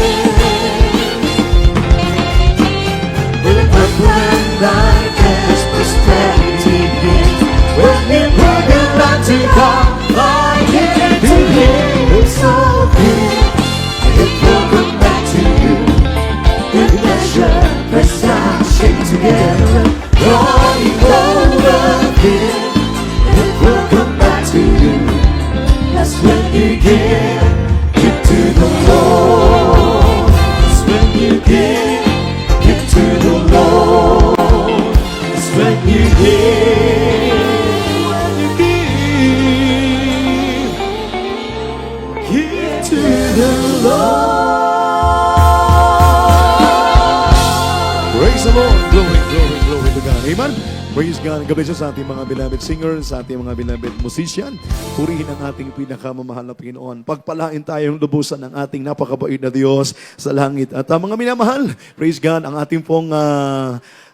Speaker 6: With a purple and darkness, prosperity brings. When you bring it back to God, I give it to Him. It's so good, it will come back to you. With pleasure, press down, shake together, running over again. It will come back to you. That's when you give to the Lord. That's when you give to the Lord. That's when you give to the Lord.
Speaker 3: Praise the Lord. Glory, glory, glory to God. Amen. Praise God. God bless you sa ating mga beloved singers, sa ating mga beloved musician. Purihin ang ating pinakamamahal na Panginoon. Pagpalain tayong lubusan ng ating napakabait na Diyos sa langit. At mga minamahal, praise God, ang ating pong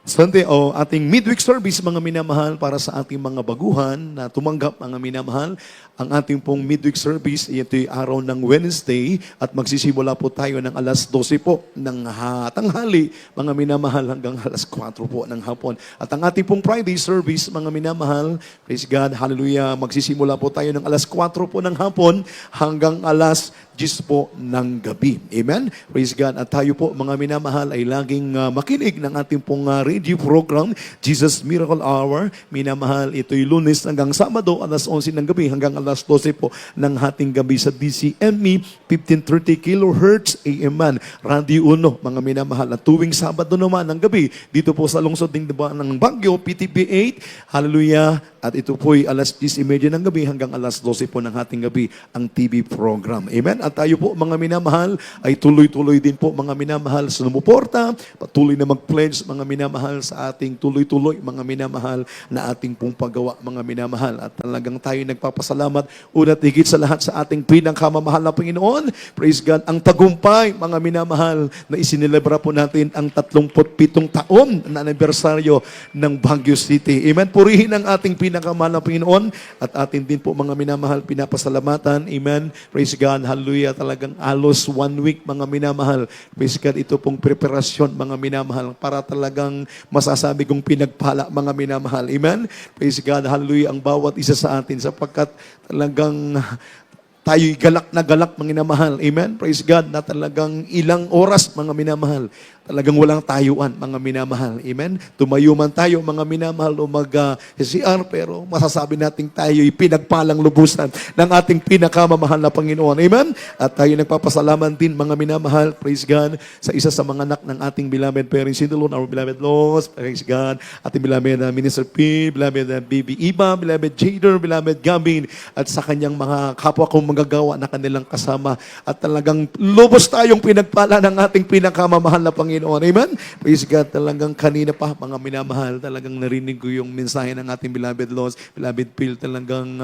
Speaker 3: Sunday o ating midweek service, mga minamahal, para sa ating mga baguhan na tumanggap, mga minamahal. Ang ating pong midweek service, ito'y araw ng Wednesday at magsisimula po tayo ng alas 12 po ng tanghali, mga minamahal, hanggang alas 4 po ng hapon. At ang ating pong Friday service, mga minamahal, praise God, hallelujah, magsisimula po tayo ng alas 4 po ng hapon hanggang alas 10 po ng gabi. Amen? Praise God. At tayo po, mga minamahal, ay laging makinig ng ating pong radio program, Jesus Miracle Hour. Minamahal, ito'y Lunes hanggang Sabado, alas 11 ng gabi hanggang alas 12 po ng hating gabi sa DCME, 1530 kHz AM man. Radio Uno, mga minamahal. At tuwing Sabado naman ng gabi, dito po sa lungsod ng Baguio, PTB 8. Hallelujah. At ito po'y alas 10:30 ng gabi hanggang alas 12 po ng hating gabi ang TV program. Amen? At tayo po, mga minamahal, ay tuloy-tuloy din po, mga minamahal, sa sumuporta, patuloy na mag-pledge, mga minamahal, sa ating tuloy-tuloy, mga minamahal, na ating pong paggawa, mga minamahal. At talagang tayo nagpapasalamat, una't higit sa lahat sa ating pinangkamamahal na Panginoon. Praise God, ang tagumpay, mga minamahal, na isinilebra po natin ang 37 taon na anibersaryo ng Baguio City. Amen? Purihin ang ating pinakamahal na Panginoon at atin din po, mga minamahal, pinapasalamatan. Amen? Praise God. Hallelujah. Talagang halos 1 week, mga minamahal. Praise God. Ito pong preparasyon, mga minamahal, para talagang masasabi kong pinagpala, mga minamahal. Amen? Praise God. Hallelujah. Ang bawat isa sa atin sapagkat talagang tayo'y galak na galak, mga minamahal. Amen? Praise God. Na talagang ilang oras, mga minamahal, talagang walang tayuan, mga minamahal. Amen? Tumayo man tayo, mga minamahal, o mag-CR, pero masasabi natin tayo'y pinagpalang lubusan ng ating pinakamamahal na Panginoon. Amen? At tayo nagpapasalaman din, mga minamahal, praise God, sa isa sa mga anak ng ating beloved parents in the Lord, our beloved Lord, praise God, ating beloved Minister P, beloved Baby Iba, beloved Jader, beloved Gavin, at sa kanyang mga kapwa kong magagawa na kanilang kasama. At talagang lubos tayong pinagpala ng ating pinakamamahal na Panginoon. Amen? Praise God. Talagang kanina pa, mga minamahal, talagang narinig ko yung mensahe ng ating beloved Lord, beloved Phil, talagang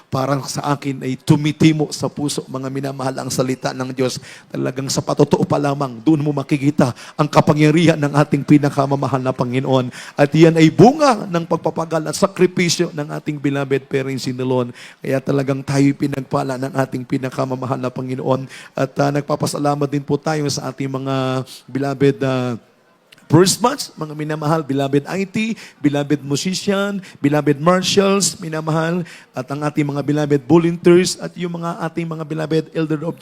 Speaker 3: parang sa akin ay tumitimo sa puso, mga minamahal, ang salita ng Diyos. Talagang sa patotoo pa lamang, doon mo makikita ang kapangyarihan ng ating pinakamamahal na Panginoon. At yan ay bunga ng pagpapagal at sakripisyo ng ating beloved parents in the Lord. Kaya talagang tayo pinagpala ng ating pinakamamahal na Panginoon. At nagpapasalamat din po tayo sa ating mga beloved first batch, mga minamahal, beloved IT, beloved musician, beloved marshals, minamahal, at ang ating mga beloved volunteers, at yung mga ating mga beloved elder of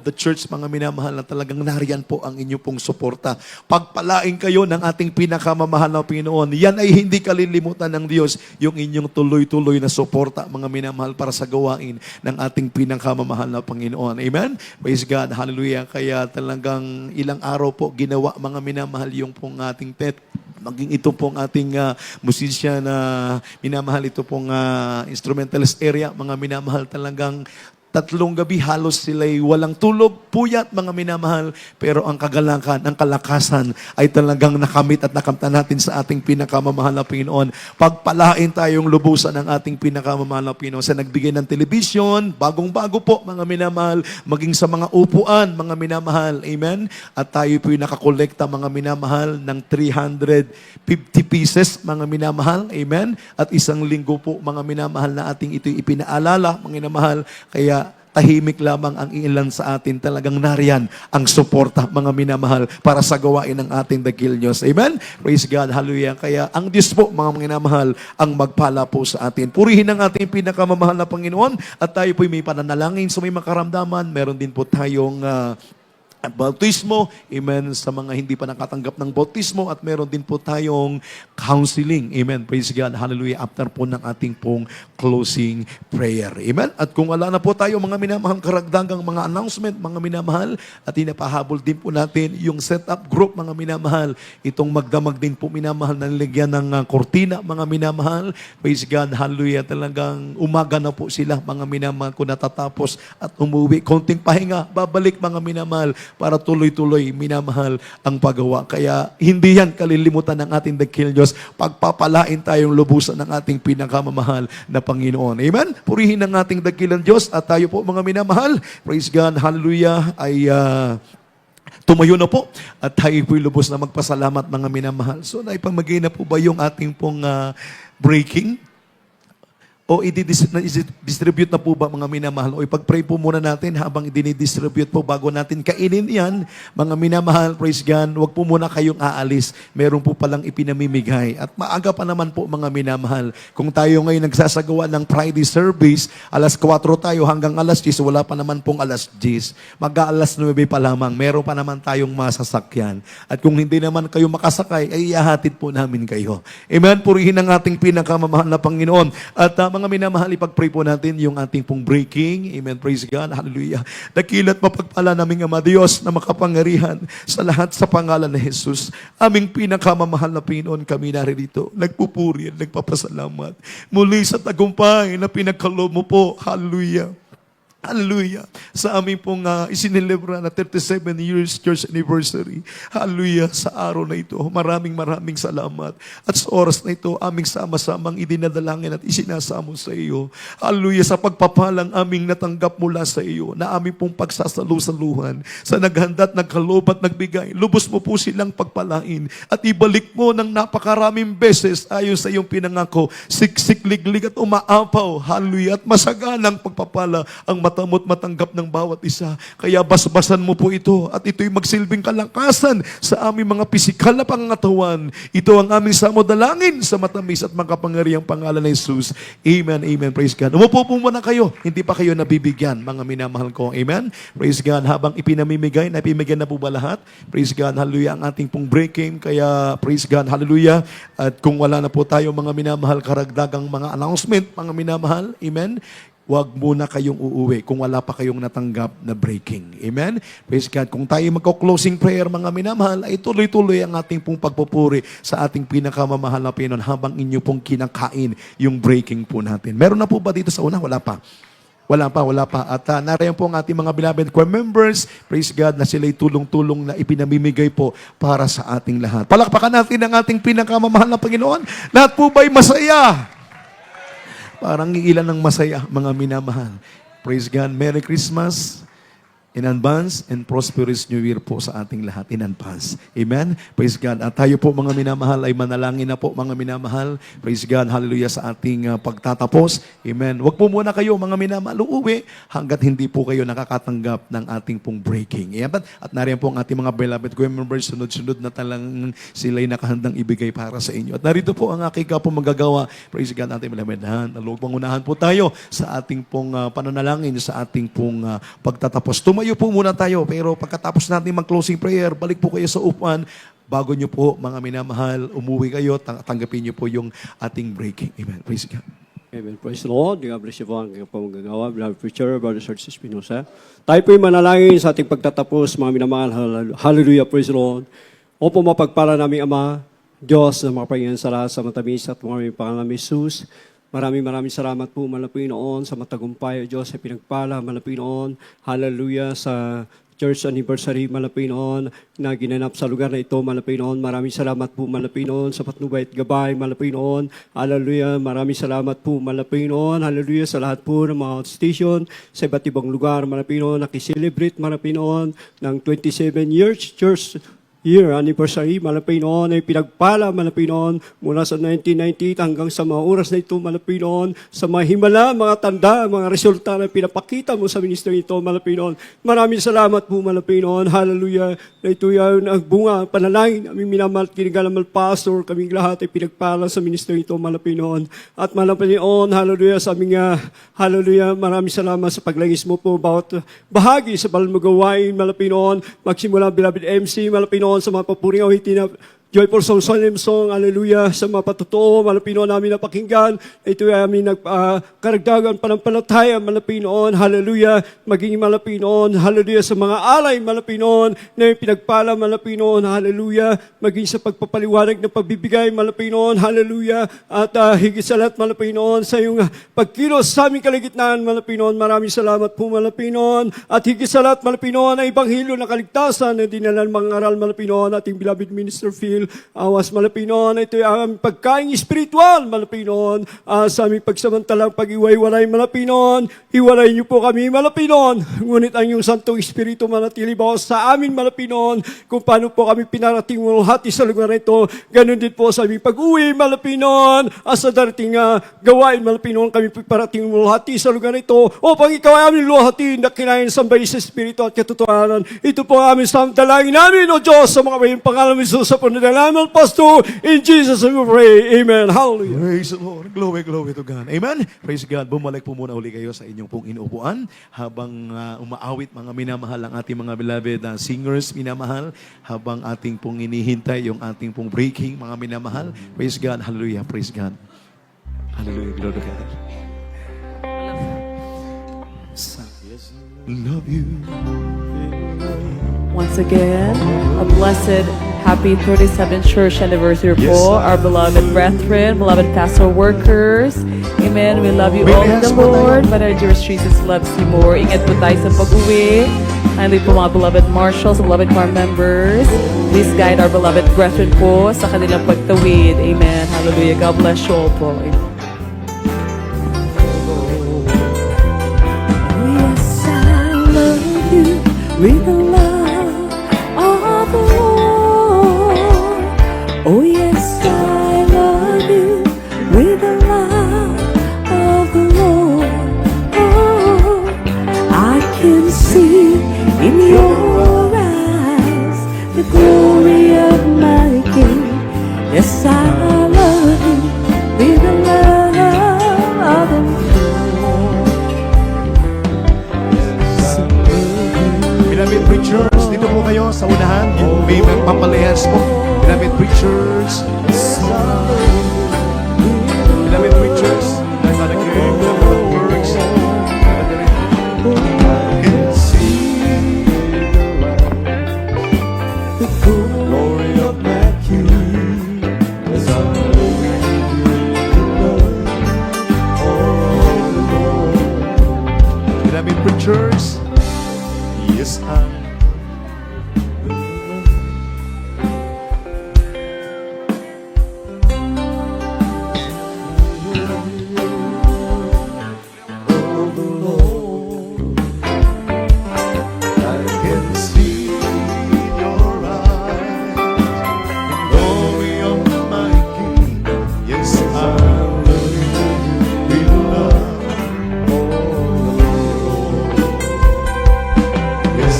Speaker 3: the church, mga minamahal, na talagang nariyan po ang inyong pong suporta. Pagpalain kayo ng ating pinakamamahal na Panginoon. Yan ay hindi kalilimutan ng Diyos, yung inyong tuloy-tuloy na suporta, mga minamahal, para sa gawain ng ating pinakamamahal na Panginoon. Amen? Praise God. Hallelujah. Kaya talagang ilang araw po ginawa, mga minamahal, yung pong ating pet, maging ito pong ating musician na minamahal, ito pong instrumentalist area, mga minamahal, talagang 3 gabi halos sila'y walang tulog, puyat, mga minamahal, pero ang kagalakan, ang kalakasan ay talagang nakamit at nakamta natin sa ating pinakamamahal na Panginoon. Pagpalain tayong lubusan ng ating pinakamamahal na Panginoon sa nagbigay ng television, bagong-bago po, mga minamahal, maging sa mga upuan, mga minamahal. Amen? At tayo po'y nakakolekta, mga minamahal, ng 350 pieces, mga minamahal. Amen? At 1 linggo po, mga minamahal, na ating ito'y ipinaalala, mga minamahal. Kaya tahimik lamang ang ilan sa atin, talagang nariyan ang suporta, mga minamahal, para sa gawain ng ating dakil Diyos. Amen? Praise God. Hallelujah. Kaya ang Diyos po, mga minamahal, ang magpala po sa atin. Purihin ang ating pinakamamahal na Panginoon, at tayo po may pananalangin sa may makaramdaman. Meron din po tayong bautismo, amen, sa mga hindi pa nakatanggap ng bautismo, at meron din po tayong counseling, amen, praise God, hallelujah, after po ng ating pong closing prayer, amen. At kung wala na po tayo, mga minamahal, karagdagang mga announcement, mga minamahal, at inapahabol din po natin yung setup group, mga minamahal, itong magdamag din po, minamahal, na nilagyan ng kortina, mga minamahal, praise God, hallelujah, talagang umaga na po sila, mga minamahal, kung natatapos at umuwi, konting pahinga, babalik, mga minamahal, para tuloy-tuloy, minamahal, ang paggawa. Kaya hindi yan kalilimutan ng ating dakil Diyos. Pagpapalain tayong lubusan ng ating pinakamamahal na Panginoon. Amen? Purihin ang ating dakilang Diyos, at tayo po, mga minamahal, praise God, hallelujah, ay tumayo na po, at tayo po'y lubos na magpasalamat, mga minamahal. So, naipamagay na po ba yung ating pong breaking? O i-distribute na po ba mga minamahal? O ipag-pray po muna natin habang i-distribute po bago natin kainin yan. Mga minamahal, praise God, huwag po muna kayong aalis. Meron po palang ipinamimigay. At maaga pa naman po mga minamahal. Kung tayo ngayon nagsasagawa ng Friday service, alas 4 tayo hanggang alas 10, wala pa naman pong alas 10. Mag-aalas 9 pa lamang, meron pa naman tayong masasakyan. At kung hindi naman kayo makasakay, ay ihahatid po namin kayo. Amen? Purihin ang ating pinakamamahal na Panginoon. At mga minamahal, ipag-pray po natin yung ating pong breaking. Amen. Praise God. Hallelujah. Dakilat mapagpala naming Ama Diyos na makapangyarihan sa lahat sa pangalan ni Jesus. Aming pinakamamahal na Panginoon, kami naririto. Nagpupuri at nagpapasalamat. Muli sa tagumpay na pinagkaloob mo po. Hallelujah. Hallelujah. Sa aming pong isinilebra na 37 years church anniversary. Hallelujah. Sa araw na ito, maraming salamat. At sa oras na ito, aming sama-samang idinadalangin at isinasamo sa iyo. Hallelujah. Sa pagpapalang aming natanggap mula sa iyo, na aming pong pagsasalusaluhan, sa naghanda at nagkaloob at nagbigay, lubos mo po silang pagpalain at ibalik mo ng napakaraming beses ayon sa iyong pinangako, siksik, liglig at umaapaw. Hallelujah. At masaganang pagpapala ang matamot matanggap ng bawat isa. Kaya basbasan mo po ito at ito'y magsilbing kalakasan sa aming mga pisikal na pangangatawan. Ito ang aming samodalangin sa matamis at makapangyarihang pangalan ng Jesus. Amen, amen. Praise God. Umupo po muna kayo. Hindi pa kayo nabibigyan, mga minamahal ko. Amen. Praise God. Habang ipinamimigay, napimigyan na po ba lahat? Praise God. Hallelujah. Ang ating pong breaking. Kaya praise God. Hallelujah. At kung wala na po tayo, mga minamahal, karagdagang mga announcement, mga minamahal. Amen. Huwag muna kayong uuwi kung wala pa kayong natanggap na breaking. Amen? Praise God. Kung tayo magko-closing prayer, mga minamahal, ay tuloy-tuloy ang ating pong pagpupuri sa ating pinakamamahal na Panginoon habang inyo pong kinakain yung breaking po natin. Meron na po ba dito sa una? Wala pa. Wala pa. At narayan po ang ating mga beloved choir members, praise God, na sila'y tulong-tulong na ipinamimigay po para sa ating lahat. Palakpakan natin ang ating pinakamamahal na Panginoon. Lahat po ba'y masaya? Parang ilan ng masaya, mga minamahal. Praise God. Merry Christmas in advance and prosperous New Year po sa ating lahat in advance. Amen? Praise God. At tayo po mga minamahal ay manalangin na po mga minamahal. Praise God. Hallelujah sa ating pagtatapos. Amen. Huwag po muna kayo mga minamahal uuwi hanggat hindi po kayo nakakatanggap ng ating pong breaking. Amen? At nariyan po ang ating mga beloved choir members, sunod-sunod na talang sila'y nakahandang ibigay para sa inyo. At narito po ang aking po magagawa. Praise God, ating beloved. Naluwag pangunahan po tayo sa ating pong pananalangin, sa ating pong pagtatapos. Tumayo po muna tayo, pero pagkatapos natin mag-closing prayer, balik po kayo sa upuan. Bago nyo po, mga minamahal, umuwi kayo, tanggapin nyo po yung ating breaking. Amen. Praise God.
Speaker 7: Amen. Praise the Lord. God bless you po ang pamagagawa. Beloved preacher, Brother Serge Espinosa. Tayo po'y manalangin sa ating pagtatapos, mga minamahal. Hallelujah. Praise the Lord. Opo, mapagpala namin Ama, Diyos na makapangyarihan sa lahat sa matamis at mga pangalan ni Jesus. Maraming salamat po, Malapinoon, sa matagumpay, O Diyos, sa pinagpala, Malapinoon. Hallelujah, sa church anniversary, Malapinoon, na ginanap sa lugar na ito, Malapinoon. Maraming salamat po, Malapinoon, sa patnubay at gabay, Malapinoon. Hallelujah, maraming salamat po, Malapinoon. Hallelujah, sa lahat po ng mga station, sa iba't ibang lugar, Malapinoon, nakiselebrate, Malapinoon, ng 27 years church year anniversary, Malapinoon, ay pinagpala, Malapinoon, mula sa 1998 hanggang sa mga oras na ito, Malapinoon, sa mga himala, mga tanda, mga resulta na pinapakita mo sa ministry ito, Malapinoon. Maraming salamat po, Malapinoon. Hallelujah. Na ito yung nagbunga, panalangin, aming minamahal, kinigalamal pastor, kaming lahat ay pinagpala sa ministry ito, Malapinoon. At Malapinoon, hallelujah, sa aming, hallelujah, maraming salamat sa paglangis mo po, bawat bahagi sa balmagawain, Malapinoon, magsimula, beloved MC, Malapinoon, sa mga papuring awitin na joyful song, solemn song, hallelujah, sa mga patotoo, Malapinoon namin napakinggan. Ito ay amin nagkaragdagan panampalataya, Malapinoon, hallelujah, maging Malapinoon, hallelujah, sa mga alay, Malapinoon, na yung pinagpala, Malapinoon, hallelujah, maging sa pagpapaliwanag ng pagbibigay, Malapinoon, hallelujah, at higit sa lahat, Malapinoon, sa iyong pagkilos sa aming kaligitnaan, Malapinoon. Maraming salamat po, Malapinoon, at higit sa lahat, Malapinoon, ang Ebanghelyo na kaligtasan na dinala ng mga aral, Malapinoon, ating beloved Minister Phil. Phil, awas malapinon, ito ang aming pagkain espiritual, malapinon, sa aming pagsamantalang pag-iway-walay, malapinon, hiwalay niyo po kami, malapinon, ngunit ang iyong Santong Espiritu manatili ba sa amin, malapinon, kung paano po kami pinarating mo hati sa lugar na ito, ganun din po sa aming pag-uwi, malapinon, sa darating gawain, malapinon, kami parating mo hati sa lugar na ito, upang ikaw ay aming luhati na kinain sambay sa Espiritu at katotohanan. Ito po ang aming samdalangin namin, O Diyos, sa mga mayang pangalan ng Jesus, sa panadalaman, Pastor, in Jesus' name we pray. Amen. Hallelujah.
Speaker 3: Praise the Lord. Glory, glory to God. Amen. Praise God. Bumalik po muna uli kayo sa inyong pong inuupuan habang umaawit mga minamahal ang ating mga beloved singers, minamahal, habang ating pong inihintay yung ating pong breaking, mga minamahal. Praise God. Hallelujah. Praise God. Hallelujah. Glory to God. Love you.
Speaker 8: Once again, a blessed, happy 37th church anniversary
Speaker 3: Yes,
Speaker 8: po,
Speaker 3: sir.
Speaker 8: our beloved brethren, beloved pastor workers. Amen. We love you
Speaker 3: May
Speaker 8: all in the
Speaker 3: rehas po tayo.
Speaker 8: Lord, but our dearest Jesus loves you more. Ingat po tayo sa pag-uwi. Kindly po mga beloved marshals, beloved choir members, please guide our beloved brethren po sa kanilang pagtawid. Amen. Hallelujah. God bless you all po. Amen.
Speaker 6: Yes, I love you with the love of the Lord. Oh, yes, I love you with the love of the Lord. Oh, I can see in your eyes the glory of my King. Yes, I love you with the love of the Lord.
Speaker 3: Beloved preachers, dito po kayo sa unahan. Yung may pampalehas po. Beloved preachers. Beloved preachers. Dahil na nag-iing ng works. Can see the glory of my King. As I Beloved preachers. Yes, I can see in your eyes the glory of my King. Yes, I love you with love. Yes,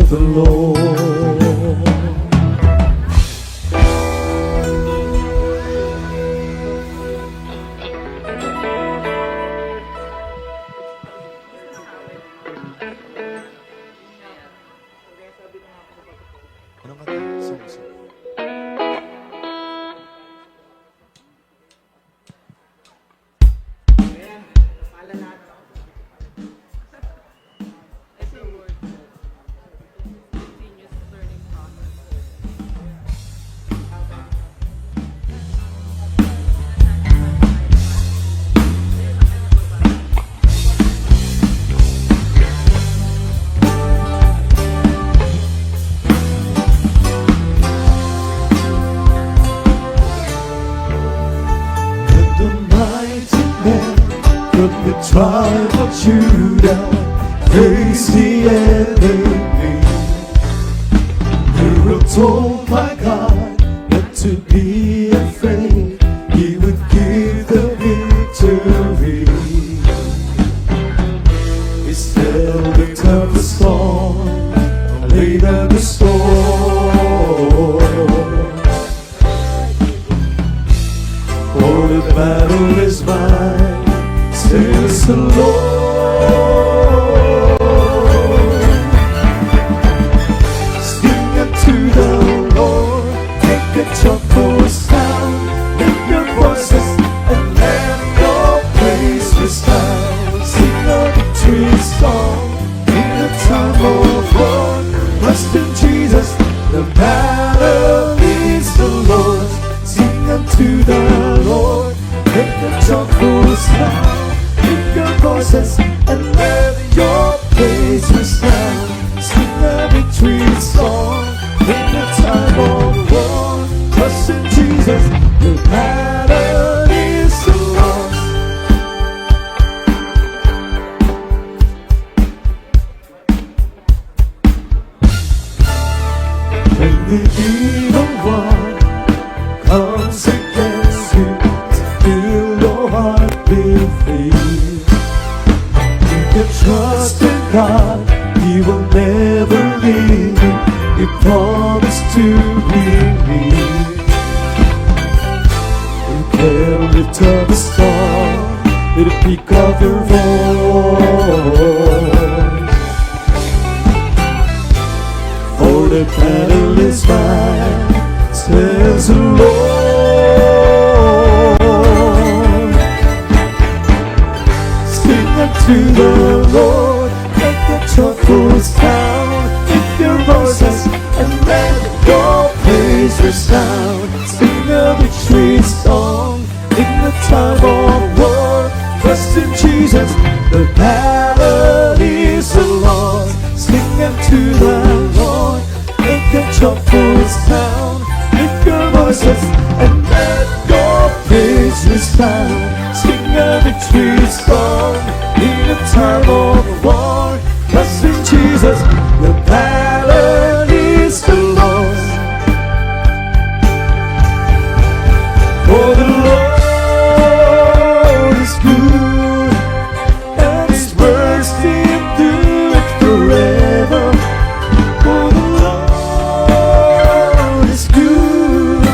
Speaker 6: the Lord. The mighty man from the tribe of Judah faced the enemy. You were told by God not to be afraid, He would give the victory. He still picked up the storm, laid down the storm. For the battle is mine, says the Lord. Sing unto the Lord, make a joyful sound, lift your voices and let your praise resound. Sing a victory song in the time of war. Trust in Jesus, the battle is the Lord. Sing unto the Lord, make a joyful sound, lift your voices and let your praise resound. Sing a victory song in the time of war. Trust in Jesus, the battle is the Lord. When the evil one comes against you to fill your heart with fear, you can trust in God, He will never leave you. He promised to be near. You can lift up a storm with the peak of your voice. For the battle is mine, says the Lord. Sing unto the Lord, make a joyful sound, lift your voices and let your praise resound. Sing a victory song in the time of war. Trust in Jesus, the battle is the Lord. Sing unto the Lord, make a joyful sound, lift your voices and let your praise resound. Sing a victory song in the time of war. Trust in Jesus, the battle is the Lord. For the Lord is good, and His mercy endureth forever. For the Lord is good,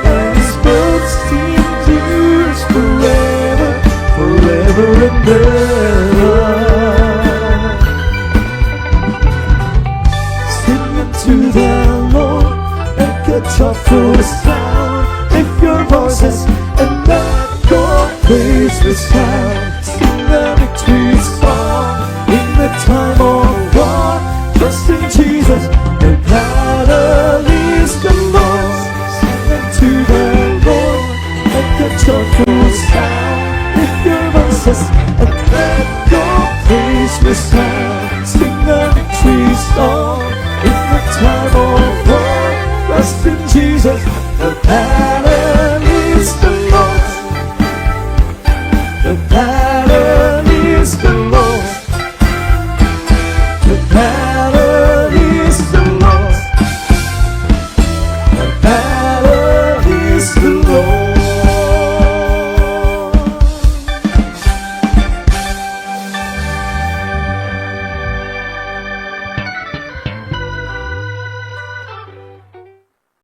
Speaker 6: and His mercy endures forever, forever and ever. Sing unto the Lord, make a joyful sound, lift your voices and let your praise resound. Sing a victory song in the time of war. Trust in Jesus, the battle is the Lord. Sing unto the Lord, make a joyful sound, lift your voices and let your praise resound. Sing a victory song in the time of war. Trust in Jesus, the battle